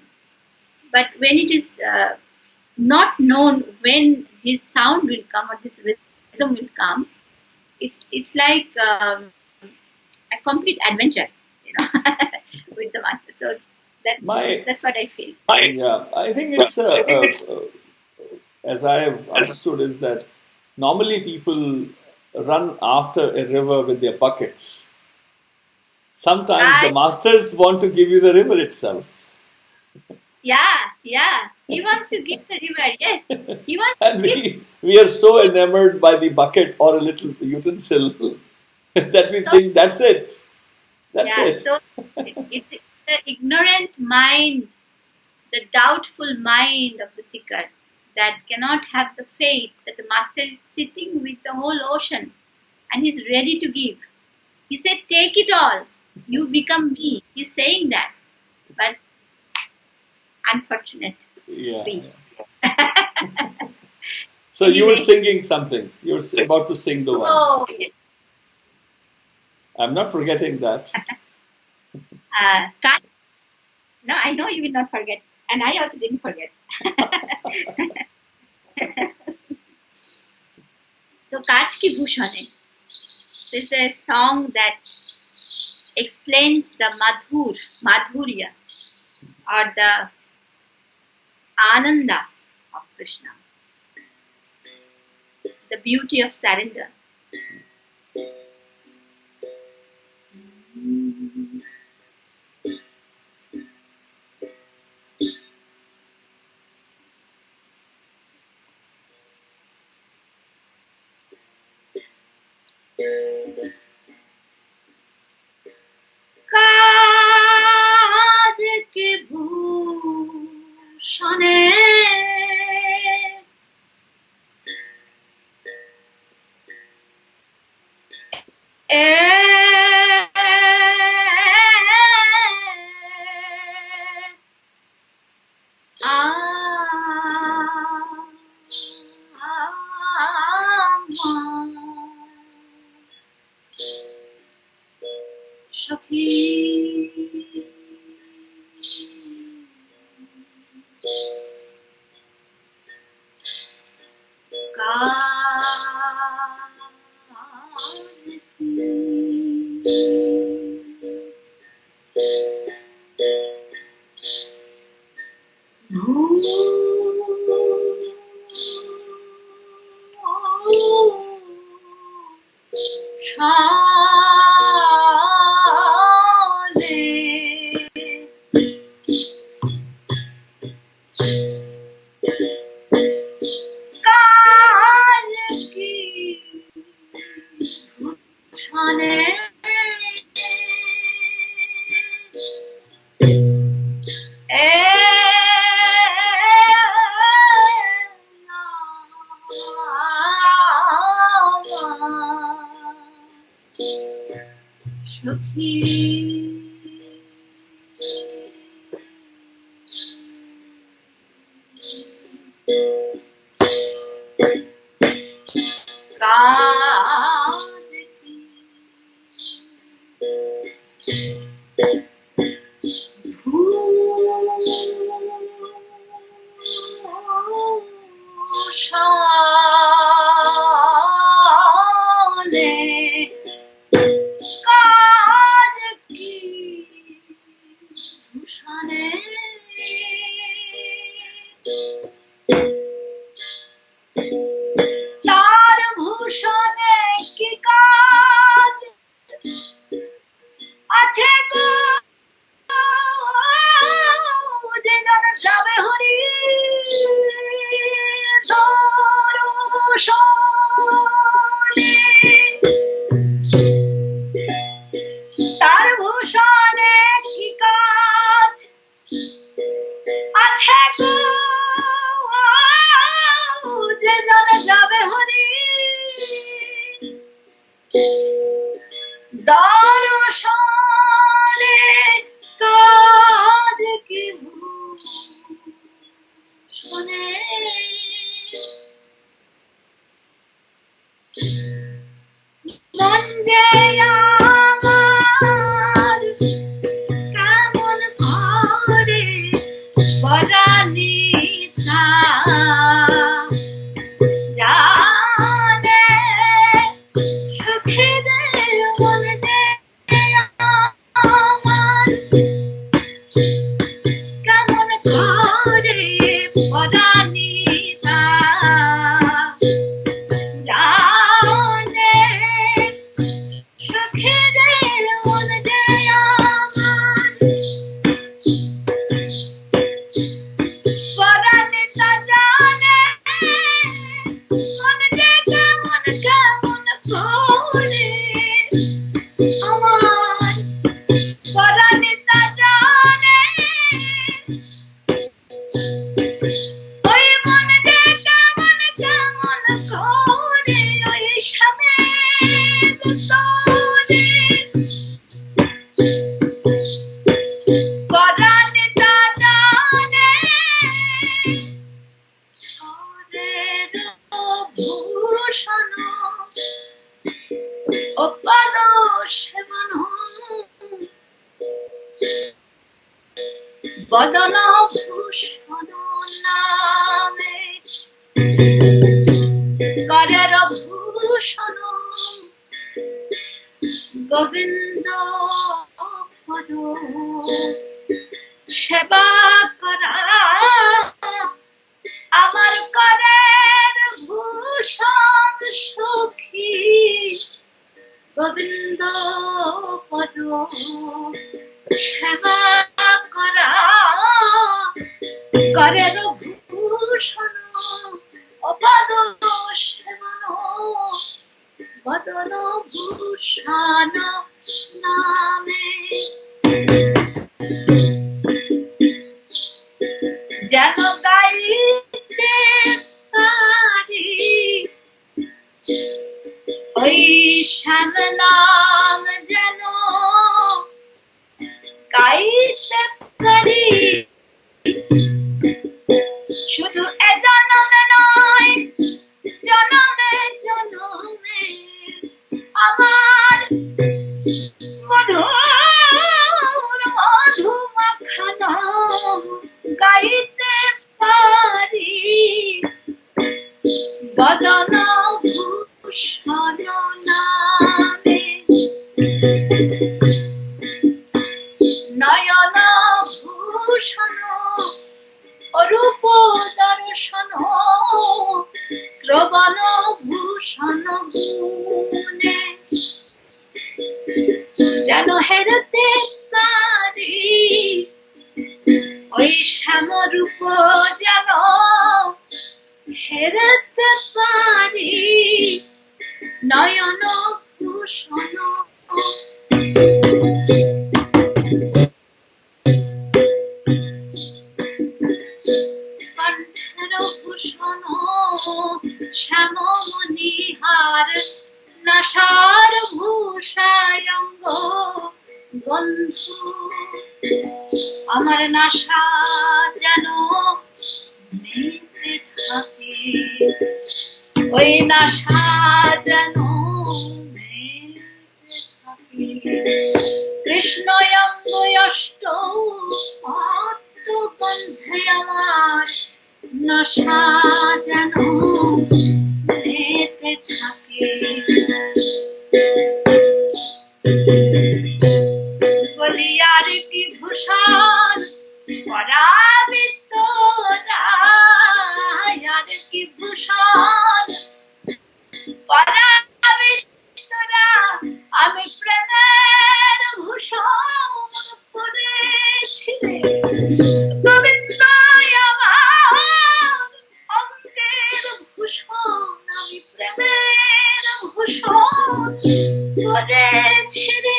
But when it is not known when this sound will come or this rhythm will come, it's like a complete adventure, with the master. So that's what I feel. Yeah, I think it's as I have understood is that normally people run after a river with their buckets. Sometimes the masters want to give you the river itself. Yeah. He wants to give the river. Yes, he wants. And we are so enamored by the bucket or a little utensil that we think that's it. That's it. So it's the ignorant mind, the doubtful mind of the seeker that cannot have the faith that the master is sitting with the whole ocean and he's ready to give. He said, "Take it all. You become me." He's saying that, but unfortunate. Yeah. So you were singing something. You were about to sing the one. Oh. I'm not forgetting that. No, I know you will not forget. And I also didn't forget. So, Kaach Ki Bhushane. This is a song that explains the madhurya, or the ananda of Krishna, the beauty of surrender. काज के भूषणे জানো হেরাতে পারি ওই শ্যামরূপ জানো হেরাতে পারি নয়ন ভূষণ কণ্ঠের ভূষণ শ্যামমণিহার নাসার ভূষায়ঙ্গ গন্ধু আমার NASA যেন মেতে থাকে ওই নাসা যেন মেতে থাকে কৃষ্ণয়ঙ্গ অষ্ট গন্ধে আমার নাসা যেন মেতে থাকে বলি আর কি ভূষণ পরাবে তোরা আর কি ভূষণ পরাবে তোরা আমি প্রেমের ভূষণ পরেছিলে গোবিন্দ আমার অঙ্গের ভূষণ আমি প্রেমের ভূষণ পরেছিলে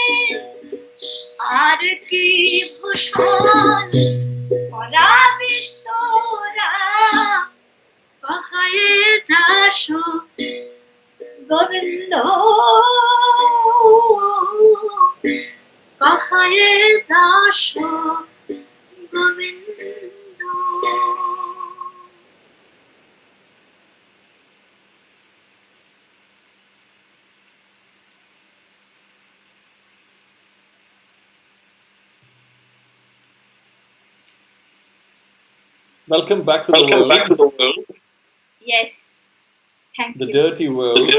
আর কি ভূষণ পরাবি তোরা কহায়ে Das Govinda কহায়ে Das Govinda Welcome back to the world. Yes, thank you. The dirty world.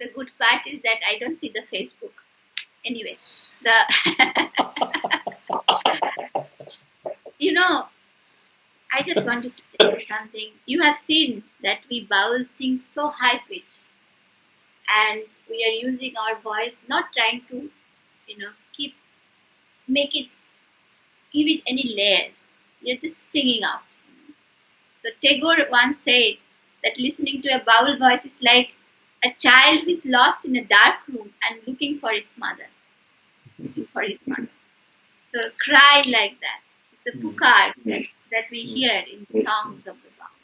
The good part is that I don't see the Facebook. Anyway, I just wanted to tell you something. You have seen that we Baul sing so high pitch, and we are using our voice, not trying to, give it any layers. We are just singing out. So Tagore once said that listening to a Baul voice is like a child who is lost in a dark room and looking for its mother. So cry like that. It's the pukar that we hear in the songs of the Baul.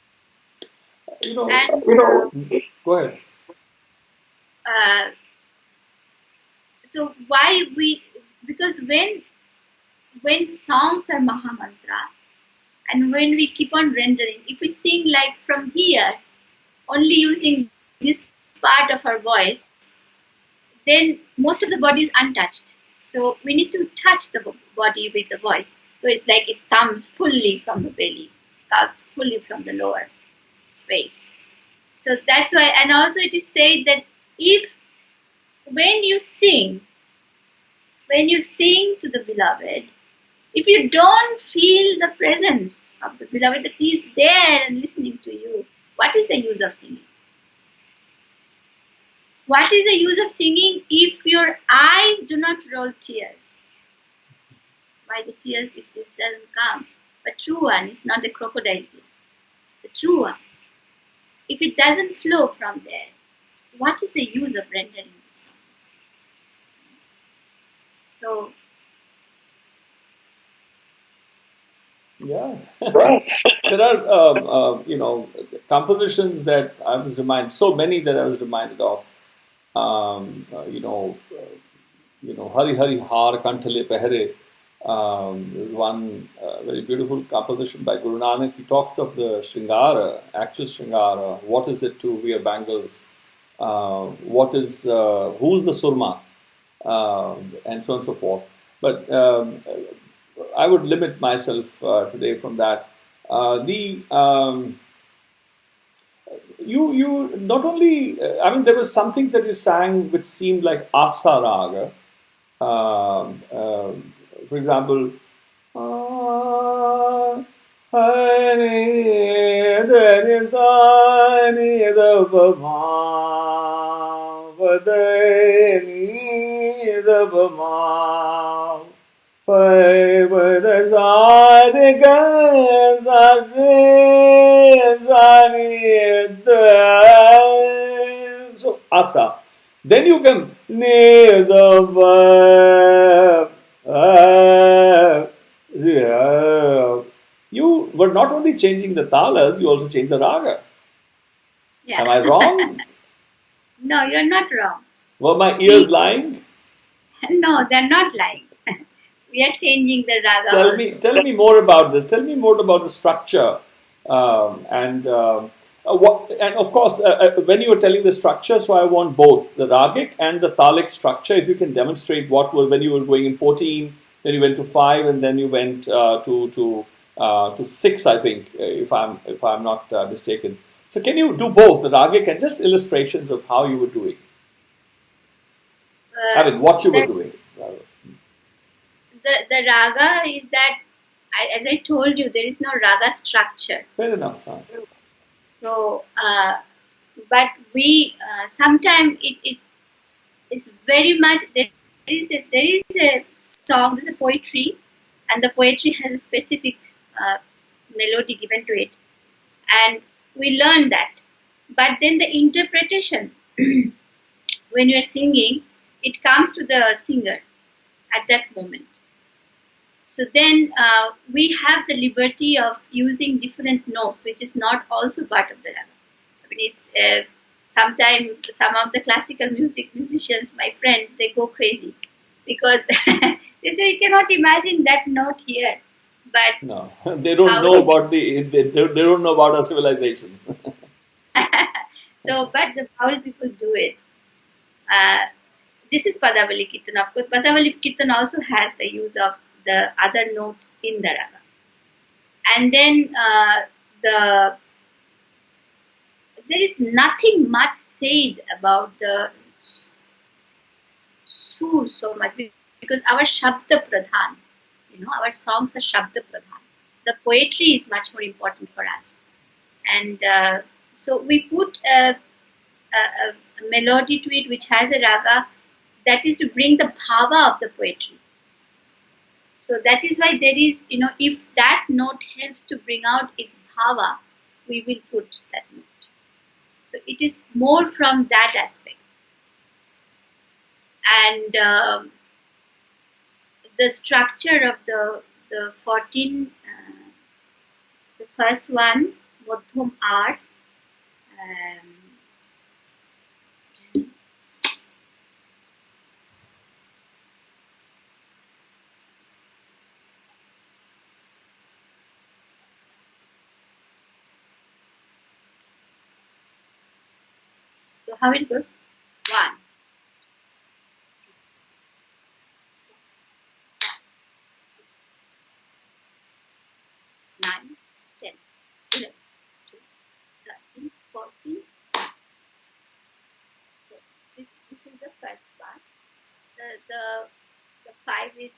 Go ahead. So because when songs are Mahamantra, and when we keep on rendering, if we sing like from here, only using this part of our voice, then most of the body is untouched. So we need to touch the body with the voice. So it's like it comes fully from the belly, fully from the lower space. So that's why, and also it is said that when you sing to the beloved, if you don't feel the presence of the beloved that he is there and listening to you, what is the use of singing? What is the use of singing if your eyes do not roll tears? Why the tears if this doesn't come? The true one is not the crocodile tear. The true one. If it doesn't flow from there, what is the use of rendering the song? So, yeah, there are compositions that I was reminded. So many that I was reminded of. Hari Hari Har Kanthale Pehre. There's one very beautiful composition by Gurū Nānak. He talks of the Shringara, actual Shringara. What is it to wear bangles? Who's the surma? And so on and so forth. But I would limit myself today from that. You not only, there was something that you sang which seemed like Asa Raga. For example, da ni da ba ma pa ba da sa re ga sa re sa ni da. So asa. Then you can ni da ba. You were not only changing the talas, you also changed the raga. Yeah. Am I wrong? No, you're not wrong. Were my ears lying? No, they're not lying. We are changing the raga. Tell me more about this. Tell me more about the structure, and of course, when you were telling the structure, so I want both the ragic and the talic structure. If you can demonstrate what was when you were going in 14, then you went to 5, and then you went to 6, I think, if I'm not mistaken. So can you do both the ragic and just illustrations of how you were doing? I mean, what you were doing. The raga is that, as I told you, there is no raga structure. Fair enough. So, but we sometimes it's very much there is a song, there's a poetry, and the poetry has a specific melody given to it, and we learn that. But then the interpretation, when you are singing, it comes to the singer at that moment. So then we have the liberty of using different notes, which is not also part of the raga. I mean, it's sometimes some of the classical musicians, my friends, they go crazy because they say we cannot imagine that note here. But no, they don't know about they don't know about our civilization. So, but the Baul people do it. This is Padavali Kirtan. Of course, Padavali Kirtan also has the use of the other notes in the raga. And then there is nothing much said about the sur so much because our Shabda Pradhan, our songs are Shabda Pradhan. The poetry is much more important for us. And so we put a melody to it which has a raga that is to bring the bhava of the poetry. So that is why there is, if that note helps to bring out its bhava, we will put that note. So it is more from that aspect. And the structure of the 14, the first one, Madhyam art, so how it goes? 1, 9, 10, 11, 12, 13, 14. So this is the first part. The 5 is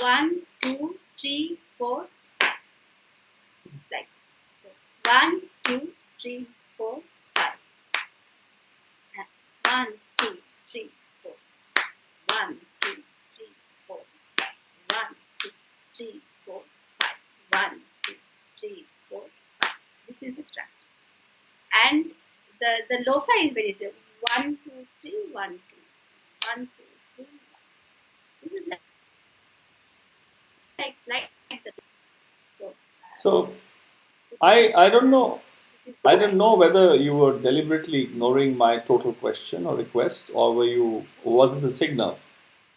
one, 2, 3, 4, 5. Like so. 1, 2, 3, 4, 5. 1, 2, 3, 4. 1, 2, 3, 4, 5. 1, 2, 3, 4, 5. 1, 2, 3, 4, 5. This is the structure. And the lo-fi is very simple. 1, 2, 3, 1, 2. 1, 2, 3, 1. This is like the So I don't know. I don't know whether you were deliberately ignoring my total question or request, or was it the signal?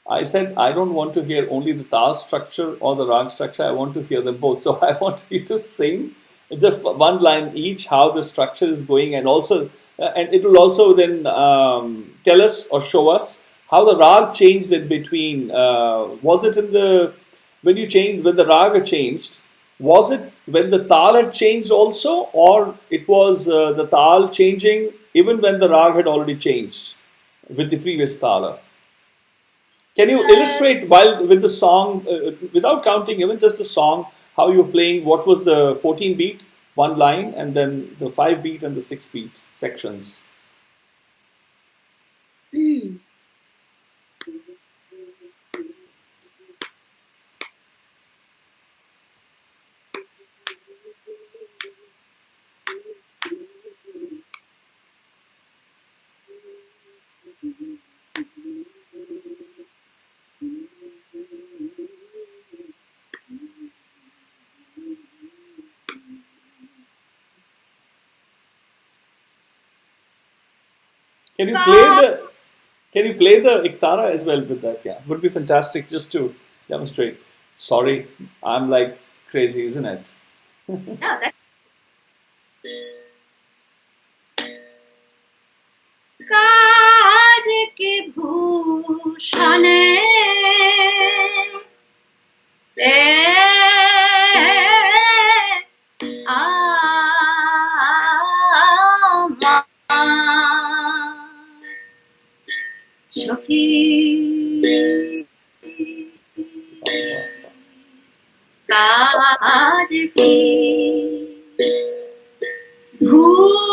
I said I don't want to hear only the tal structure or the rag structure. I want to hear them both. So I want you to sing the one line each, how the structure is going, and also, and it will also then tell us or show us how the rag changed in between. Was it when the raga changed? Was it when the tal had changed also, or it was the tal changing even when the rag had already changed? with the previous tala. Can you illustrate while with the song, without counting even just the song, how you're playing? What was the 14 beat, one line, and then the 5 beat and the 6 beat sections? Can you play the Ekathara as well with that? Yeah, would be fantastic just to demonstrate. Sorry, I'm like crazy, isn't it? No, that's काज के भूषण काज की भूषाने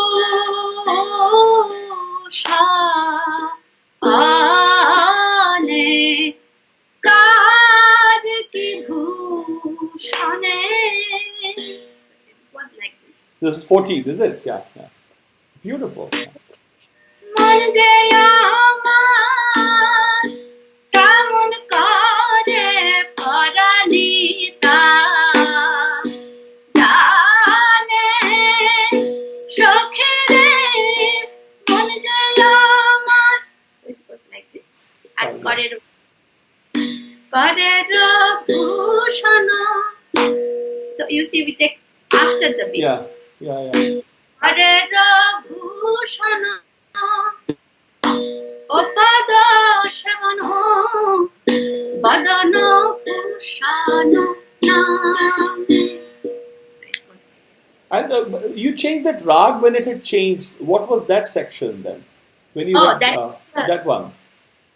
काज की भूषाने. It was like this. This is 14, is it? Yeah, yeah. Beautiful. Yeah. So you see, we take after the beat. Yeah, yeah, yeah. And you changed that rag when it had changed. What was that section then? When you went, that one.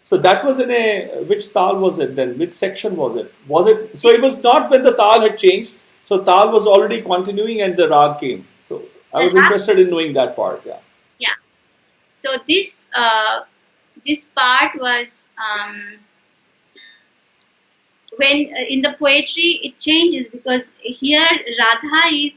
So that was in a, which tal was it then? Which section was it? Was it, so it was not when the tal had changed. So tal was already continuing and the rag came. So I was interested in knowing that part. Yeah. Yeah. So this this part was when in the poetry it changes, because here Radha is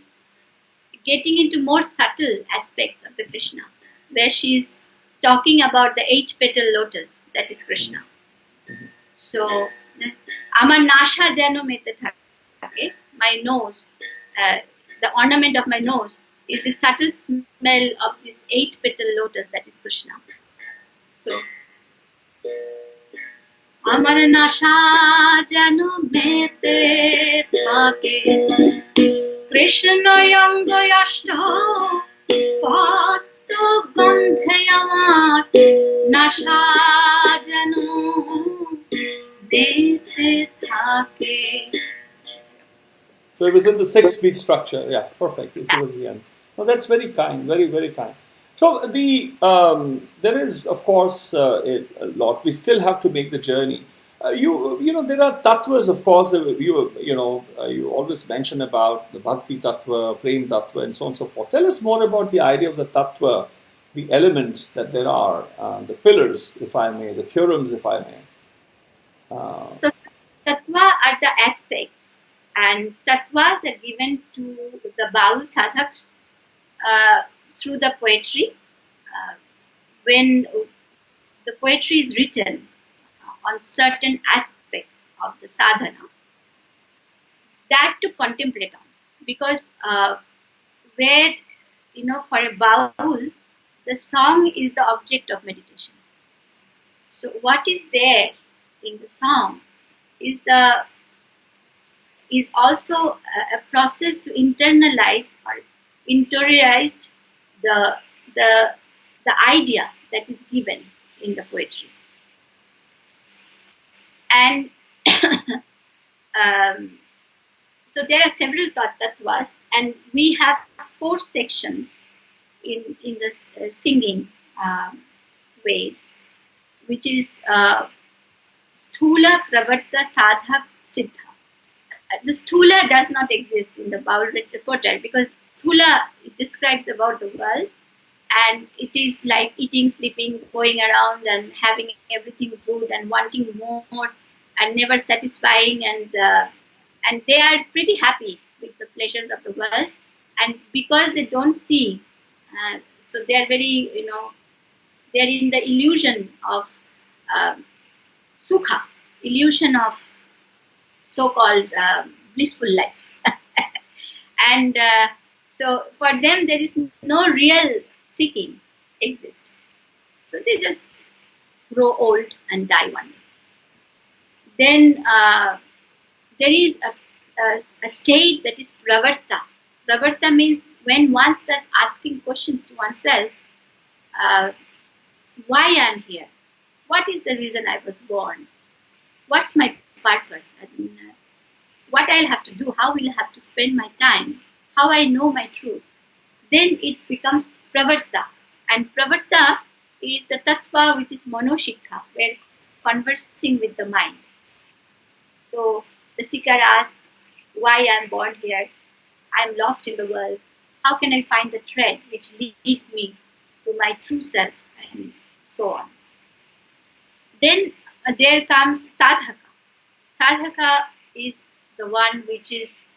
getting into more subtle aspects of the Krishna, where she is talking about the 8-petal lotus, that is Krishna. So, Amar nasha jano mete thake, my nose, the ornament of my nose is the subtle smell of this 8-petal lotus, that is Krishna. So, Amar nasha jano mete thake, Krishna yanga yashta pato gandhe amar nasha jano mete thake. So it was in the 6-beat structure. Yeah, perfect. It was the end. Well, that's very kind, very, very kind. So the there is, of course, a lot. We still have to make the journey. You know, there are tattvas, of course. You always mention about the bhakti tattva, prem tattva, and so on and so forth. Tell us more about the idea of the tattva, the elements that there are, the pillars, if I may, the theorems, if I may. So tattva are the aspects, and tattvas are given to the Baul sadhaks through the poetry. When the poetry is written on certain aspect of the sadhana, that to contemplate on, because where, you know, for a Baul, the song is the object of meditation. So what is there in the song is also a process to internalize or interiorize the idea that is given in the poetry. And so there are several tattvas, and we have 4 sections in the singing ways. which is Sthula Pravarta Sadhak Siddha. The Sthula does not exist in the Baul repertoire because Sthula describes about the world, and it is like eating, sleeping, going around and having everything good and wanting more and never satisfying, and they are pretty happy with the pleasures of the world, and because they don't see, so they are very, they are in the illusion of sukha, illusion of so-called blissful life. And so for them there is no real seeking exist. So they just grow old and die one day. Then there is a state that is pravarta. Pravarta means when one starts asking questions to oneself, why I am here? What is the reason I was born? What's my purpose? What I'll have to do? How will I have to spend my time? How I know my truth? Then it becomes pravarta. And pravarta is the tattva which is monoshikha, where conversing with the mind. So the seeker asks, why I am born here? I am lost in the world. How can I find the thread which leads me to my true self, and so on. Then there comes sadhaka. Sadhaka is the one which is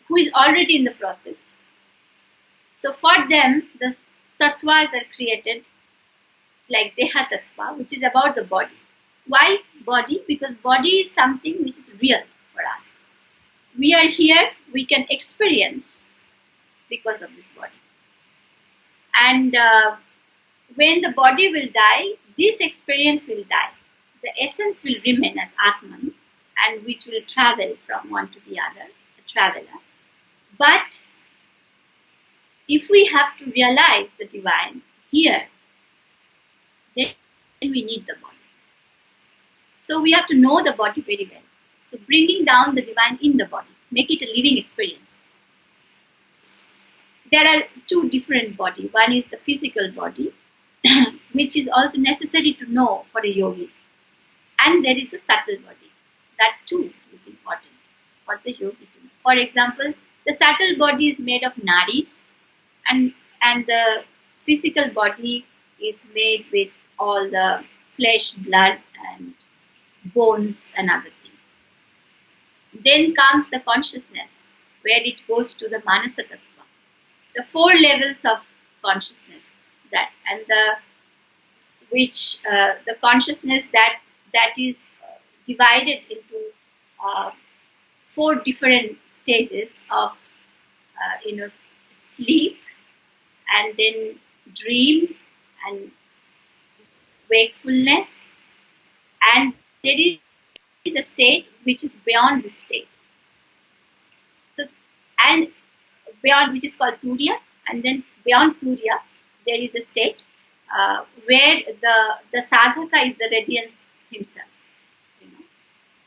who is already in the process. So for them, the tattvas are created like Deha Tattva, which is about the body. Why body? Because body is something which is real for us. We are here, we can experience because of this body. And when the body will die, this experience will die. The essence will remain as Atman, and which will travel from one to the other, a traveler. But if we have to realize the divine here, then we need the body. So we have to know the body very well. So bringing down the divine in the body, make it a living experience. There are two different bodies. One is the physical body, which is also necessary to know for a yogi. And there is the subtle body. That too is important for the yogi to know. For example, the subtle body is made of nadis, and the physical body is made with all the flesh, blood, and bones and other things. Then comes the consciousness, where it goes to the manasa tattva. The 4 levels of consciousness, that and the consciousness that is divided into 4 different stages of sleep, and then dream and wakefulness, and there is a state which is beyond this state. So, and beyond, which is called Turiya, and then beyond Turiya there is a state where the sadhaka is the radiance himself.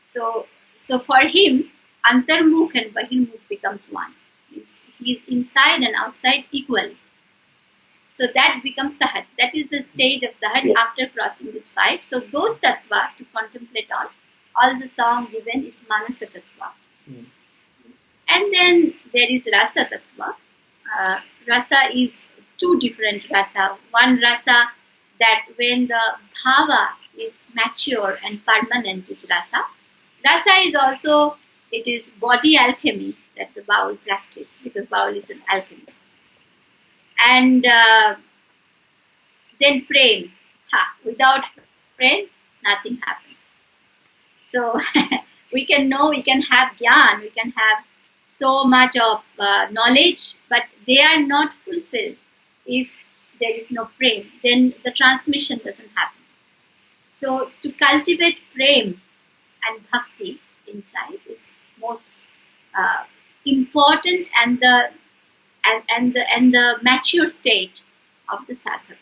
So for him, antarmukh and bahirmukh becomes one. He is inside and outside equal. So that becomes sahaj. That is the stage of sahaj after crossing this 5. So those tattva to contemplate on, all the song given is manasa tattva. And then there is rasa tattva. Rasa is 2 different rasa. One rasa that when the bhava is mature and permanent is rasa. Rasa is also, it is body alchemy that the Baul practice, because Baul is an alchemist. And then prem. Without prem, nothing happens. So we can know, we can have gyan, we can have so much of knowledge, but they are not fulfilled if there is no prem. Then the transmission doesn't happen. So to cultivate prem and bhakti inside is most important, and the mature state of the sadhaka.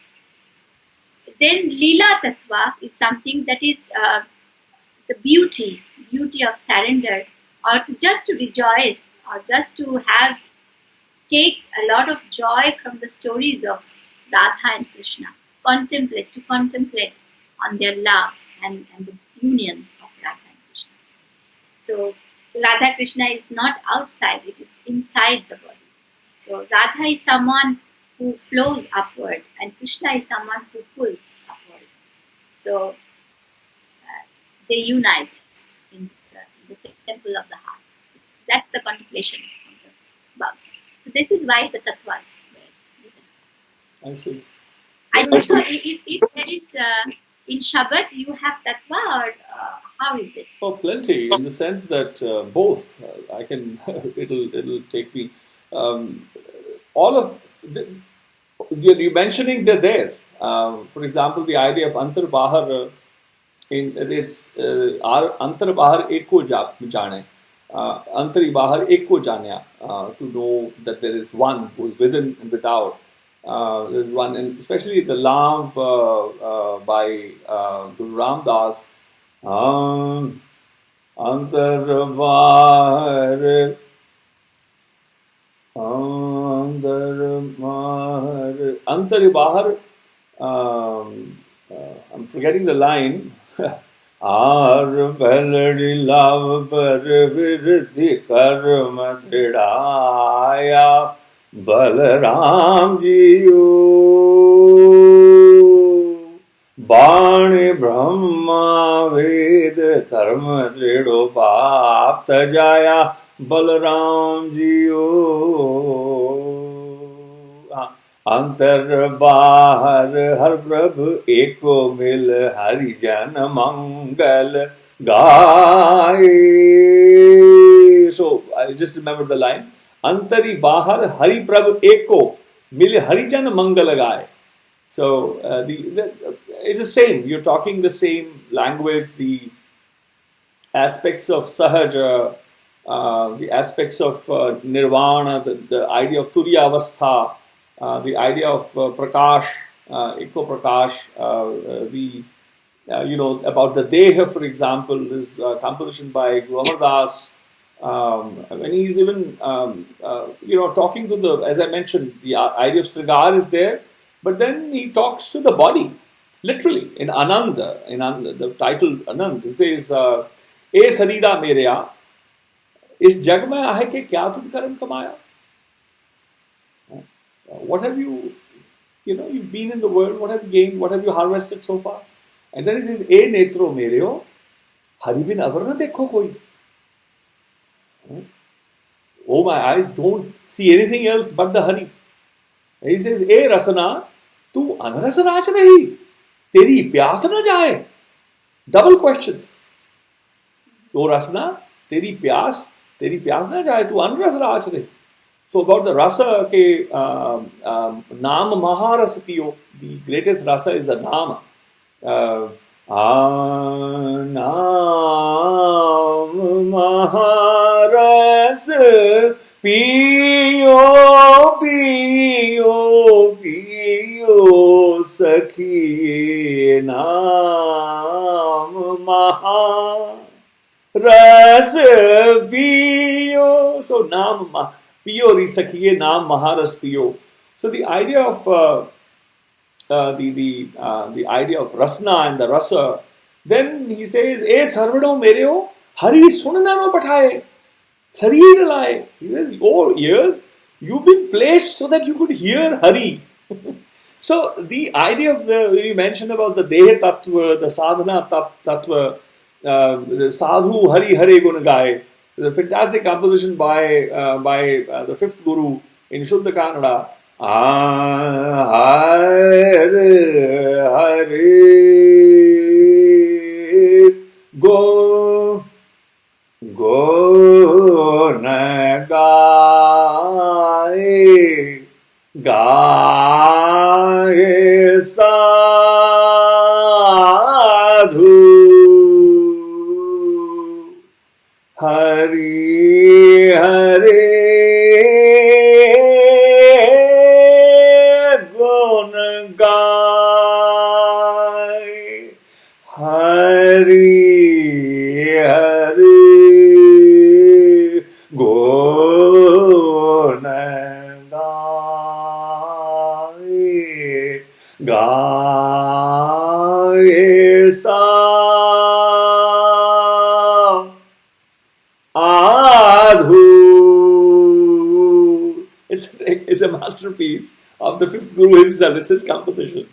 Then lila tattva is something that is the beauty of surrender, or just to rejoice, or just to take a lot of joy from the stories of Radha and Krishna, to contemplate on their love and the union of Radha and Krishna. So Radha Krishna is not outside, it is inside the body. So Radha is someone who flows upward and Krishna is someone who pulls upward. So they unite in the temple of the heart. So that's the contemplation of the Bausa. So this is why the tattvas were given. I see. I don't know if there is in Shabad you have tattva or how is it? Oh, plenty, in the sense that both. I can. It'll take me. All of you're mentioning they're there. For example, the idea of antar bahar. In this antar bahar eko jane, antari bahar eko janya, to know that there is one who is within and without. There's one, and especially the love by Guru Ramdas. Antar bahar, antari bahar. I'm forgetting the line. Aar baladi lav par virdhi karma dridaya Balaram jiyo Bani Brahma Ved Dharma Drido Bapta Jaya Balaram jiyo अंतर बाहर हर प्रभु एको मिल हरि जन मंगल गाए. So I just remember the line. Antari bahar hari prabhu eko mil hari jan mangal gaye. So it's the same. You're talking the same language. The aspects of sahaja, the aspects of nirvana, the idea of turiya avastha. The idea of prakash, eco prakash, about the deha, for example, this composition by Guru Amar Das. When he's even talking to the, as I mentioned, the idea of srigar is there, but then he talks to the body, literally in Ananda, the title Anand. He says, "E sarira mereya, is jag mein aaye ke kya tud karan kamaya?" What have you've been in the world, what have you gained, what have you harvested so far? And then he says, E netro mereo, hari bin avar na dekho koi. Oh, my eyes don't see anything else but the hari. And he says, E rasana, tu anarasa rach nahi, teri pyas na jaye. Double questions. O rasana, teri pyas na jaye, tu anarasa rach nahi. So about the rasa ke naam maharas piyo, the greatest rasa is the nama. Naam maharas piyo piyo piyo sakhi naam maharas piyo. So naam Piyo risakhiye naam maharas piyo. So the idea of the idea of rasna and the rasa. Then he says, "E sarvado mereo hari sunna no pathaye, sarir laye." He says, "Oh ears, you've been placed so that you could hear hari." So the idea of we mentioned about the deha tattva, the sadhana tattva, the sadhu hari hare gun gaye. There's a fantastic composition by the fifth Guru in Shuddha Kannada. Hare go na gaye sadhu. Hari Hare Gun Gaye sa adhu. It's a masterpiece of the fifth Guru himself. It's his composition.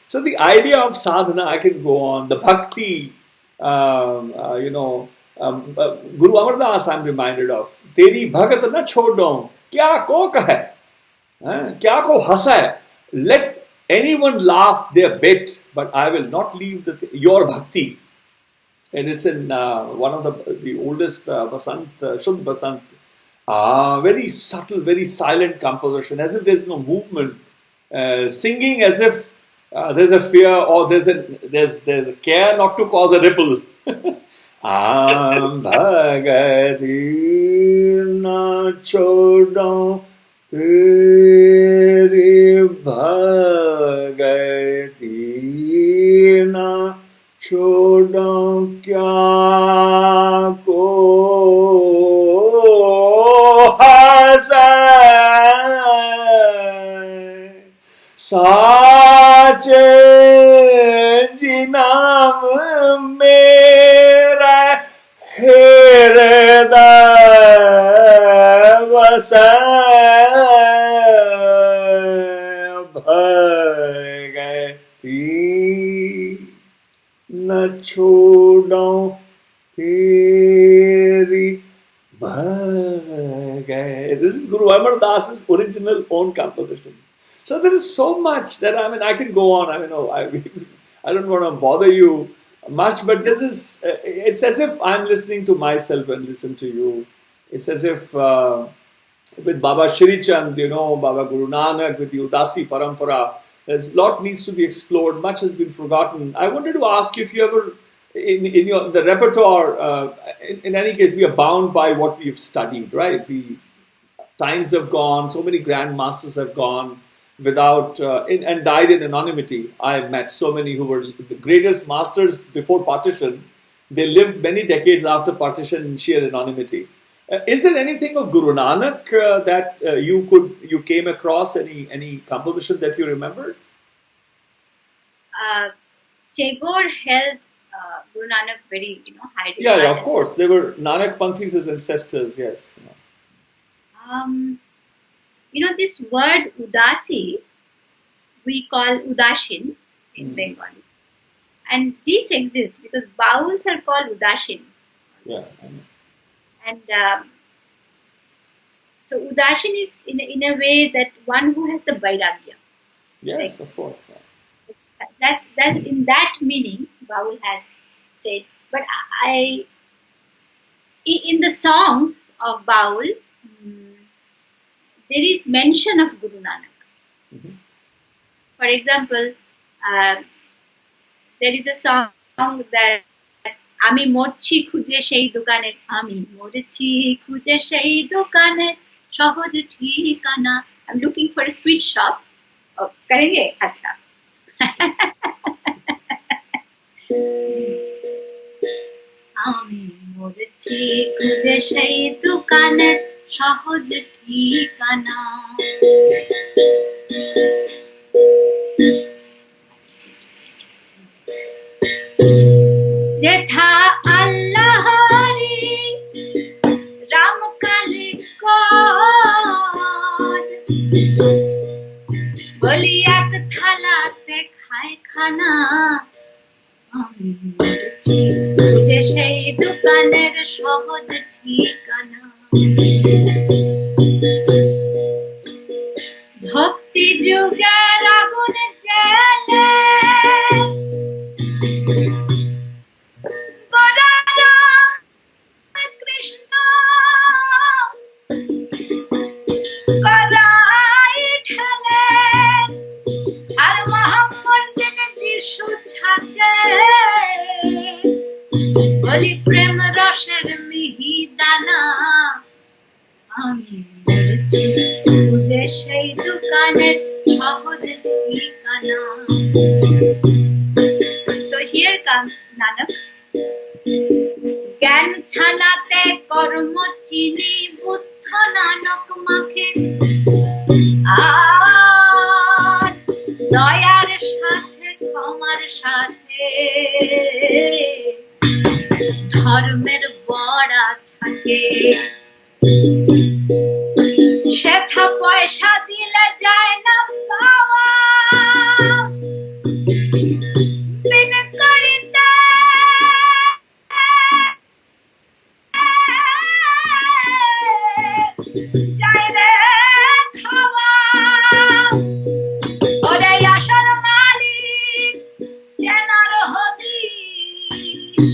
So the idea of sadhana, I can go on. The bhakti, Guru Amar Das, I'm reminded of. Teri bhagat na chhodon, kya ko kahe, kya ko hasa. Let anyone laugh their bit, but I will not leave your bhakti. And it's in one of the oldest Vasant, Shuddh Vasant. Very subtle, very silent composition, as if there's no movement. Singing as if there's a fear or there's a care not to cause a ripple. Am bhagati na chodon teri bhagati na chodon kya ko hasai sache ji naam mera hriday vasai bhagati na chodon teri bhagati. This is Guru Amar Das's original own composition. So there is so much that I can go on. I don't want to bother you much, but this is it's as if I'm listening to myself and listen to you. It's as if with Baba Shri Chand, Baba Gurū Nānak, with the Udasi Parampara, there's a lot needs to be explored. Much has been forgotten. I wanted to ask you if you ever, in the repertoire, in any case, we are bound by what we've studied, right? Times have gone, so many grand masters have gone without and died in anonymity. I've met so many who were the greatest masters before partition. They lived many decades after partition in sheer anonymity. Is there anything of Guru Nanak that you came across? Any composition that you remember? Tagore held Guru Nanak very high. Yeah, of course. They were Nanak Panthis, his ancestors. Yes. This word udasi, we call udashin in Bengali. And this exists because Bauls are called udashin. Yeah. And so udashin is in a way that one who has the vairagya. Yes, of course. Yeah. That's in that meaning Baul has said. But in the songs of Baul, there is mention of Guru Nanak. Mm-hmm. For example, there is a song that Ami morchi khuje shei dokane, Ami morchi khuje shei dokane, shohoj thikana. I'm looking for a sweet shop. Oh, karenge? Acha. Ami morchi khuje shei dokane, shohoj thikana. Jetha Allahari Ram Kali God Boli Ekathara Kalari khana Ami morchi khuje shei dokaner shohoj thikana. Bhakti juger agun jale Krishna Karai Thale Ar Muhammad Jishu Chake Boli Prem Rasher Mihi Dana Ami morchi khuje shei dokaner shohoj thikana. So here comes Nanak. জ্ঞান ছানাতে কর্ম চিনি বুদ্ধ নানক মাখে আর দয়ার সাথে ক্ষমার সাথে ধর্মের বড়া থাকে সেথা পয়সা দিলে যায় না পাওয়া বিন করিতে যায় রে খাওয়া ওরে আশার মালিক চেনার হদিস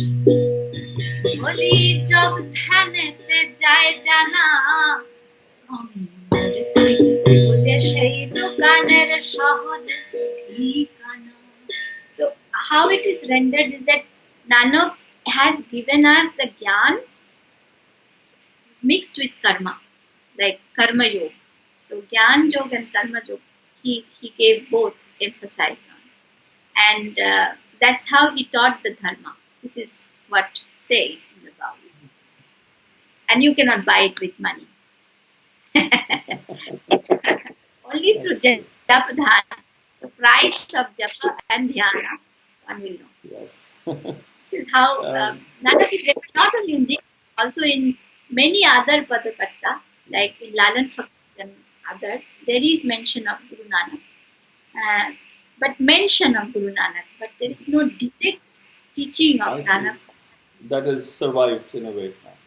বলি জব ধ্যানেতে যায় জানা যে সেই দোকানের সহজ ঠিকানা. So how it is rendered is that Nanak has given us the gyan mixed with karma, like karma yoga. So gyan yoga and karma yoga, he gave both, emphasized on, and that's how he taught the dharma. This is what say in the Bible, and you cannot buy it with money. Only through japa dhyana, the price of japa and dhyana, one will know. Yes. This is how Nanak is written not only in this, also in many other Padakatta, like in Lalan Phakti and other, there is mention of Gurū Nānak, but there is no direct teaching of Nānak. That has survived in a way now.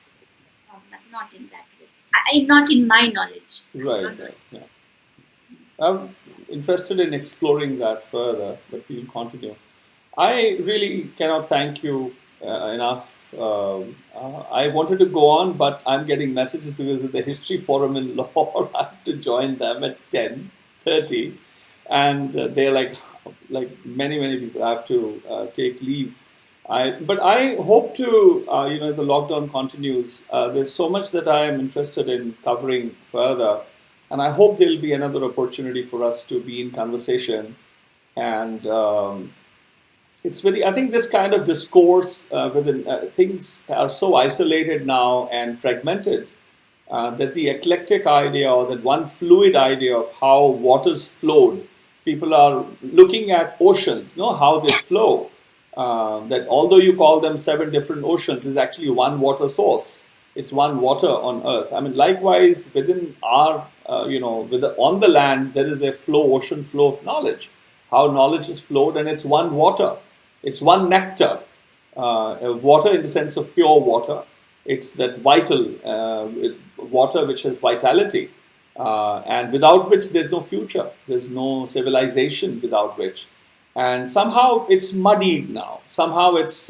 Not in that way. Not in my knowledge. Right. Yeah. I'm interested in exploring that further, but we'll continue. I really cannot thank you enough. I wanted to go on, but I'm getting messages because of the History Forum in Lahore. I have to join them at 10:30, and they're like many people. I have to take leave. But I hope to, the lockdown continues. There's so much that I am interested in covering further, and I hope there will be another opportunity for us to be in conversation. And I think this kind of discourse within things are so isolated now and fragmented that the eclectic idea or that one fluid idea of how waters flowed, people are looking at oceans, how they flow. That although you call them 7 different oceans, is actually one water source. It's one water on earth. I mean, likewise, within our, on the land, there is a ocean flow of knowledge. How knowledge is flowed, and it's one water. It's one nectar. Water in the sense of pure water. It's that vital water which has vitality. And without which there's no future. There's no civilization without which. And somehow it's muddied now. Somehow it's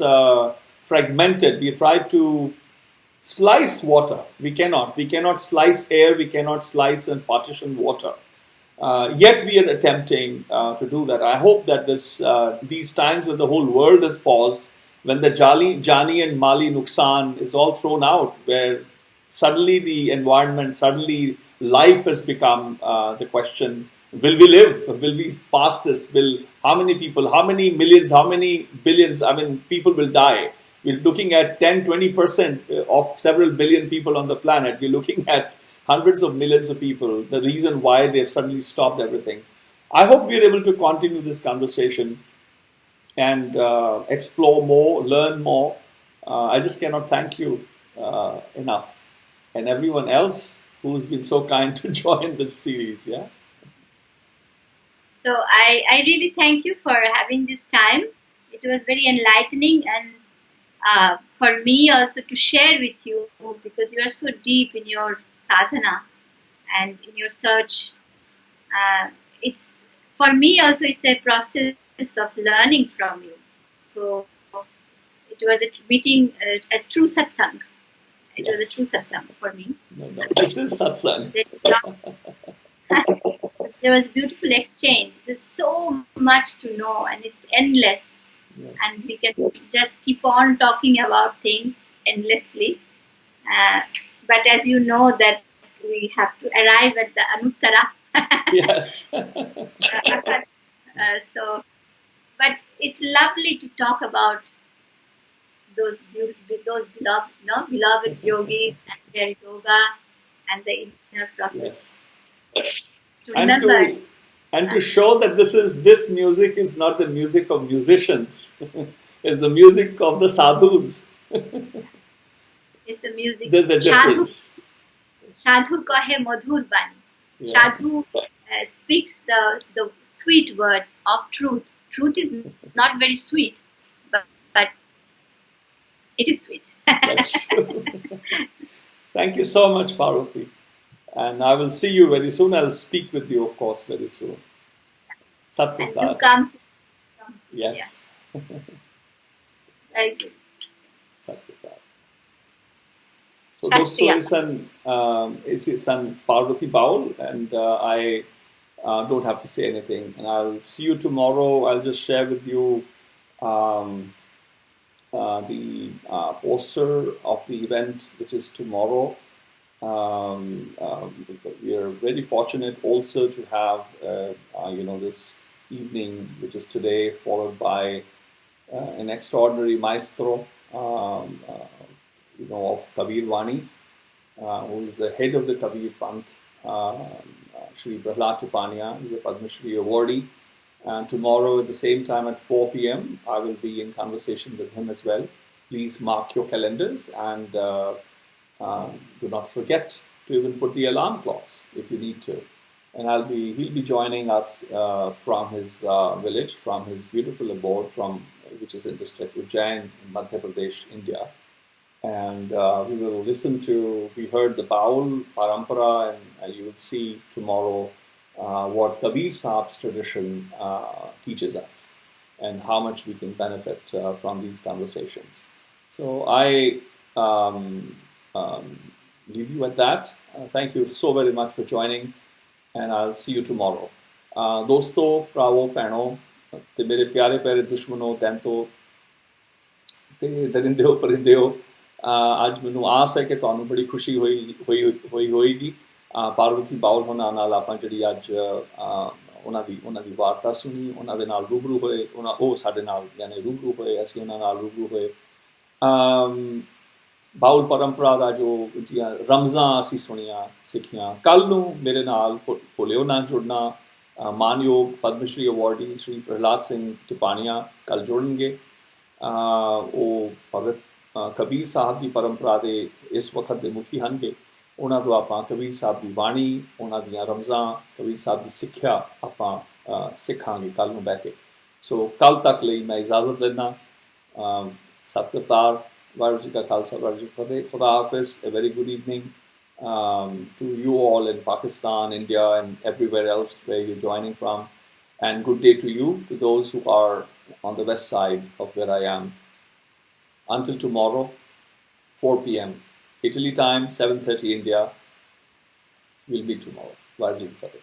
fragmented. We try to slice water. We cannot slice air. We cannot slice and partition water. Yet we are attempting to do that. I hope that these times when the whole world is paused, when the Jani and Mali Nuksan is all thrown out, where suddenly the environment, suddenly life has become the question. Will we live? Will we pass this? How many people, how many millions, how many billions, people will die? We're looking at 10-20% of several billion people on the planet. We're looking at hundreds of millions of people, the reason why they've suddenly stopped everything. I hope we're able to continue this conversation and explore more, learn more. I just cannot thank you enough. And everyone else who's been so kind to join this series, yeah? So I really thank you for having this time. It was very enlightening, and for me also to share with you, because you are so deep in your sadhana and in your search. It's for me also it's a process of learning from you. So it was a true satsang. It was a true satsang for me. No, this is satsang. There was a beautiful exchange. There's so much to know, and it's endless. Yes. And we can just keep on talking about things endlessly. But as you know that we have to arrive at the Anuttara. Yes. But it's lovely to talk about those beloved yogis and their yoga and the inner process. Yes. To remember. And to show that this music is not the music of musicians, it's the music of the sadhus. It's the music. There's a difference. Sadhu kahe madhur bani. Yeah. Sadhu speaks the sweet words of truth. Truth is not very sweet, but it is sweet. That's true. Thank you so much, Parvathy. And I will see you very soon. I'll speak with you, of course, very soon. And do Satguru. come. Yes. Yeah. Very good. Satguru. So dosto is son Parvathy Baul, and I don't have to say anything. And I'll see you tomorrow. I'll just share with you the poster of the event, which is tomorrow. We are very fortunate also to have this evening, which is today, followed by an extraordinary maestro, of Kabir Vani, who is the head of the Kabir Panth, Shri Prahlad Tupania, who is a Padma Shri awardee. And tomorrow at the same time at 4 p.m., I will be in conversation with him as well. Please mark your calendars and do not forget to even put the alarm clocks if you need to. And he'll be joining us from his village, from his beautiful abode, which is in district Ujjain in Madhya Pradesh, India. And we heard the Baul Parampara, and you will see tomorrow what Kabir Sahib's tradition teaches us and how much we can benefit from these conversations. So I leave you at that. Thank you so very much for joining, and I'll see you tomorrow. Dosto, pravo, pano, te mere pyare pyare dushmano, tento, te darindeo parindeo. आज मैनू आस है कि तुहानू बड़ी खुशी होएगी पार्वती बाउल होना नाल आपां जिहड़ी अज उन्हां दी वार्ता सुनी, उन्हां दे नाल रूबरू होए, ਉਹ ਸਾਡੇ ਨਾਲ यानी रूबरू होए, ਅਸੀਂ उन्हां नाल रूबरू होए। बाउल परंपरा दा जो रमज़ां ਅਸੀਂ सुनिया सिखियां। कल नू मेरे नाल भुलिओ ना जुड़ना, मानयोग पद्मश्री अवार्डी श्री प्रहलाद सिंह टुपानिया कल जुड़नगे। ਉਹ भगत कबीर साहब की परंपरा के इस वक्त के मुखी हनगे। उन्हां तो आपां कबीर साहब की वाणी, उन्हां दियां रमज़ां, कबीर साहब की सिक्ख्या आपां सिखांगे कल नूं बैठ के। सो कल तक लई मैं इजाज़त देना। सतकरतार, वाहिगुरू जी का खालसा, वाहिगुरू जी की फतेह। खुदा हाफिज़। A very good evening to you all in Pakistan, India, and everywhere else where you're joining from. And good day to you, to those who are on the west side of where I am. Until tomorrow, 4 p.m. Italy time, 7:30 India. We'll meet tomorrow. Vahiru Ji ki Fateh.